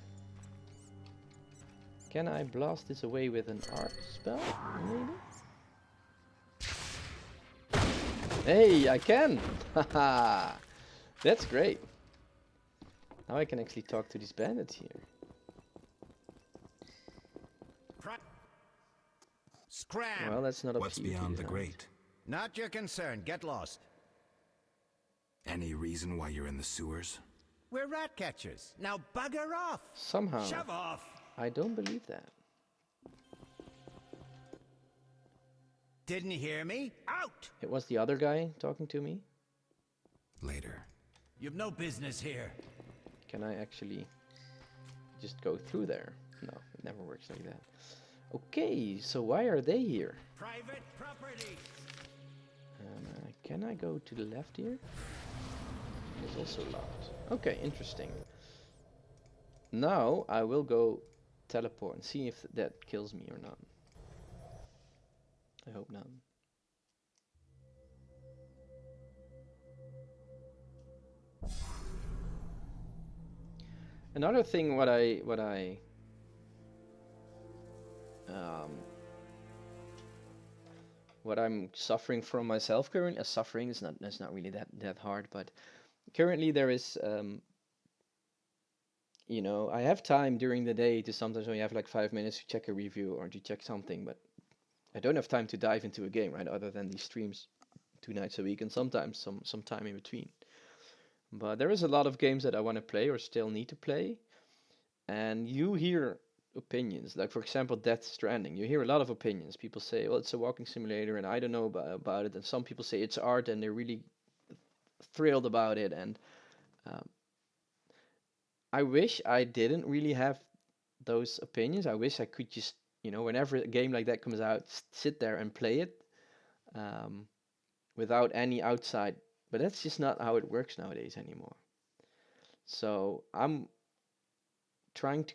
Can I blast this away with an art spell? Maybe? Hey, I can! Haha! That's great. Now I can actually talk to these bandits here. Scram! Well, that's not up What's to you. beyond the great? Not your concern. Get lost. Any reason why you're in the sewers? We're rat catchers. Now bugger off. Somehow. Shove off. I don't believe that. Didn't hear me? Out! It was the other guy talking to me. Later. You've no business here. Can I actually just go through there? No, it never works like that. Okay, so why are they here? Private property. Can I go to the left here? It's also locked. Okay, interesting. Now I will go teleport and see if that kills me or not. I hope not. Another thing what I'm suffering from myself currently, suffering is not really that hard, but currently there is you know, I have time during the day to sometimes when you have like 5 minutes to check a review or to check something, but I don't have time to dive into a game, right? Other than these streams 2 nights a week and sometimes some time in between. But there is a lot of games that I want to play or still need to play, and you hear opinions. Like for example, Death Stranding. You hear a lot of opinions. People say, "Well, it's a walking simulator," and I don't know about it. And some people say it's art, and they're really thrilled about it. And I wish I didn't really have those opinions. I wish I could just, you know, whenever a game like that comes out, sit there and play it without any outside. But that's just not how it works nowadays anymore. So I'm trying to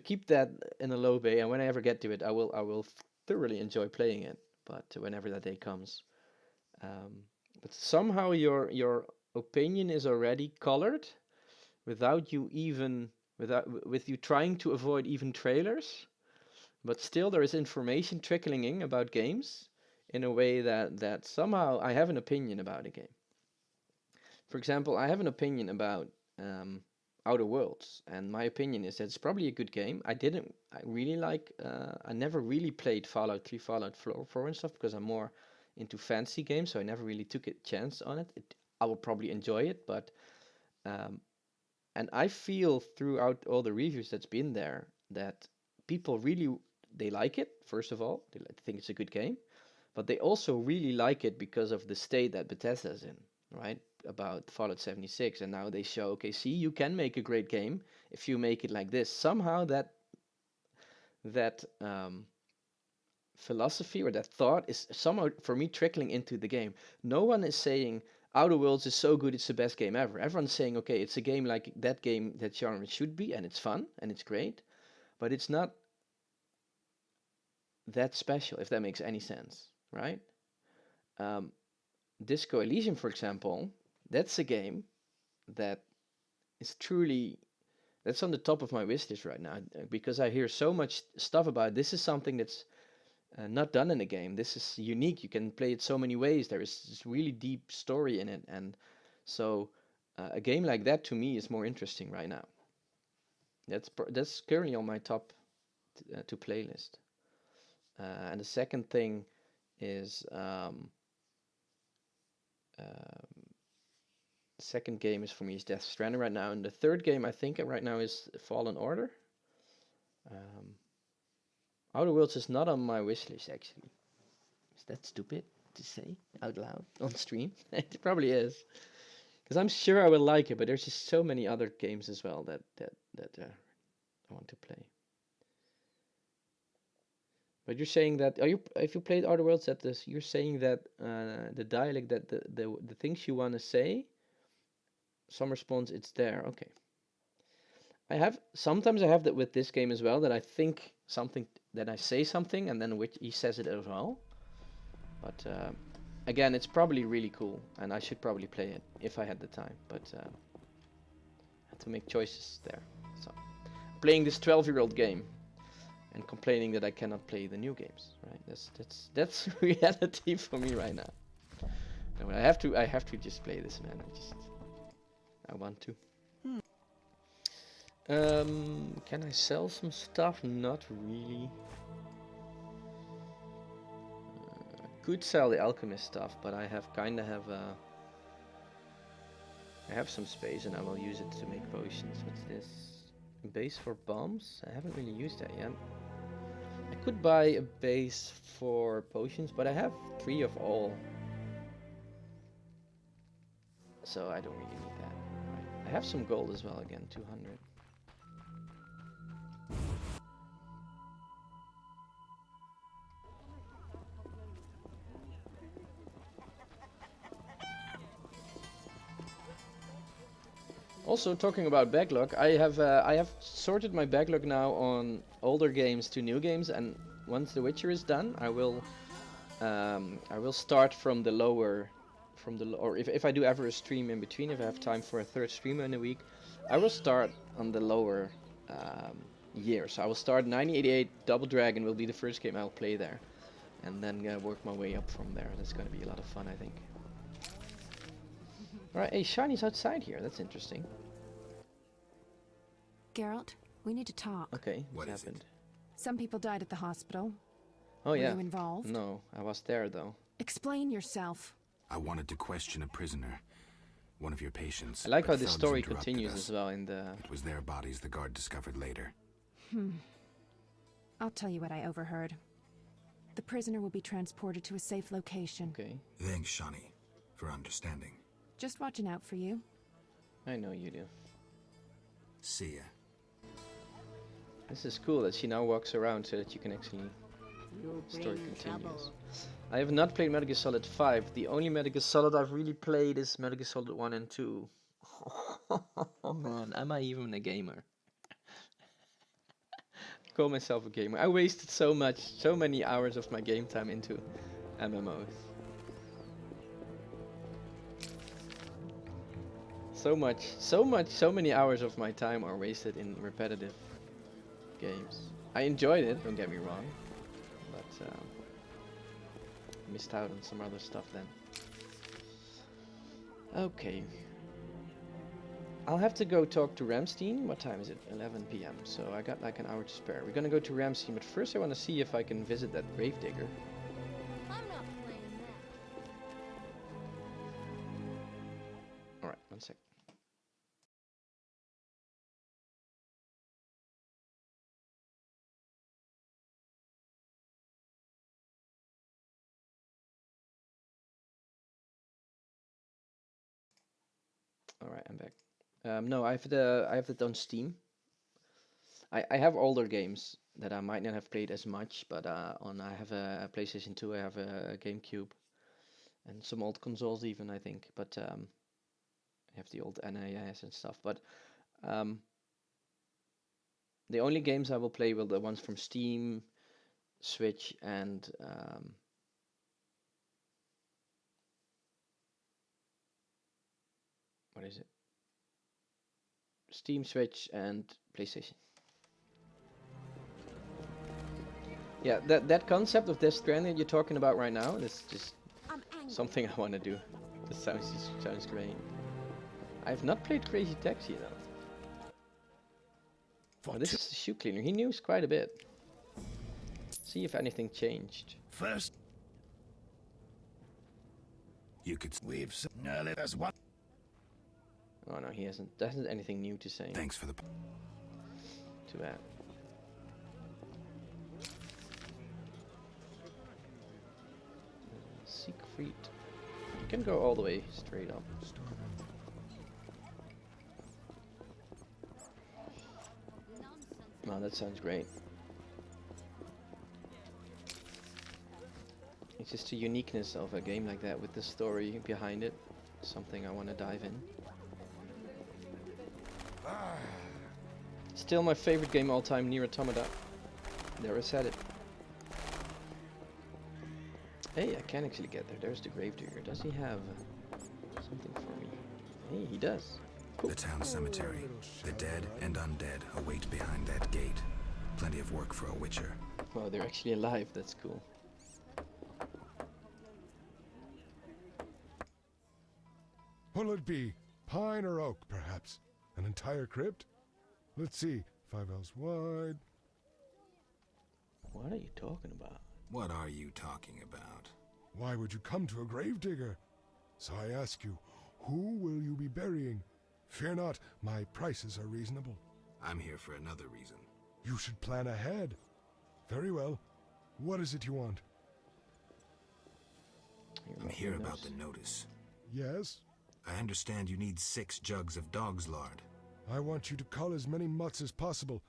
keep that in a low bay, and when I ever get to it, I will thoroughly enjoy playing it. But whenever that day comes, but somehow your opinion is already colored without you trying to avoid even trailers. But still, there is information trickling in about games in a way that somehow I have an opinion about a game. For example, I have an opinion about Outer Worlds, and my opinion is that it's probably a good game. I never really played Fallout 3, Fallout 4 and stuff, because I'm more into fantasy games, so I never really took a chance on it. I will probably enjoy it, but and I feel throughout all the reviews that's been there that people really, they like it, first of all. They think it's a good game, but they also really like it because of the state that Bethesda's in, right? About Fallout 76, and now they show, okay, see, you can make a great game if you make it like this. Somehow that philosophy or that thought is somehow, for me, trickling into the game. No one is saying Outer Worlds is so good, it's the best game ever. Everyone's saying, okay, it's a game like that game, that genre should be, and it's fun, and it's great, but it's not that special, if that makes any sense, right? Disco Elysium, for example, that's a game that is truly, that's on the top of my wish list right now, because I hear so much stuff about it. This is something that's not done in a game. This is unique. You can play it so many ways. There is this really deep story in it, and so a game like that to me is more interesting right now. That's currently on my top to playlist. And the second thing is second game is for me is Death Stranding right now, and the third game I think right now is Fallen Order. Outer Worlds is not on my wish list actually. Is that stupid to say out loud on stream? It probably is, because I'm sure I will like it, but there's just so many other games as well that I want to play. But you're saying that if you played Outer Worlds, you're saying that the dialect, that the things you want to say, some response, it's there. Okay. Sometimes I have that with this game as well, that I think something, that I say something and then he says it as well. But again, it's probably really cool, and I should probably play it if I had the time. But I have to make choices there. So playing this 12-year-old game and complaining that I cannot play the new games, right? That's reality for me right now. No, I have to just play this, man. I want to. Can I sell some stuff? Not really. Could sell the alchemist stuff, but I have some space and I will use it to make potions. What's this? Base for bombs? I haven't really used that yet. I could buy a base for potions, but I have 3 of all. So I don't really need that. Right. I have some gold as well again, 200. Also, talking about backlog, I have sorted my backlog now on older games to new games, and once The Witcher is done, I will start from the lower, or if I do ever a stream in between, if I have time for a third streamer in a week, I will start on the lower year. So I will start 1988. Double Dragon will be the first game I'll play there, and then work my way up from there. That's going to be a lot of fun, I think. Alright, hey, Shiny's outside here. That's interesting. Geralt, we need to talk. Okay, what happened? Some people died at the hospital. Oh, yeah. Were you involved? No, I was there, though. Explain yourself. I wanted to question a prisoner, one of your patients. I like how but this Feld's story interrupted continues us. as well in the... It was their bodies the guard discovered later. I'll tell you what I overheard. The prisoner will be transported to a safe location. Okay. Thanks, Shani, for understanding. Just watching out for you. I know you do. See ya. This is cool that she now walks around so that you can actually... Story continues. I have not played Metal Gear Solid 5. The only Metal Gear Solid I've really played is Metal Gear Solid 1 and 2. Oh man, am I even a gamer? I call myself a gamer. I wasted so many hours of my game time into MMOs. So many hours of my time are wasted in repetitive games. I enjoyed it, don't get me wrong, but missed out on some other stuff then. Okay. I'll have to go talk to Ramstein. What time is it? 11 PM. So I got like an hour to spare. We're gonna go to Ramstein, but first I want to see if I can visit that Gravedigger. I'm not playing that. Alright, 1 sec. Alright, I'm back. No, I have it on Steam. I have older games that I might not have played as much, but I have a PlayStation 2, I have a GameCube, and some old consoles even, I think. But I have the old NES and stuff. But the only games I will play will the ones from Steam, Switch, and what is it? Steam, Switch, and PlayStation. Yeah, that concept of Death Stranding you're talking about right now, is just something I want to do. This sounds great. I've not played Crazy Taxi though. Oh, this is the shoe cleaner. He knows quite a bit. See if anything changed. First, you could we've nearly as one. Oh no, he hasn't anything new to say. Thanks for the. Too bad. Siegfried. You can go all the way straight up. Wow, that sounds great. It's just the uniqueness of a game like that with the story behind it. Something I want to dive in. Still my favorite game all time, Nier Automata. Never said it. Hey, I can actually get there. There's the Gravedigger. Does he have something for me? Hey, he does. Cool. The town cemetery. The dead and undead await behind that gate. Plenty of work for a witcher. Wow, they're actually alive. That's cool. What'll it be? Pine or oak, perhaps? An entire crypt? Let's see. 5 ells wide. What are you talking about? What are you talking about? Why would you come to a gravedigger? So I ask you, who will you be burying? Fear not, my prices are reasonable. I'm here for another reason. You should plan ahead. Very well. What is it you want? I'm here about the notice. Yes? I understand you need 6 jugs of dog's lard. I want you to cull as many mutts as possible.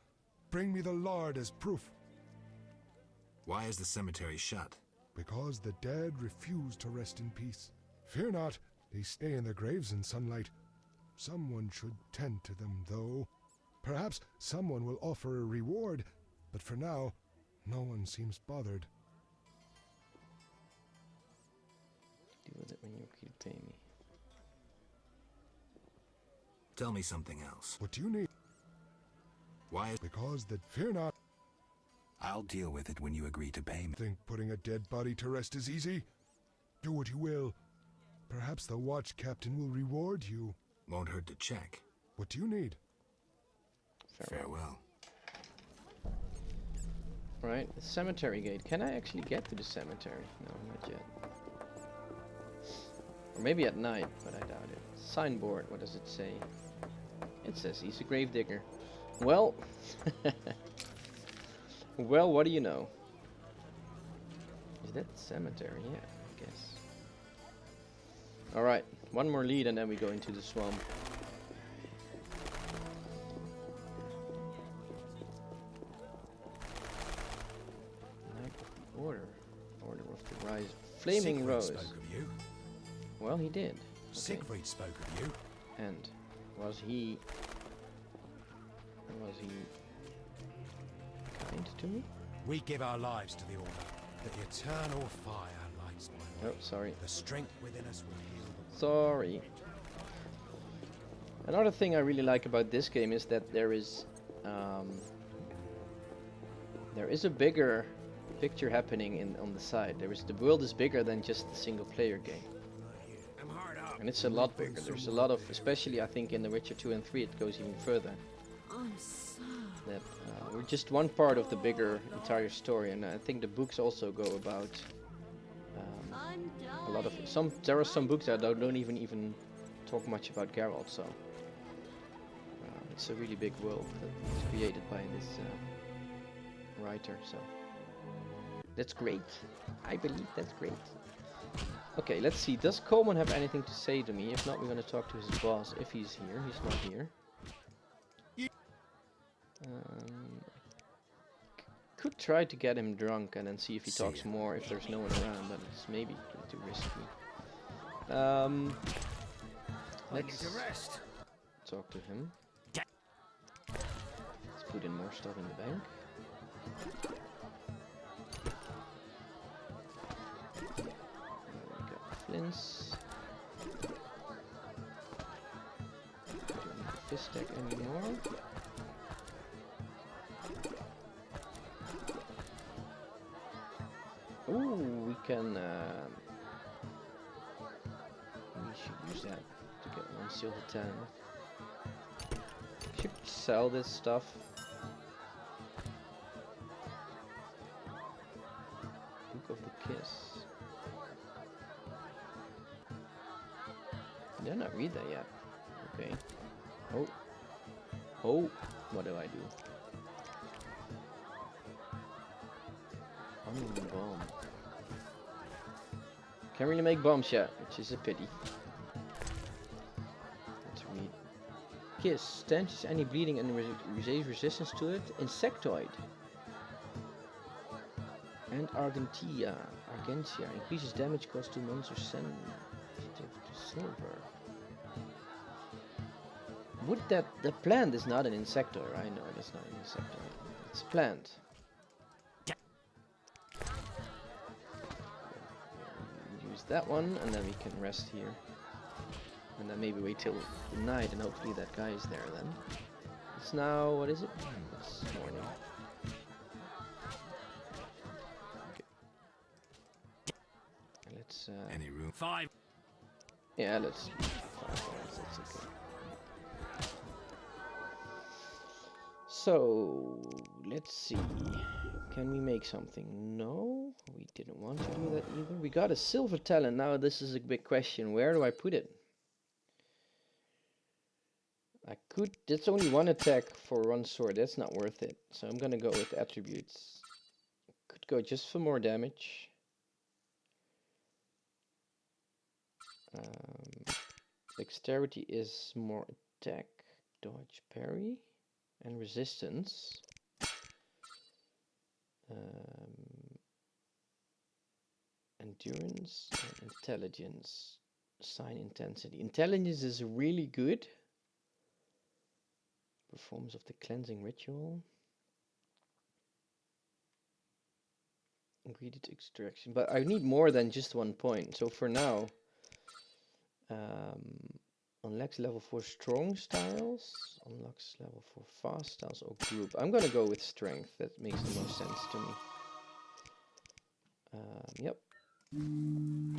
Bring me the lard as proof. Why is the cemetery shut? Because the dead refuse to rest in peace. Fear not, they stay in their graves in sunlight. Someone should tend to them, though. Perhaps someone will offer a reward, but for now, no one seems bothered. Deal with it when you keep paying me. Tell me something else. What do you need? Why is... Because the... Fear not. I'll deal with it when you agree to pay me. Think putting a dead body to rest is easy? Do what you will. Perhaps the watch captain will reward you. Won't hurt to check. What do you need? Farewell. Right, the cemetery gate. Can I actually get to the cemetery? No, not yet. Or maybe at night, but I doubt it. Signboard, what does it say? It says he's a gravedigger. Well, well, what do you know? Is that the cemetery? Yeah, I guess. Alright, one more lead and then we go into the swamp. Knight of the Order. Order of the Rise. Flaming Siegfried Rose. spoke of you. Well, he did. Okay. Siegfried spoke of you. And was he kind to me? We give our lives to the Order. The eternal fire lights my way. Oh, sorry. The strength within us will heal the... Sorry. Another thing I really like about this game is that there is a bigger picture happening on the side. The world is bigger than just the single player game. And it's a lot bigger. There's a lot of, especially I think in The Witcher 2 and 3 it goes even further. That we're just one part of the bigger entire story, and I think the books also go about a lot of there are some books that don't even talk much about Geralt, so it's a really big world that was created by this writer, so that's great. I believe that's great. Okay, let's see. Does Coleman have anything to say to me? If not, we're going to talk to his boss if he's here. He's not here. Could try to get him drunk and then see if he talks more if there's no one around, but it's maybe too risky. Let's talk to him. Let's put in more stuff in the bank. We got flints. this stack anymore. Ooh, we can. We should use that to get 1 silver 10. Should sell this stuff. Book of the Kiss. Did not read that yet. Okay. Oh. Oh. What do I do? Bomb. Can't really make bombs yet, which is a pity. Let's read. Kiss. Stanches any bleeding and resistance to it. Insectoid. And Argentia. Increases damage cost to monsters sensitive to silver. Would that... The plant is not an insectoid. I know it's not an insectoid. It's a plant. Use that one, and then we can rest here. And then maybe wait till the night, and hopefully that guy is there then. It's now... What is it? It's morning. Okay. Let's... Any room? 5. Yeah, let's... 5 hours, that's okay. So, let's see. Can we make something? No, we didn't want to do that either. We got a silver talent. Now this is a big question. Where do I put it? I could... That's only 1 attack for 1 sword. That's not worth it. So I'm gonna go with attributes. Could go just for more damage. Dexterity is more attack, dodge, parry. And resistance. Endurance and intelligence. Sign intensity. Intelligence is really good. Performance of the cleansing ritual. Ingredient extraction. But I need more than just 1 point. So for now, unlocks level 4 strong styles, unlocks level 4 fast styles or group. I'm gonna go with strength, that makes the most sense to me. Yep. And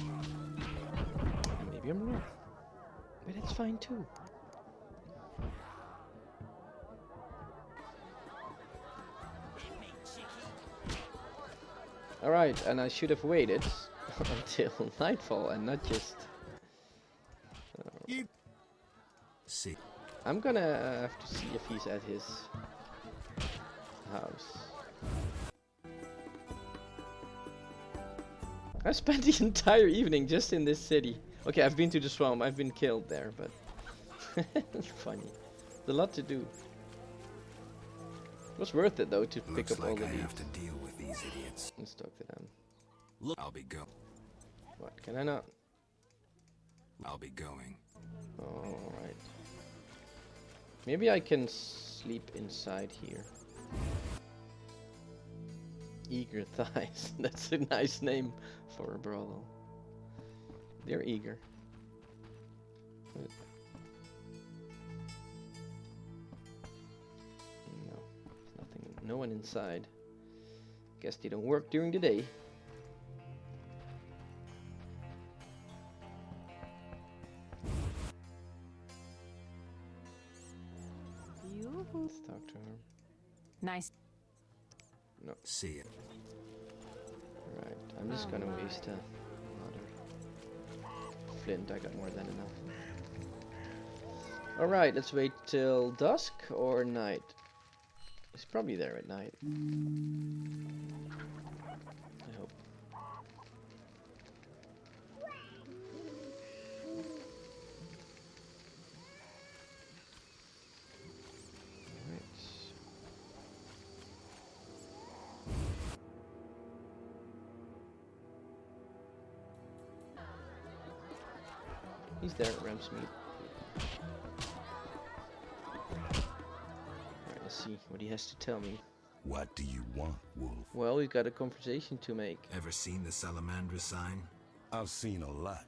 maybe I'm wrong, but it's fine too. Alright, and I should have waited until nightfall and not just... See. I'm gonna have to see if he's at his house. I spent the entire evening just in this city. Okay, I've been to the swamp. I've been killed there, but it's funny. There's a lot to do. It was worth it though to pick up all the leads. I have to deal with these idiots. Let's talk to them. Look, I'll be go. What? Can I not? I'll be going. All right. Maybe I can sleep inside here. Eager thighs. That's a nice name for a brothel. They're eager. No, nothing. No one inside. Guess they don't work during the day. Let's talk to her. Nice. No. See it. Right, I'm just gonna waste another flint. I got more than enough. Alright, let's wait till dusk or night. He's probably there at night. I hope. He's there at Ramsmead. Alright, let's see what he has to tell me. What do you want, Wolf? Well, we've got a conversation to make. Ever seen the Salamandra sign? I've seen a lot.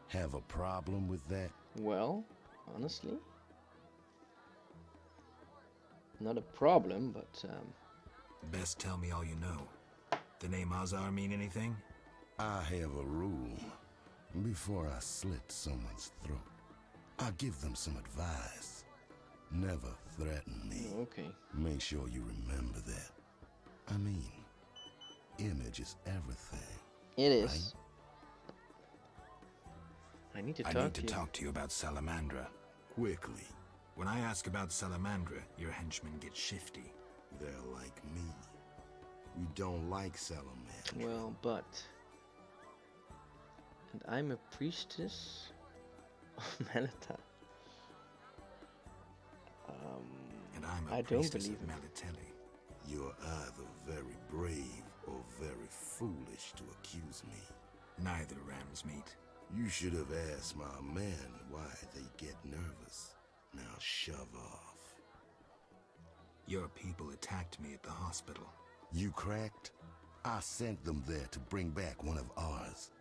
Have a problem with that? Well, honestly, not a problem, but Best tell me all you know. The name Azar mean anything? I have a rule. Before I slit someone's throat, I give them some advice. Never threaten me. Okay. Make sure you remember that. I mean, image is everything. It is. I need to talk to you about Salamandra. Quickly. When I ask about Salamandra, your henchmen get shifty. They're like me. We don't like Salamandra. Well, but... And I'm a priestess of Melita. And I'm I a don't priestess believe of it. Melitelli. You're either very brave or very foolish to accuse me. Neither, Ramsmeat. You should have asked my men why they get nervous. Now shove off. Your people attacked me at the hospital. You cracked? I sent them there to bring back one of ours.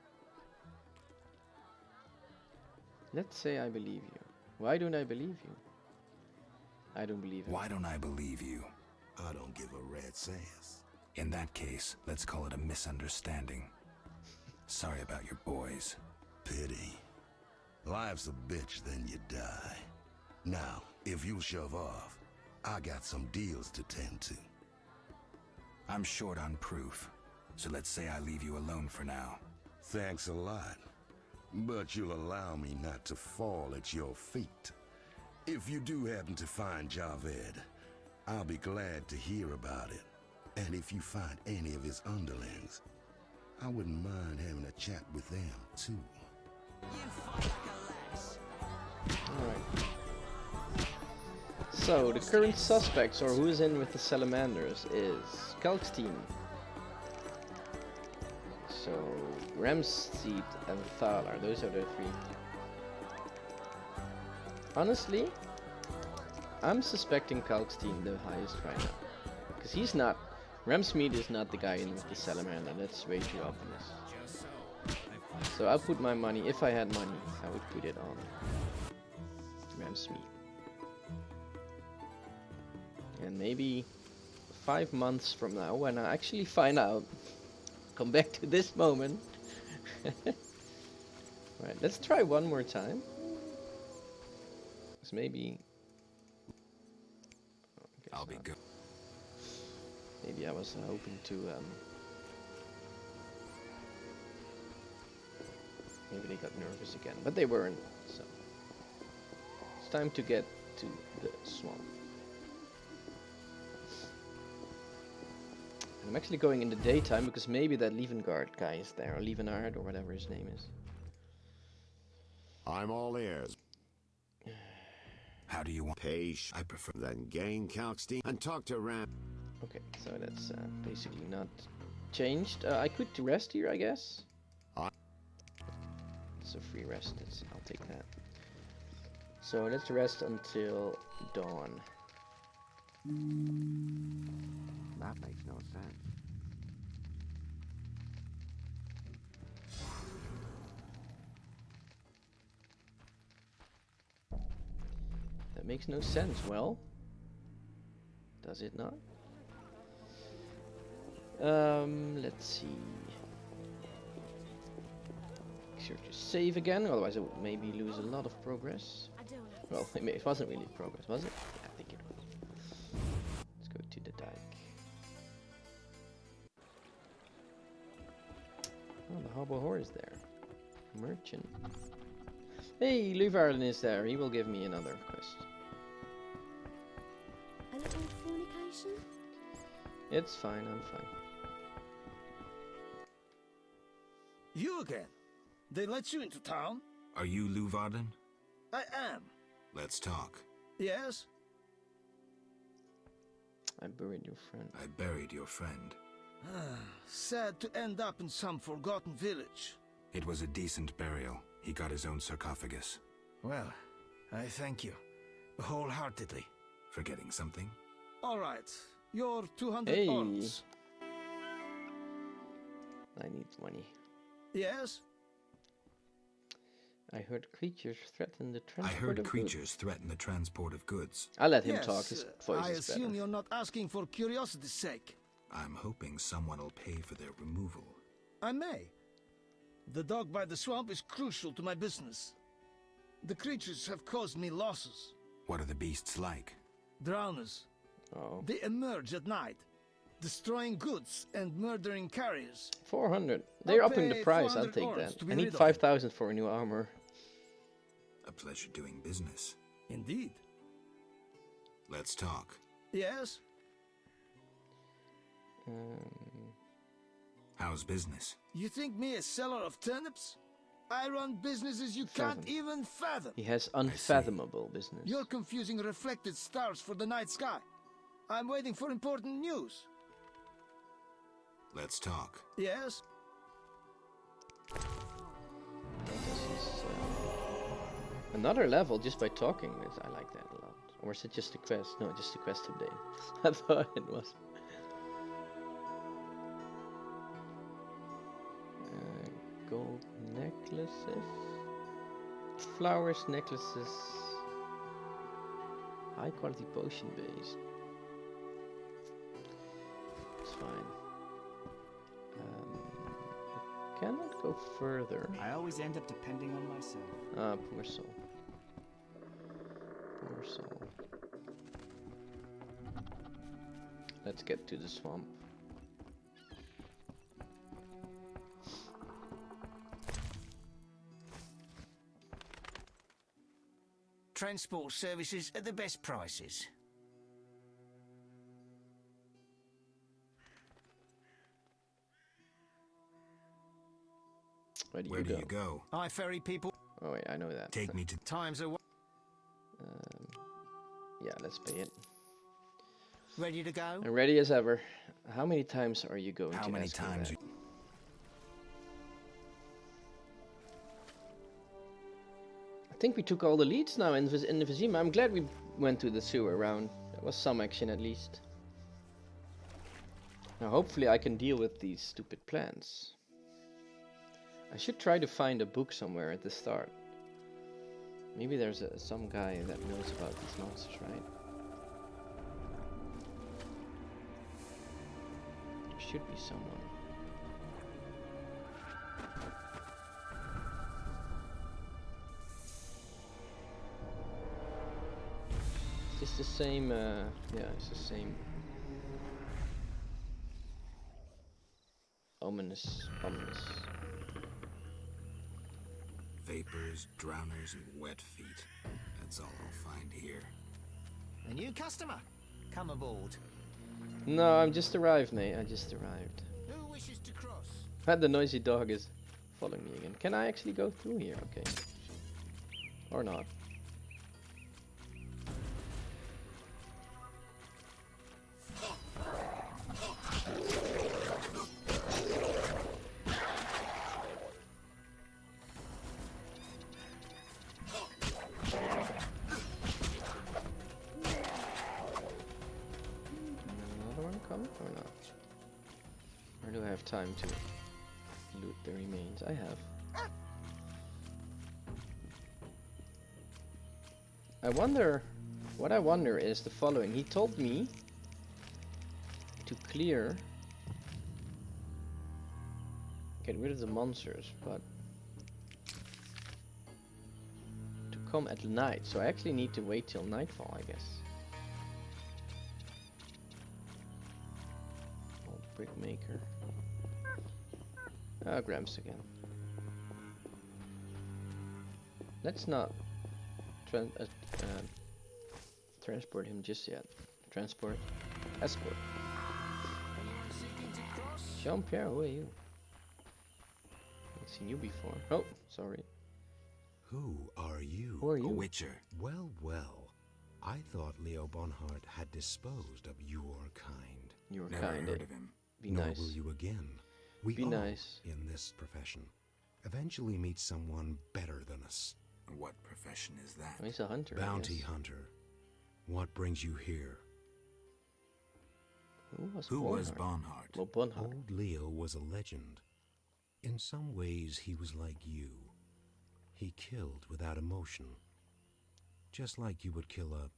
Let's say I believe you. Why don't I believe you? I don't believe it. Why don't I believe you? I don't give a rat's ass. In that case, let's call it a misunderstanding. Sorry about your boys. Pity. Life's a bitch, then you die. Now, if you'll shove off, I got some deals to tend to. I'm short on proof, so let's say I leave you alone for now. Thanks a lot. But you'll allow me not to fall at your feet. If you do happen to find Javed, I'll be glad to hear about it. And if you find any of his underlings, I wouldn't mind having a chat with them, too. Alright. So, the current suspects, or who's in with the Salamanders, is Kalkstein. So, Ramsteed and Thalar, those are the three. Honestly, I'm suspecting Kalkstein the highest right now. Because he's not... Ramsmead is not the guy in with the Salamander, that's way too obvious. So I'll put my money, if I had money, I would put it on Ramsmead. And maybe 5 months from now, when I actually find out, come back to this moment. Right, let's try one more time. Because maybe... I'll be good. Maybe I was hoping to, maybe they got nervous again, but they weren't, so. It's time to get to the swamp. And I'm actually going in the daytime because maybe that Leavengard guy is there, or Leavenard, or whatever his name is. I'm all ears. How do you want? Page. I prefer. Then gain Kalkstein and talk to Ram. Okay, so that's basically not changed. I could rest here, I guess. It's a free rest. I'll take that. So let's rest until dawn. That makes no sense. That makes no sense. Well, does it not? Let's see. Make sure to save again, otherwise I would maybe lose a lot of progress. Well, it wasn't really progress, was it? Yeah, I think it was. Let's go to the dike. Oh, the Hobble Whore is there. Merchant. Hey, Luvarlin is there. He will give me another quest. A little fornication? It's fine, I'm fine. You again? They let you into town? Are you Luvarden? I am. Let's talk. Yes? I buried your friend. I buried your friend. Sad to end up in some forgotten village. It was a decent burial. He got his own sarcophagus. Well, I thank you. Wholeheartedly. Forgetting something? All right. Your 200 Hey. pounds. I need money. Yes? I heard creatures threaten the I transport heard of creatures goods. threaten the transport of goods. I'll let him Yes, talk. His voice I is assume better. you're not asking for curiosity's sake. I'm hoping someone will pay for their removal. I may. The dog by the swamp is crucial to my business. The creatures have caused me losses. What are the beasts like? Drowners. Oh. They emerge at night, destroying goods and murdering carriers. 400. They're I'll upping the pay price. I'll 400 take orbs that. to be I need rid of 5,000 for a new armor. A pleasure doing business. Indeed. Let's talk. Yes? How's business? You think me a seller of turnips? I run businesses you can't even fathom. He has unfathomable business. You're confusing reflected stars for the night sky. I'm waiting for important news. Let's talk. Yes? Another level just by talking. I like that a lot. Or is it just a quest? No, just a quest update. I thought it was. Gold necklaces. Flowers, necklaces. High quality potion base. It's fine. Cannot go further. I always end up depending on myself. Ah, poor soul. Poor soul. Let's get to the swamp. Transport services at the best prices. Where do you go? I ferry people. Oh wait, I know that. Take me to Times are yeah, let's pay it. ready to go. And ready as ever. How many times are you going How to many ask me times? that? I think we took all the leads now in the Vizima. I'm glad we went to the sewer round. There was some action at least. Now hopefully I can deal with these stupid plants. I should try to find a book somewhere at the start. Maybe there's some guy that knows about these monsters, right? There should be someone. Is this the same? Yeah, it's the same. Ominous. Vapors, drowners, and wet feet. That's all I'll find here. A new customer. Come aboard. No, I'm just arrived, mate. I just arrived. Who wishes to cross? And the noisy dog is following me again. Can I actually go through here? Okay. Or not. Or not? Or do I have time to loot the remains? I have. What I wonder is the following. He told me to get rid of the monsters, but to come at night. So I actually need to wait till nightfall, I guess. Brick maker. Ah, Gramps again. Let's not transport him just yet. Escort. Jean-Pierre, who are you? Haven't seen you before. Oh, sorry. Who are you? Who are you? A witcher. Well, well. I thought Leo Bonhart had disposed of your kind. Your Never kind. heard of him. Be Nor nice. will you again. We Be all, nice. in this profession, eventually meet someone better than us. What profession is that? Oh, he's a hunter. I Bounty guess. hunter. What brings you here? Who was Bonhart? Bonhart? Well, Bonhart. Old Leo was a legend. In some ways, he was like you. He killed without emotion. Just like you would kill a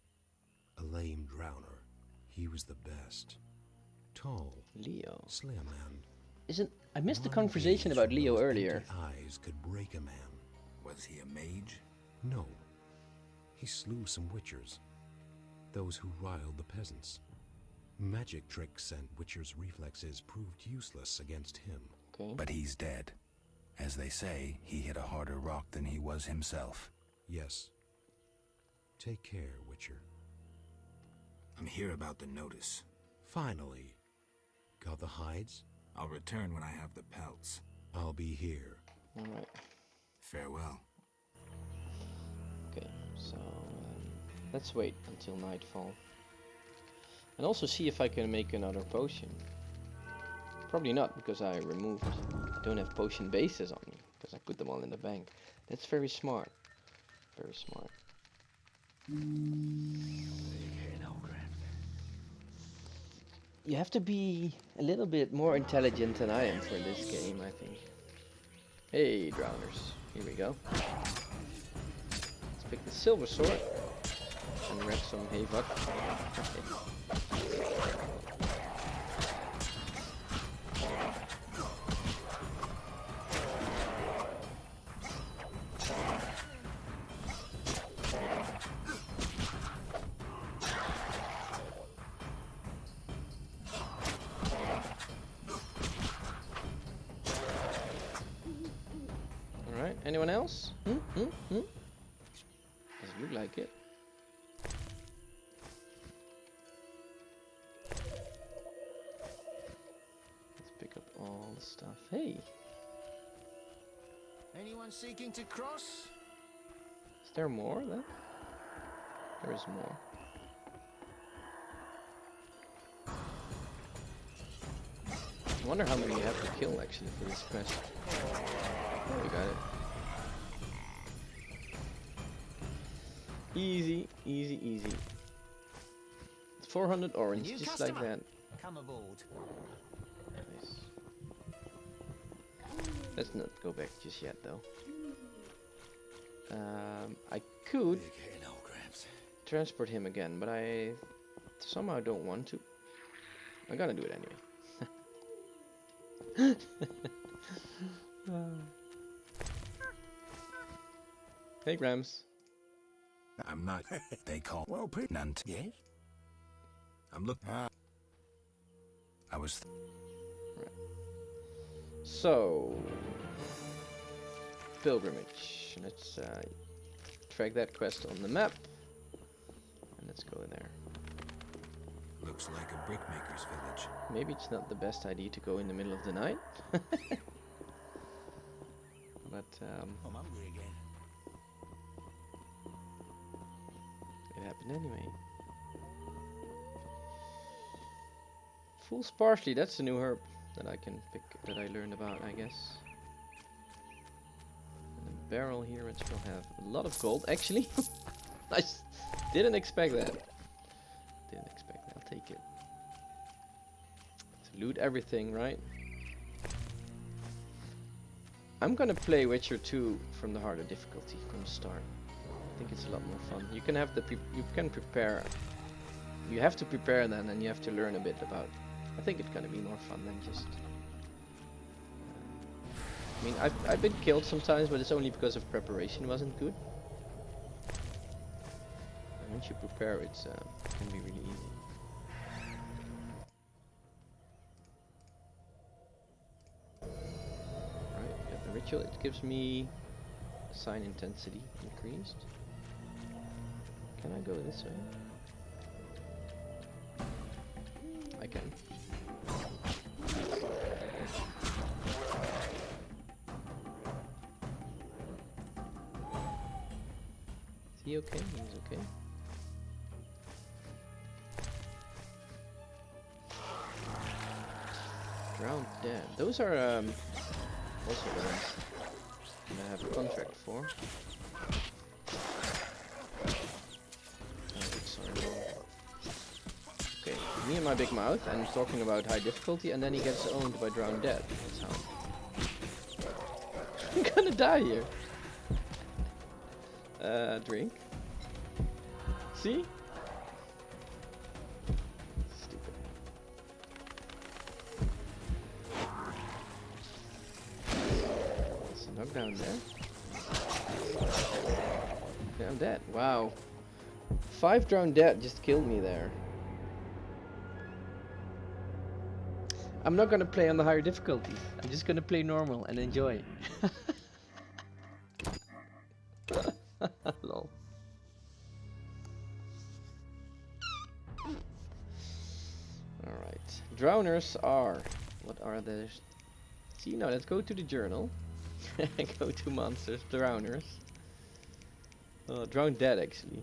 lame drowner. He was the best. Tall. Leo. Slay a man. I missed the conversation about Leo earlier. Eyes could break a man. Was he a mage? No. He slew some witchers. Those who riled the peasants. Magic tricks and witchers' reflexes proved useless against him. Okay. But he's dead. As they say, he hit a harder rock than he was himself. Yes. Take care, Witcher. I'm here about the notice. Finally. Got the hides? I'll return when I have the pelts. I'll be here. Alright. Farewell. Okay, so let's wait until nightfall. And also see if I can make another potion. Probably not, because I don't have potion bases on me. Because I put them all in the bank. That's very smart. Very smart. You have to be a little bit more intelligent than I am for this game, I think. Hey, drowners. Here we go. Let's pick the silver sword and wreck some havoc. Alright, anyone else? Doesn't look like it. Let's pick up all the stuff. Hey! Anyone seeking to cross? Is there more then? There is more. I wonder how many you have to kill actually for this quest. Oh, we got it. Easy, easy, easy. 400 orange, New just customer. like that. Come aboard. Nice. Let's not go back just yet though. I could transport him again, but I somehow don't want to. I'm gonna do it anyway. Hey, Grams. I'm not. They call. Well, Nunt. Yes? I'm looking. I was. So, pilgrimage. Let's track that quest on the map, and let's go in there. Looks like a brickmaker's village. Maybe it's not the best idea to go in the middle of the night. But I'm hungry again. it happened anyway. Fool's parsley, that's a new herb that I can pick, that I learned about, I guess. And a barrel here, which will have a lot of gold, actually. I didn't expect that. Didn't expect that, I'll take it. Let's loot everything, right? I'm gonna play Witcher 2 from the harder difficulty from the start. I think it's a lot more fun. You can have you can prepare. You have to prepare then, and you have to learn a bit about. I think it's gonna be more fun than just. I mean, I've been killed sometimes, but it's only because of preparation wasn't good. And once you prepare, it can be really easy. Ritual, it gives me sign intensity increased. Can I go this way? I can. Is he okay? He's okay. Drowned dead. Those are also the ones that I have a contract for. Okay, me and my big mouth, and talking about high difficulty, and then he gets owned by Drowned Dead. That's how. I'm gonna die here. Drink. See? Stupid. There's a knockdown there. Yeah, I'm dead. Wow. 5 drowned dead just killed me there. I'm not gonna play on the higher difficulty. I'm just gonna play normal and enjoy. Lol. Alright. Drowners are... What are they? See, now let's go to the journal. Go to monsters. Drowners. Drowned dead, actually.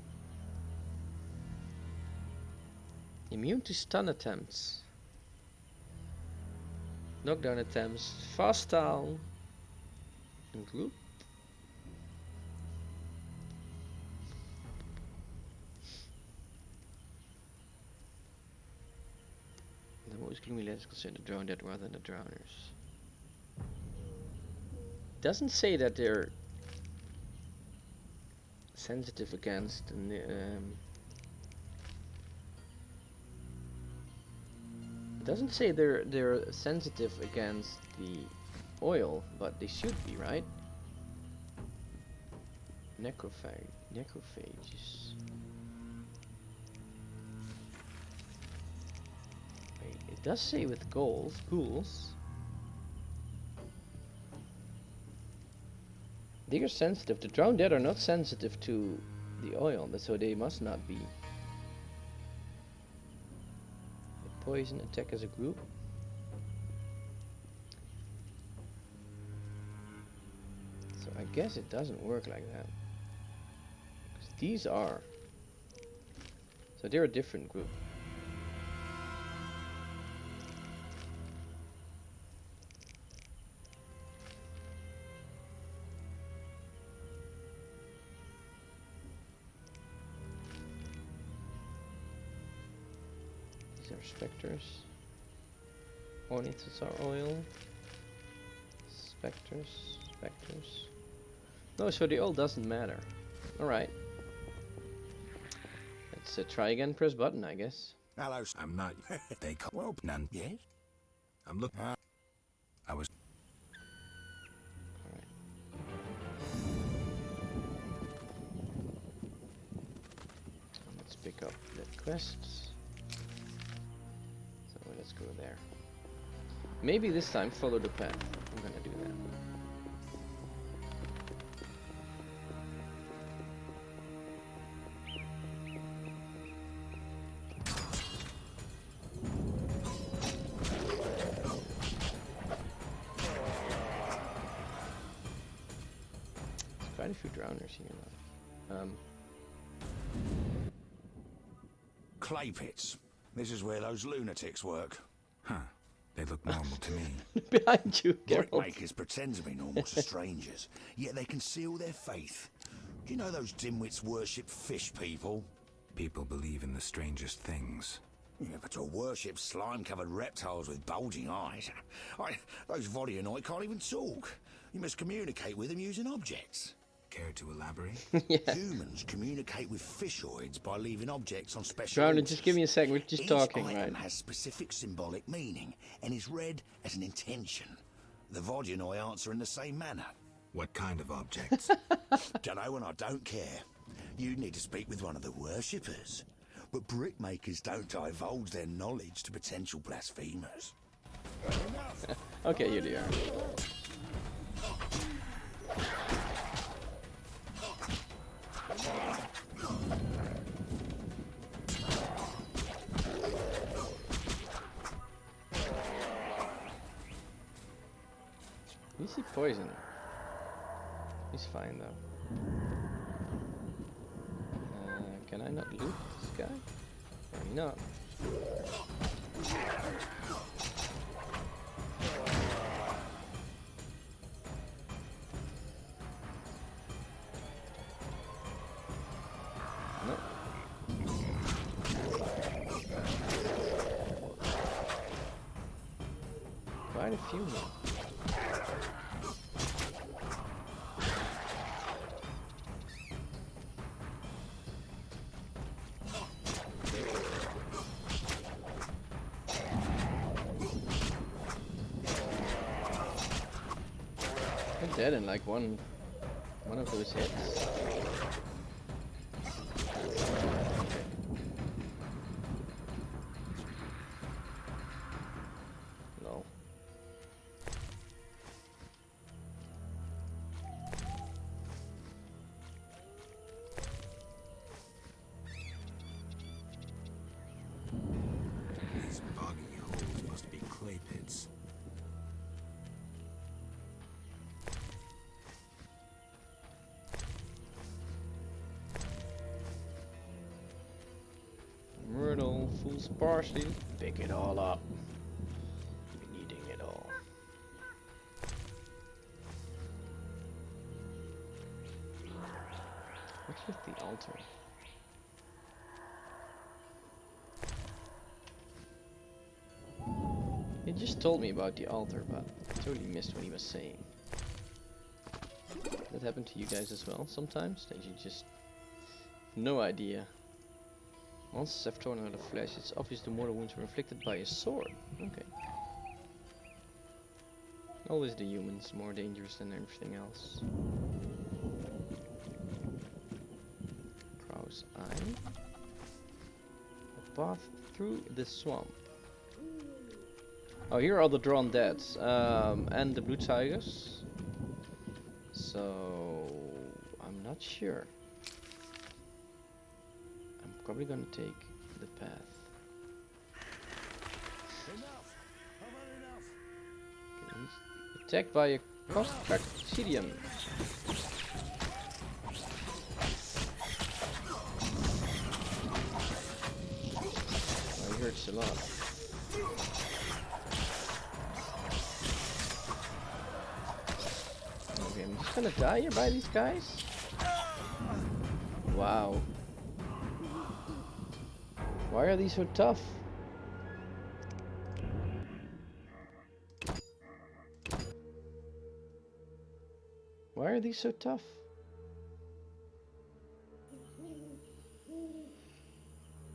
Immune to stun attempts. Knockdown attempts. Fast style. And group. The most gloomy letters consider the drowned dead rather than the drowners. Doesn't say that they're sensitive against doesn't say they're sensitive against the oil, but they should be, right? Necrophages. Wait, it does say with ghouls. They are sensitive. The drowned dead are not sensitive to the oil, so they must not be. Poison attack as a group. So I guess it doesn't work like that. 'Cause these are. So they're a different group. Spectres. Orniths are oil. Spectres. No, so the oil doesn't matter. Alright. Let's try again, press button, I guess. Hello, I'm not. They call. Well, none. Yes? I'm looking. I was. Alright. Let's pick up the quests. Let's go there. Maybe this time follow the path. I'm gonna do that. There's quite a few drowners here now. Clay pits. This is where those lunatics work. Huh. They look normal to me. Behind you, Geralt. Brickmakers pretend to be normal to strangers, yet they conceal their faith. Do you know those dimwits worship fish people? People believe in the strangest things. Yeah, but to worship slime-covered reptiles with bulging eyes. Those Vodyanoi can't even talk. You must communicate with them using objects. Care to elaborate? Yeah. Humans communicate with fishoids by leaving objects on special Drowner, altars. just give me a second. We're just Each talking, item right? has specific symbolic meaning and is read as an intention. The Vodyanoi answer in the same manner. What kind of objects? Dunno, and I don't care. You need to speak with one of the worshippers. But brickmakers don't divulge their knowledge to potential blasphemers. Okay, here they are. Is he poison? He's fine though. Can I not loot this guy? Maybe not. No. Quite a few more. dead in like one of those hits. No. These boggy holes must be clay pits. Myrtle, fool's parsley, pick it all up. We're needing it all. What's with the altar? He just told me about the altar, but I totally missed what he was saying. That happened to you guys as well sometimes? That you just have no idea. Monsters have torn out of flesh. It's obvious the mortal wounds were inflicted by a sword. Okay. Always the humans more dangerous than everything else. Crow's eye. A path through the swamp. Oh, here are the drawn deads and the blue tigers. So I'm not sure. I'm probably gonna take the path. Enough! How about enough? Okay, he's attacked by a Costarcidium. Oh, he hurts a lot. Okay, I'm just gonna die here by these guys. Wow. Why are these so tough? Why are these so tough?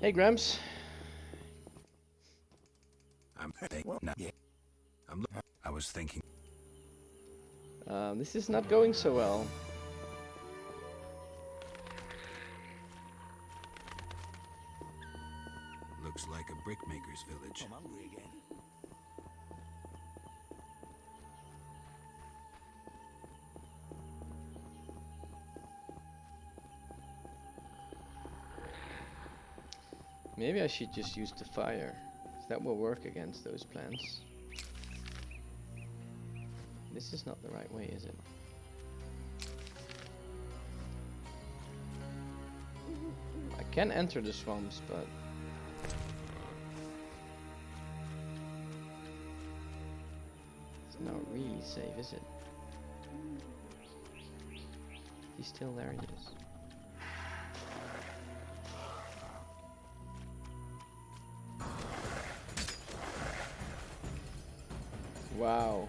Hey, Gramps. I was thinking. This is not going so well. Looks like a brickmaker's village. I'm hungry again. Maybe I should just use the fire. That will work against those plants. This is not the right way, is it? I can enter the swamps, but it's not really safe, is it? He's still there, he is. Wow.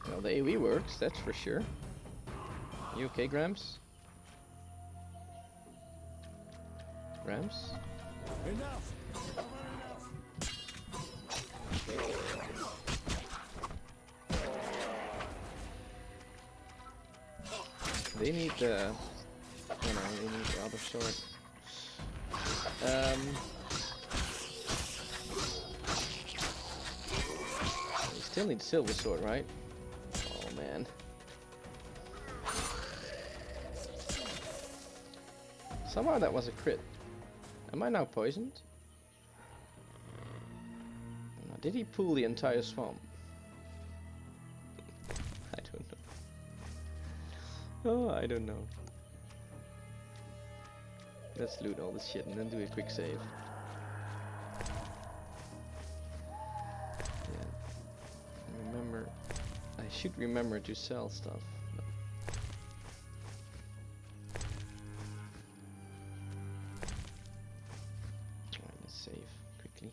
Well, the AoE works, that's for sure. You okay, Gramps? Gramps? Enough! They need the... Oh no, they need the other sword. They still need silver sword, right? Oh man. Somehow that was a crit. Am I now poisoned? No, did he pull the entire swamp? I don't know. Oh, I don't know. Let's loot all this shit and then do a quick save. Yeah. Remember, I should remember to sell stuff. Alright, let's save quickly.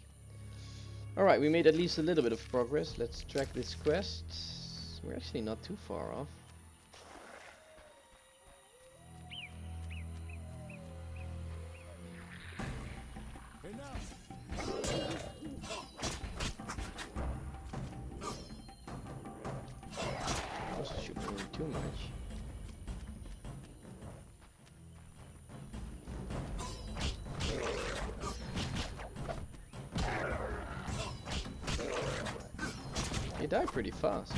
Alright, we made at least a little bit of progress. Let's track this quest. We're actually not too far off. Also shouldn't really too much. He died pretty fast.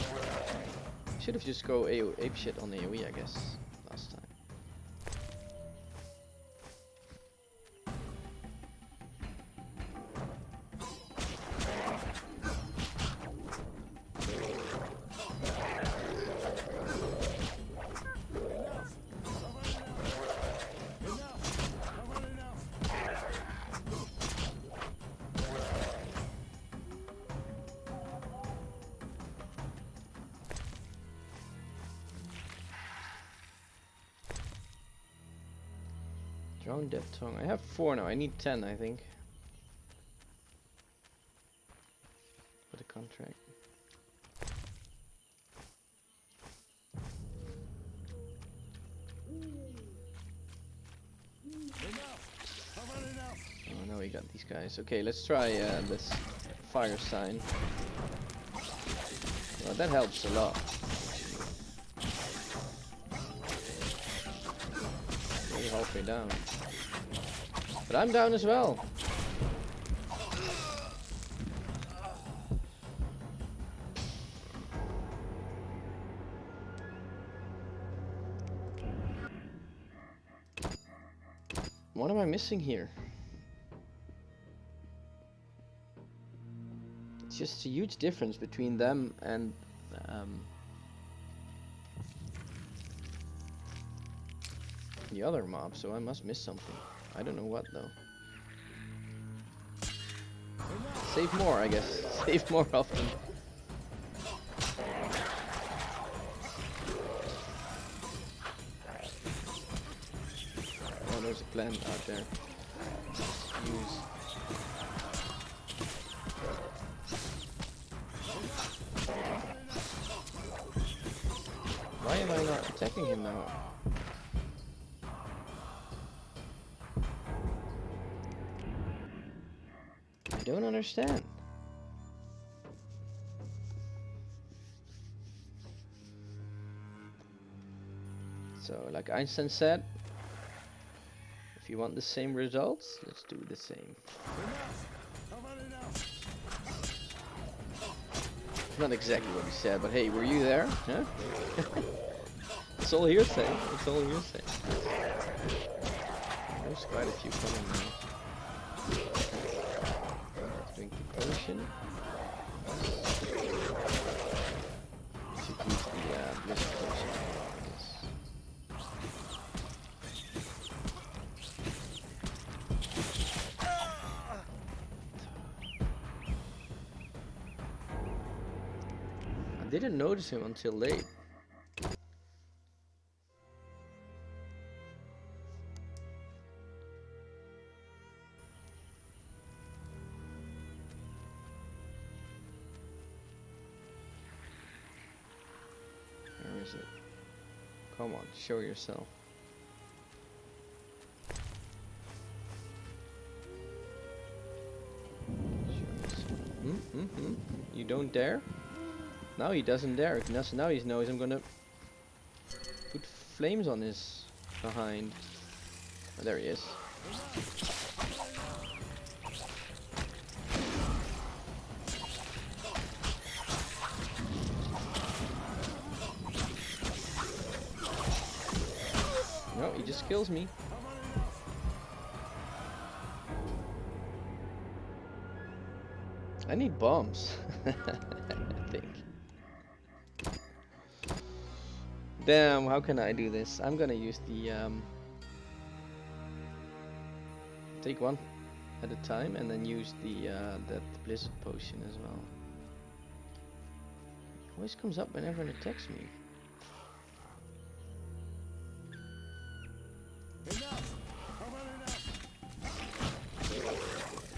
Should have just go ape shit on AoE, I guess, last time. Drown Death Tongue. I have 4 now. I need 10, I think. For the contract. Oh, now we got these guys. Okay, let's try this fire sign. Well, that helps a lot. We're halfway down. But I'm down as well. What am I missing here? It's just a huge difference between them and the other mob, so I must miss something. I don't know what though. Save more, I guess. Save more often. Oh, there's a plant out there. Use. Why am I not attacking him now? I don't understand. So, like Einstein said, if you want the same results, let's do the same. Not exactly what he said, but hey, were you there? Huh? It's all hearsay. It's all hearsay. There's quite a few coming now. Drink the potion. Should use the blizzard potion, I guess. I didn't notice him until late. Where is it? Come on, show yourself. You don't dare? Now he doesn't dare. Now he knows I'm gonna put flames on his behind. Oh, there he is. No, he just kills me. I need bombs. I think. Damn, how can I do this? I'm gonna use the take one at a time and then use the that blizzard potion as well. It always comes up whenever it attacks me.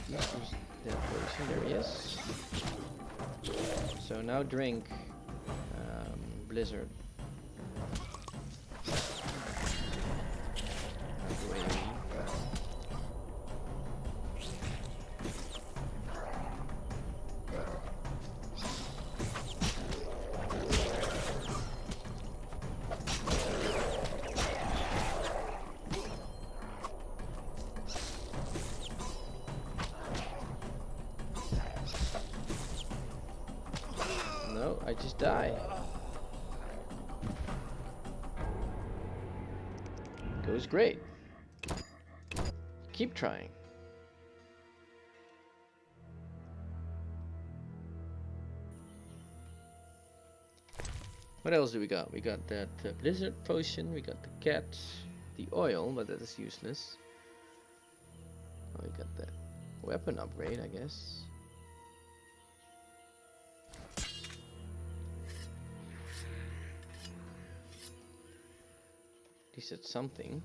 Use that potion. There he is. So now drink blizzard. no, I just die. Goes great. Keep trying. What else do we got? We got that blizzard potion, we got the cat, the oil, but that is useless. Oh, we got that weapon upgrade, I guess. At least it's something.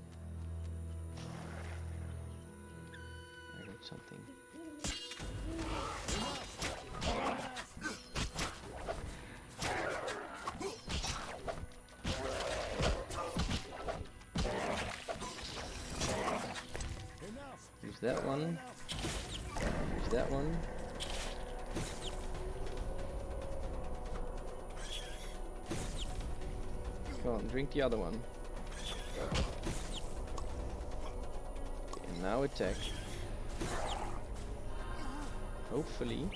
I heard something. Use that one. Use that one. Come on, drink the other one. And now attack. Hopefully.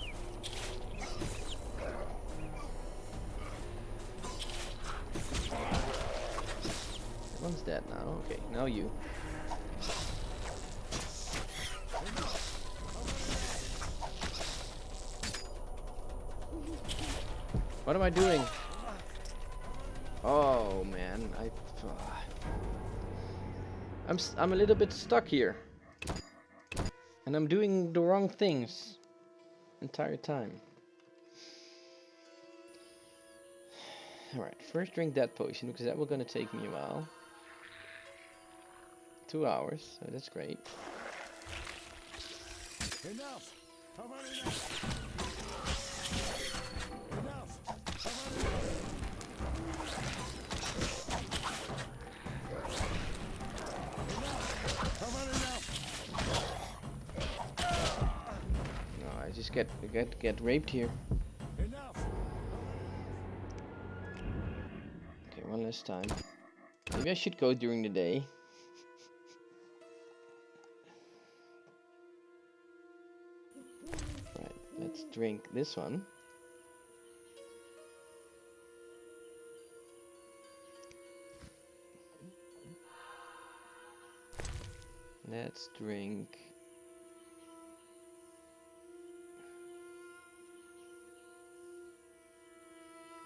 That one's dead now. Okay, now you. What am I doing? Oh man, I'm a little bit stuck here, and I'm doing the wrong things entire time. All right, first drink that potion because that was gonna take me a while. 2 hours, so that's great. Enough! How about enough? Just get raped here. Enough. Okay, one last time. Maybe I should go during the day. Right, let's drink this one. Let's drink.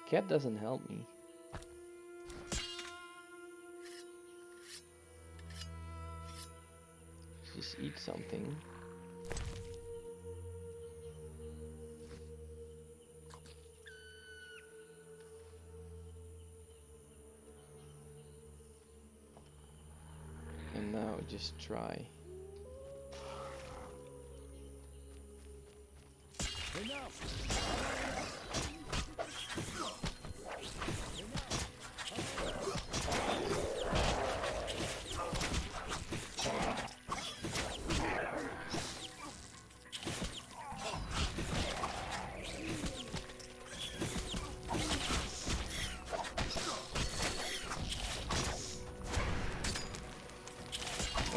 Cat doesn't help me. Just eat something. And now just try.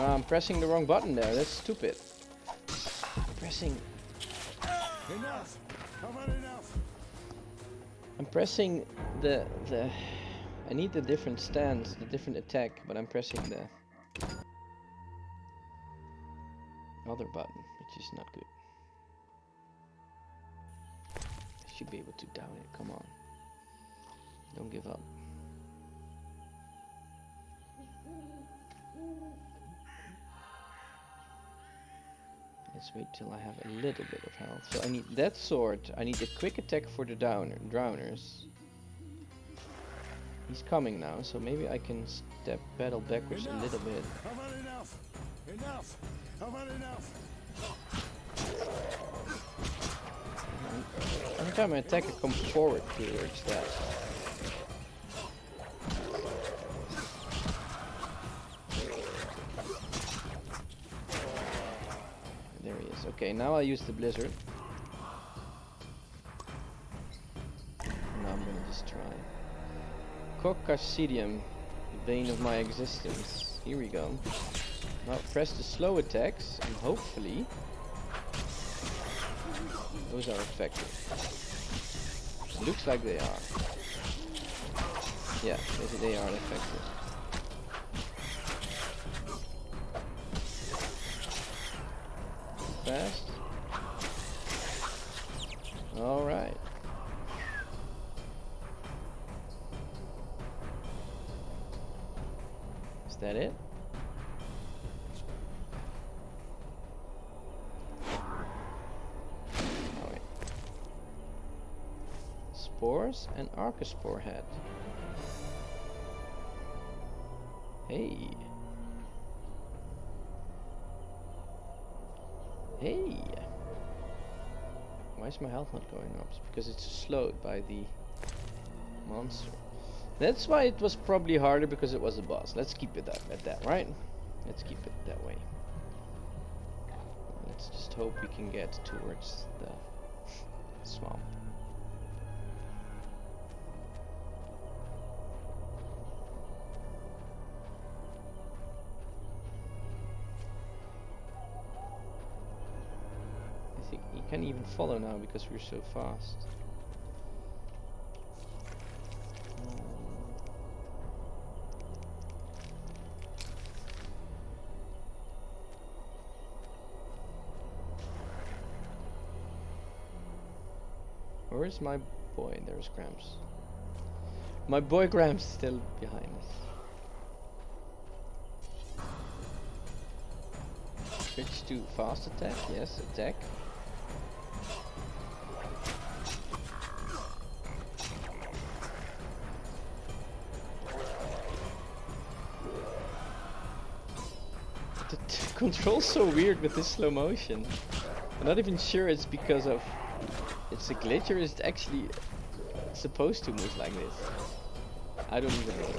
I'm pressing the wrong button there. That's stupid. I'm pressing. Enough! How about enough? I'm pressing the. I need the different stance, the different attack, but I'm pressing the other button, which is not good. I should be able to down it. Come on. Don't give up. Let's wait till I have a little bit of health. So I need that sword. I need a quick attack for the drowners. He's coming now, so maybe I can pedal backwards a little bit. How about enough? Enough! How about enough? Every time I attack, I come forward towards that. There he is. Okay, now I'll use the blizzard. Now I'm gonna just try. Coccidium, the bane of my existence. Here we go. Now press the slow attacks, and hopefully those are effective. Looks like they are. Yeah, they are effective. Fast. All right. Is that it? All right. Spores and Archospore head. Hey. Hey. Why is my health not going up? It's because it's slowed by the monster. That's why it was probably harder, because it was a boss. Let's keep it up at that, right? Let's keep it that way. Let's just hope we can get towards the swamp. I think you can't even follow now because we're so fast. Where is my boy? There's Gramps. My boy Gramps is still behind us. Switch to fast attack. Yes, attack. The control's so weird with this slow motion. I'm not even sure it's because of it's a glitch, or is it actually supposed to move like this? I don't even know.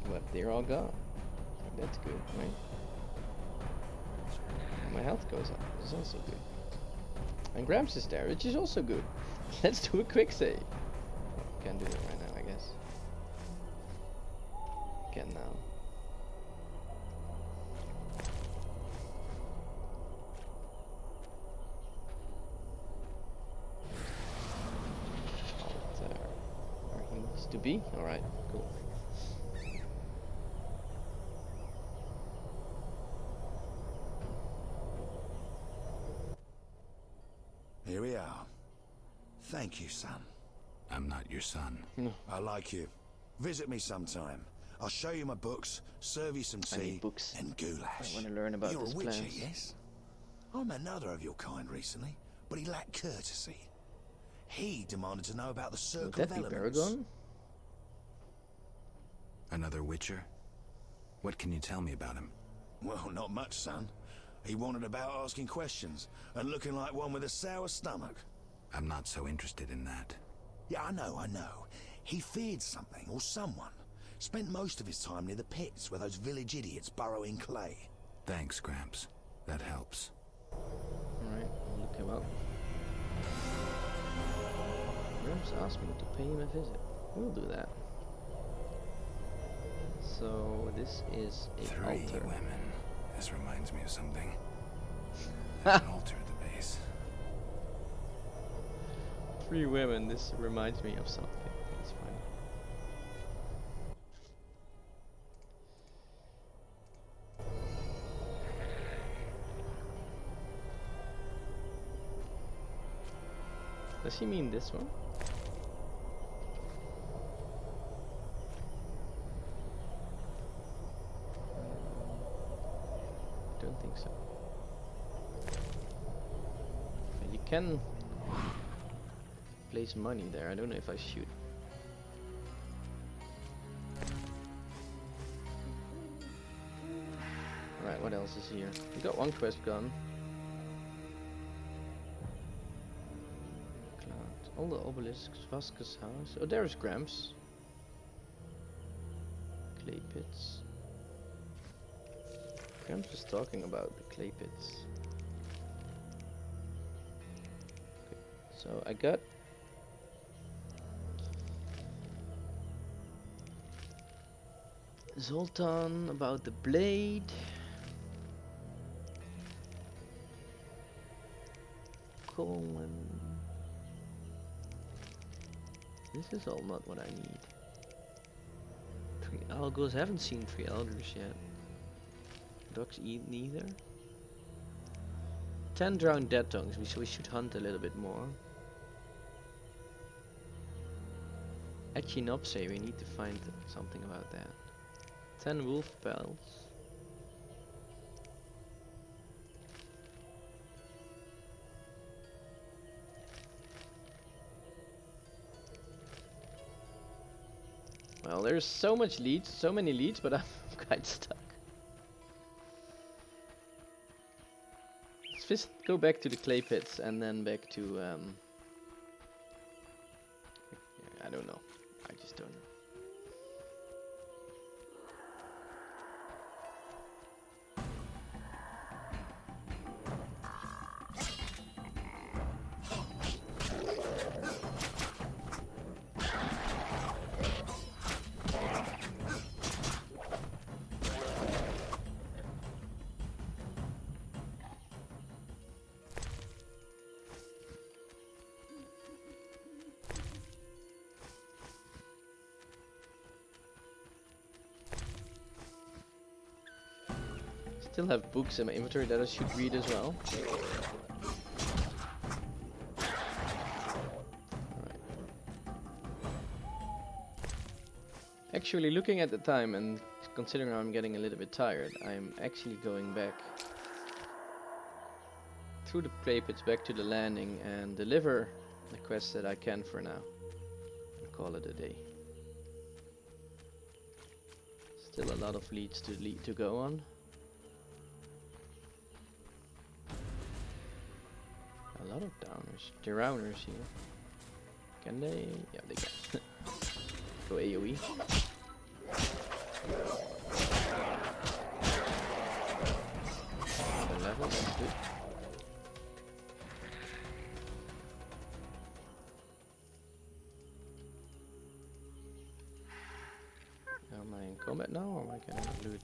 But they're all gone. That's good, right? My health goes up. It's also good. And Gramps is there, which is also good. Let's do a quick save. Can't do it right now, I guess. Can now. To be? Alright, cool. Here we are. Thank you, son. I'm not your son. No. I like you. Visit me sometime. I'll show you my books, serve you some tea, and goulash. I want to learn about You're this a witcher, plans. yes? I met another of your kind recently, but he lacked courtesy. He demanded to know about the Circle Would of that be Elements. Baragon? Another Witcher? What can you tell me about him? Well, not much, son. He wanted about asking questions, and looking like one with a sour stomach. I'm not so interested in that. Yeah, I know. He feared something, or someone. Spent most of his time near the pits where those village idiots burrow in clay. Thanks, Gramps. That helps. Alright, I'll look him up. Gramps asked me to pay him a visit. We'll do that. So this is a 3 altar. women. This reminds me of something. There's an altar at the base. 3 women. This reminds me of something. That's funny. Does he mean this one? Don't think so. And you can place money there. I don't know if I should. Alright, what else is here? We got one quest gone. All the obelisks, Vasquez house. Oh, there's Gramps. Clay pits. Gramps was talking about the clay pits. Okay, so I got Zoltan about the blade. Coleman. This is all not what I need. 3 algos. I haven't seen 3 algers yet. Dogs eat neither. 10 drowned dead tongues. We should hunt a little bit more. Echinopsis. We need to find something about that. 10 wolf pelts. Well, there's so many leads, but I'm quite stuck. Let's just go back to the clay pits and then back to I don't know. I just don't know. Still have books in my inventory that I should read as well. Alright. Actually, looking at the time and considering I'm getting a little bit tired, I'm actually going back through the clay pits back to the landing and deliver the quest that I can for now and call it a day. Still a lot of leads to go on. A lot of drowners here. Can they? Yeah, they can. Go AoE. The level, that's good. Am I in combat now, or am I gonna loot?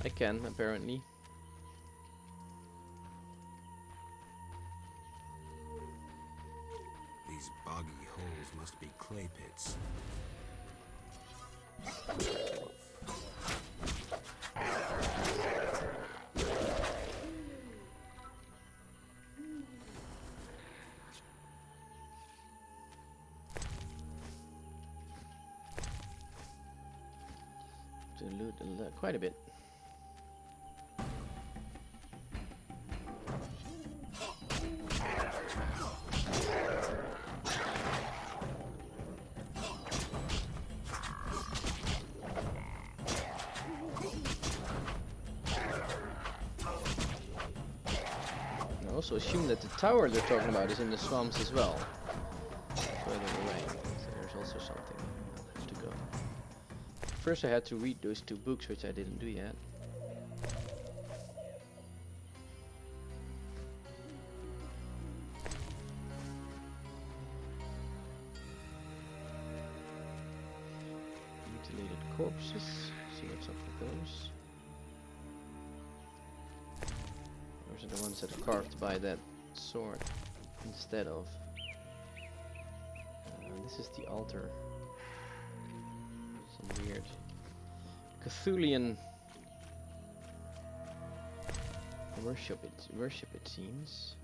I can, apparently. These boggy holes must be clay pits. To loot quite a bit. I also assume that the tower they're talking about is in the swamps as well. Further away. So there's also something I'll have to go. First I had to read those 2 books, which I didn't do yet. Mutilated corpses. See what's up with those. Those are the ones that are carved by that sword instead of. This is the altar. Some weird Cthulian worship. It seems.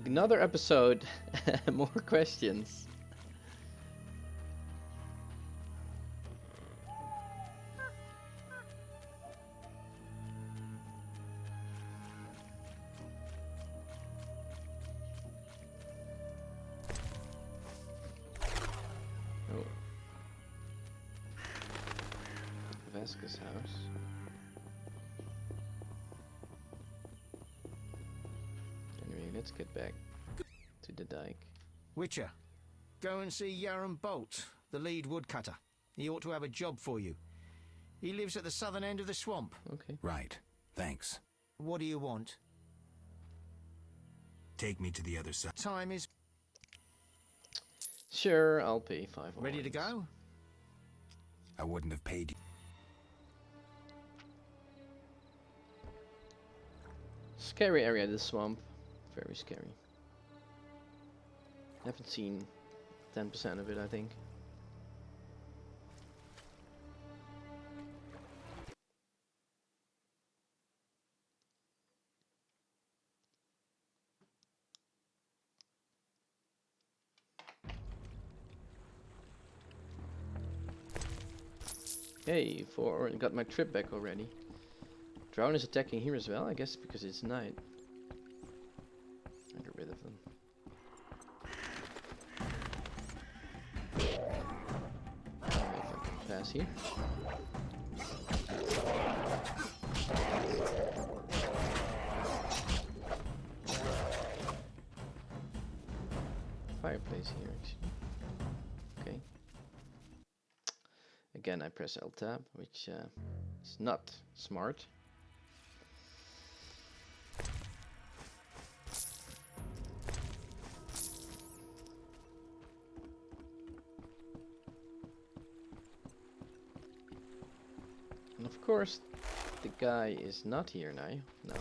Another episode. More questions. Veska's house. Anyway, let's get back to the dike. Witcher, go and see Yaron Bolt, the lead woodcutter. He ought to have a job for you. He lives at the southern end of the swamp. Okay. Right. Thanks. What do you want? Take me to the other side. Time is... Sure, I'll pay 5. Ready to go? I wouldn't have paid you. Scary area, this swamp. Very scary. Haven't seen 10% of it, I think. Hey, got my trip back already. Drown is attacking here as well, I guess because it's night. I'll get rid of them. I don't know if I can pass here. Fireplace here, actually. Okay. Again, I press L-tab, which is not smart. And of course, the guy is not here now. No.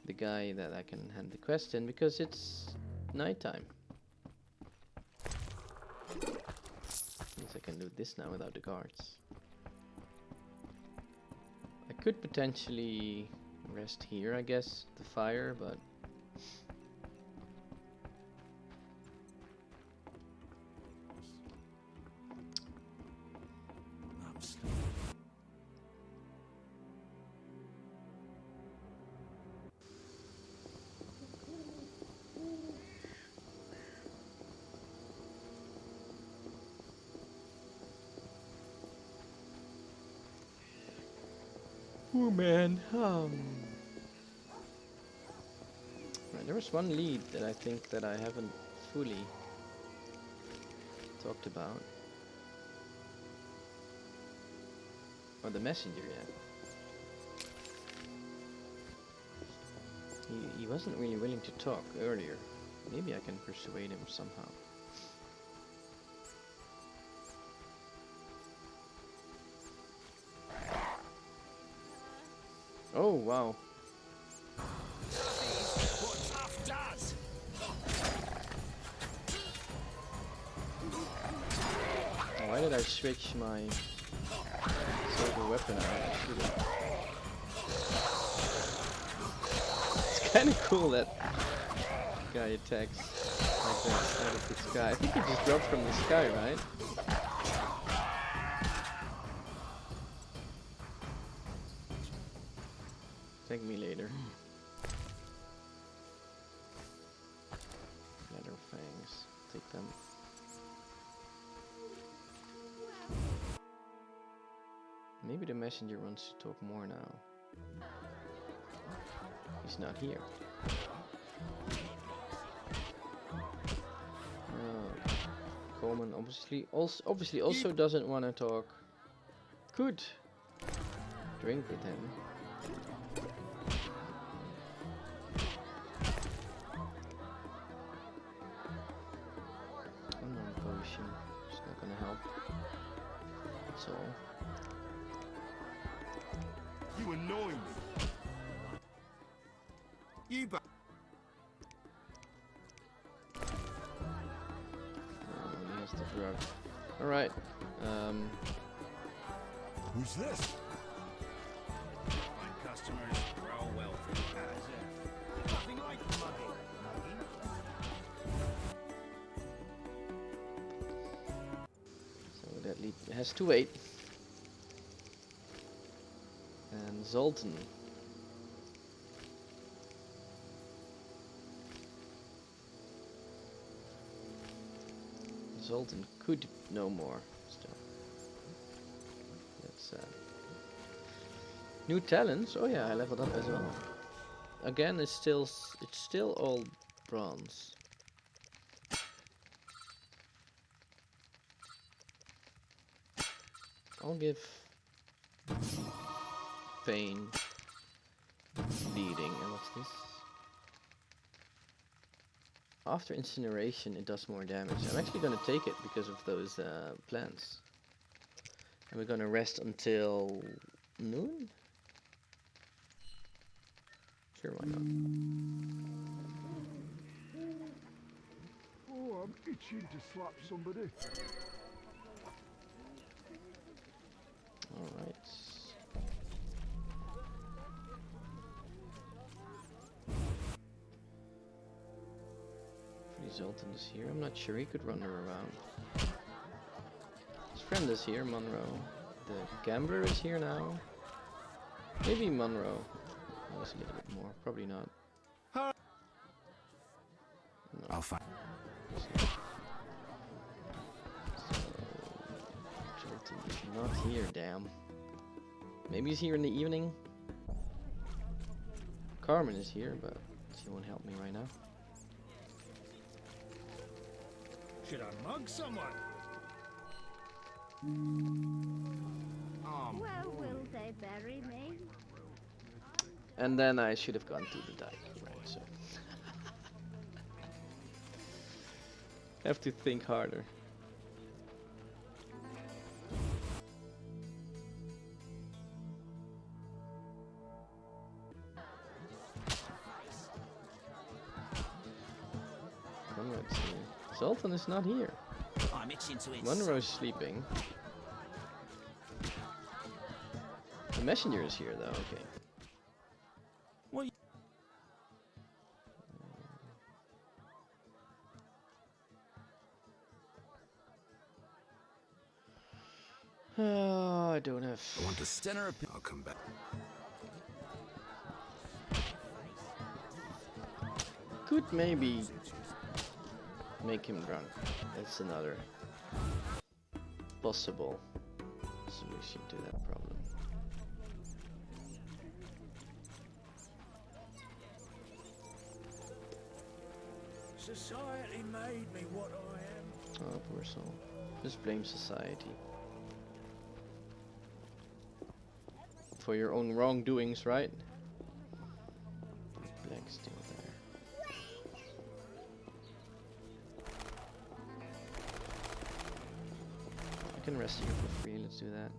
The guy that I can hand the quest in because it's nighttime. Means I can do this now without the guards. I could potentially rest here, I guess, the fire, but oh man. Right, there was one lead that I think that I haven't fully talked about. Or the messenger yet. He wasn't really willing to talk earlier. Maybe I can persuade him somehow. Oh, wow. Why did I switch my silver weapon out? It's kind of cool that guy attacks like that out of the sky. I think he just dropped from the sky, right? Thank me later. Leather fangs. Take them. Maybe the messenger wants to talk more now. He's not here. Coleman obviously also doesn't want to talk. Could drink with him. Unknown potion. It's not gonna help. That's all. You annoy me. You but he has the drug. Alright. Who's this? My customers grow wealthy. As if. Nothing like money. So that lead has to wait. And Zoltan. Zoltan could know more still. That's new talents. Oh yeah, I leveled up as well. Again, it's still all bronze. I'll give pain, bleeding, and what's this? After incineration, it does more damage. I'm actually gonna take it because of those plants. And we're gonna rest until noon? Sure, why not? I'm itching to slap somebody. Alright. Zoltan is here. I'm not sure he could run her around. His friend is here, Monroe. The gambler is here now. Maybe Monroe. That was a little bit more. Probably not. No. I'll find. So, Zoltan is not here, damn. Maybe he's here in the evening. Carmen is here, but she won't help me right now. Should I mug someone? Where will they bury me? And then I should have gone to the dike, right? So have to think harder. Conrad's here. Zoltan is not here. I'm itching to Monroe's sleeping. The messenger is here though, okay. What? Oh, I don't have. I want to dinner. I'll come back. Could maybe make him drunk. That's another possible solution to that problem. Society made me what I am. Oh, poor soul. Just blame society. For your own wrongdoings, right? Black's still there. I can rest here for free, let's do that.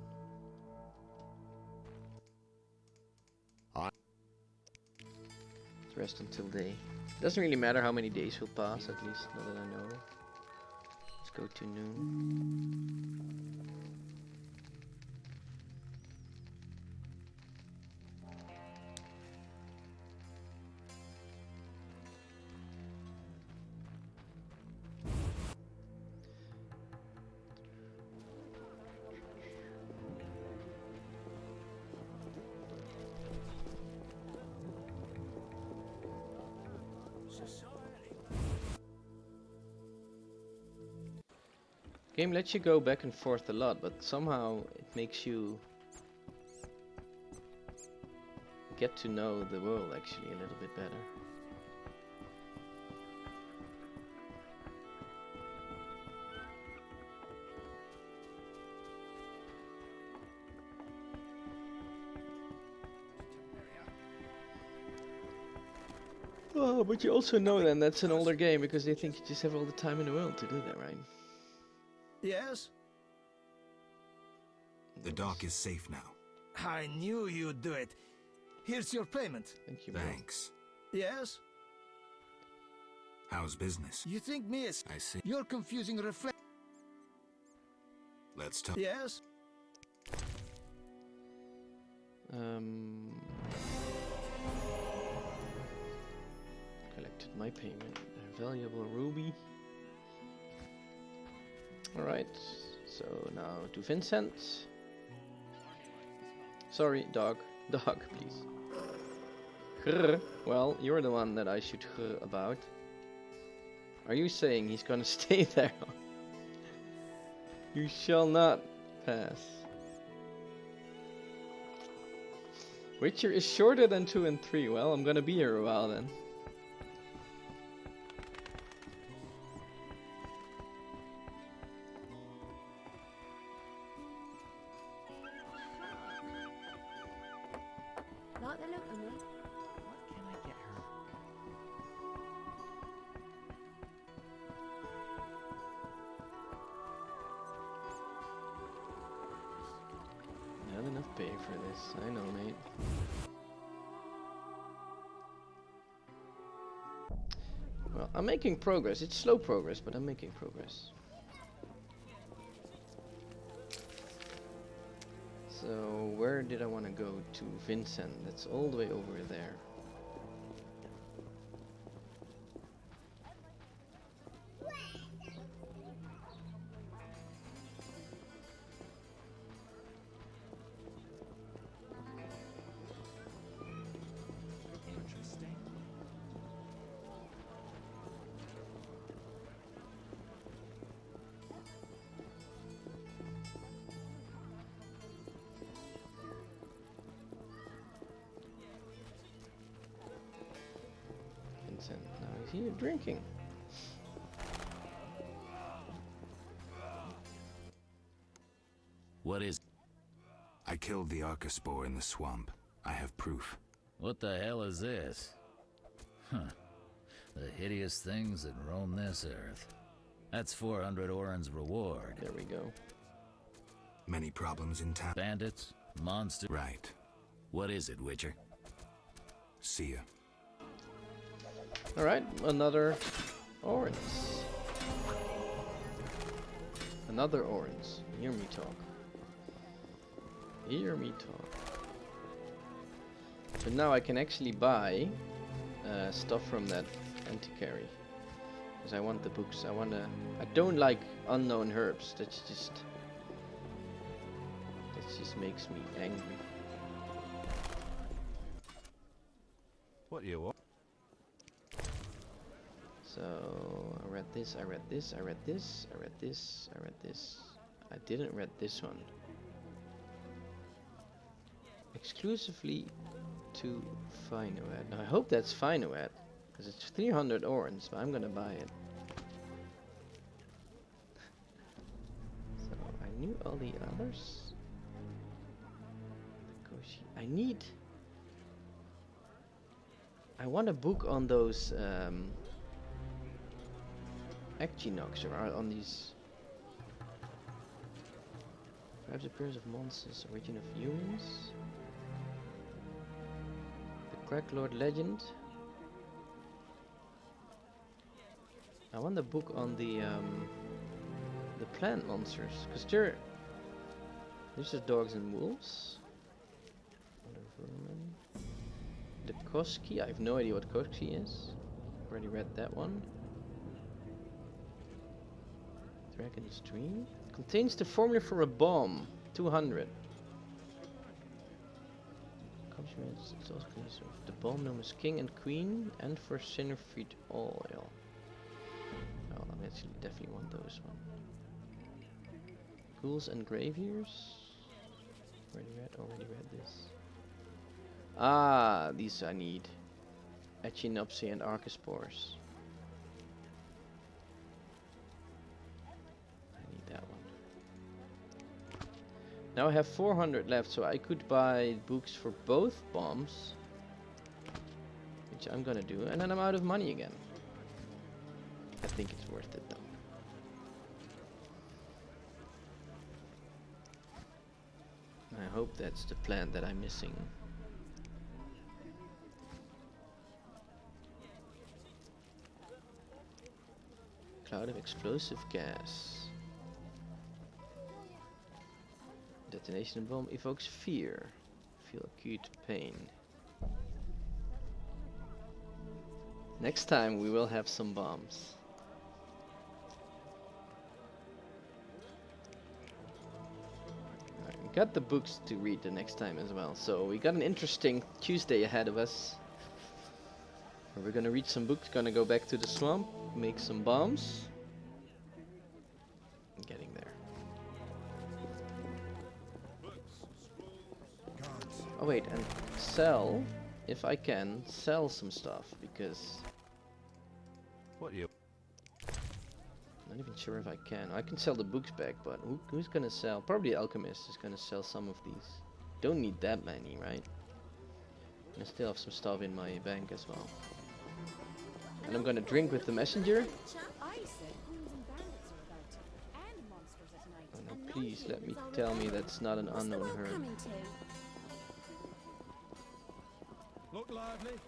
Let's rest until day. Doesn't really matter how many days will pass, at least now that I know. Let's go to noon. Game lets you go back and forth a lot, but somehow it makes you get to know the world actually a little bit better. Oh, but you also know then that's an older game because they think you just have all the time in the world to do that, right? Yes? The dock is safe now. I knew you'd do it. Here's your payment. Thank you, Thanks. Yes? How's business? You think me is... I see. You're confusing reflect... Let's talk. Yes? Collected my payment. A valuable ruby. Alright, so now to Vincent. Sorry, dog. Dog, please. Grr. Well, you're the one that I should grr about. Are you saying he's gonna stay there? You shall not pass. Witcher is shorter than 2 and 3. Well, I'm gonna be here a while then. Like the look of me? What can I get her? Not enough pay for this, I know, mate. Well, I'm making progress. It's slow progress, but I'm making progress. So where did I want to go to? Vincent. That's all the way over there. Now he's here drinking. What is... I killed the Archospore in the swamp. I have proof. What the hell is this? Huh. The hideous things that roam this earth. That's 400 Oren's reward. There we go. Many problems in town. Bandits? Monsters? Right. What is it, Witcher? See ya. Alright, another orange. Another orange. Hear me talk. Hear me talk. So now I can actually buy stuff from that antiquary. Because I want the books. I don't like unknown herbs. That just makes me angry. What do you want? So I read this, I read this, I read this, I read this, I read this. I didn't read this one. Exclusively to Finoad. Now I hope that's Finoad, because it's 300 Orens, but I'm gonna buy it. So I knew all the others. I want a book on those Equinox, or on these perhaps appearance of monsters, origin of humans, the Crack Lord legend. I want a book on the plant monsters, because there's just dogs and wolves. The Koski, I have no idea what Koski is. Already read that one. Dragon's Dream. Contains the formula for a bomb. 200. It's also the bomb known as King and Queen, and for Sinnerfeed oil. Oh, I actually definitely want those one. Ghouls and Graviers. Already read this. Ah, these I need. Echinopsis and Archospores. I need that one. Now I have 400 left, so I could buy books for both bombs, which I'm gonna do, and then I'm out of money again. I think it's worth it though. I hope that's the plant that I'm missing. Cloud of explosive gas. Detonation bomb evokes fear. Feel acute pain. Next time we will have some bombs. Alright, we got the books to read the next time as well. So we got an interesting Tuesday ahead of us. We're gonna read some books, gonna go back to the swamp, make some bombs. I'm getting there. Oh wait, and sell, if I can, sell some stuff, because... What you... Not even sure if I can. I can sell the books back, but who's gonna sell? Probably Alchemist is gonna sell some of these. Don't need that many, right? And I still have some stuff in my bank as well. And I'm gonna drink with the messenger. Oh no, please let me tell me that's not an unknown herb.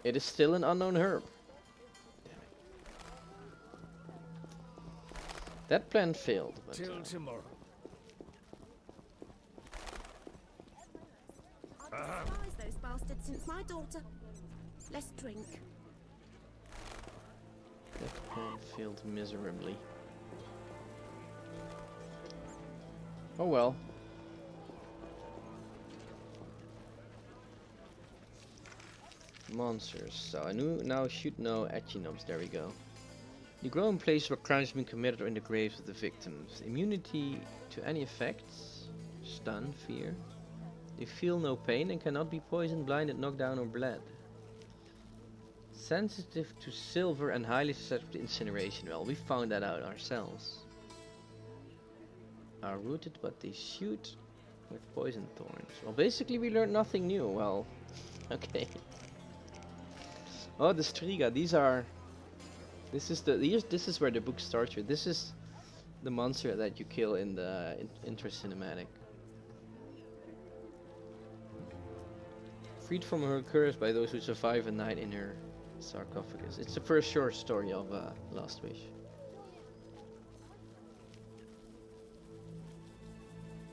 It is still an unknown herb. Damn That plan failed, but Till tomorrow. I've despised those bastards since my daughter. Let's drink. that plan failed miserably. Oh well. Monsters. So I now should know echinops. There we go. You grow in places where crimes have been committed or in the graves of the victims. Immunity to any effects. Stun, fear. They feel no pain and cannot be poisoned, blinded, knocked down or bled. Sensitive to silver and highly susceptible to incineration. Well, we found that out ourselves. Are rooted but they shoot with poison thorns. Well, basically we learned nothing new. Well, okay. Oh, the Striga. These are... This is where the book starts with. This is the monster that you kill in the intro cinematic. Freed from her curse by those who survive a night in her sarcophagus. It's the first short story of Last Wish.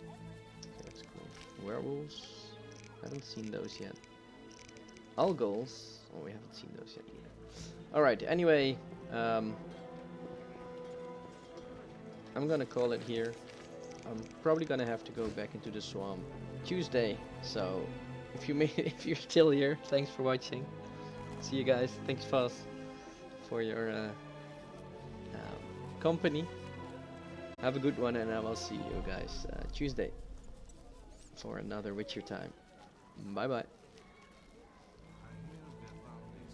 Okay, that's cool. Werewolves. Haven't seen those yet. Algals. Oh, we haven't seen those yet either. Alright, anyway. I'm gonna call it here. I'm probably gonna have to go back into the swamp Tuesday. So, if you're still here, thanks for watching. See you guys. Thanks, Foss, for your company. Have a good one, and I will see you guys Tuesday for another Witcher time. Bye bye.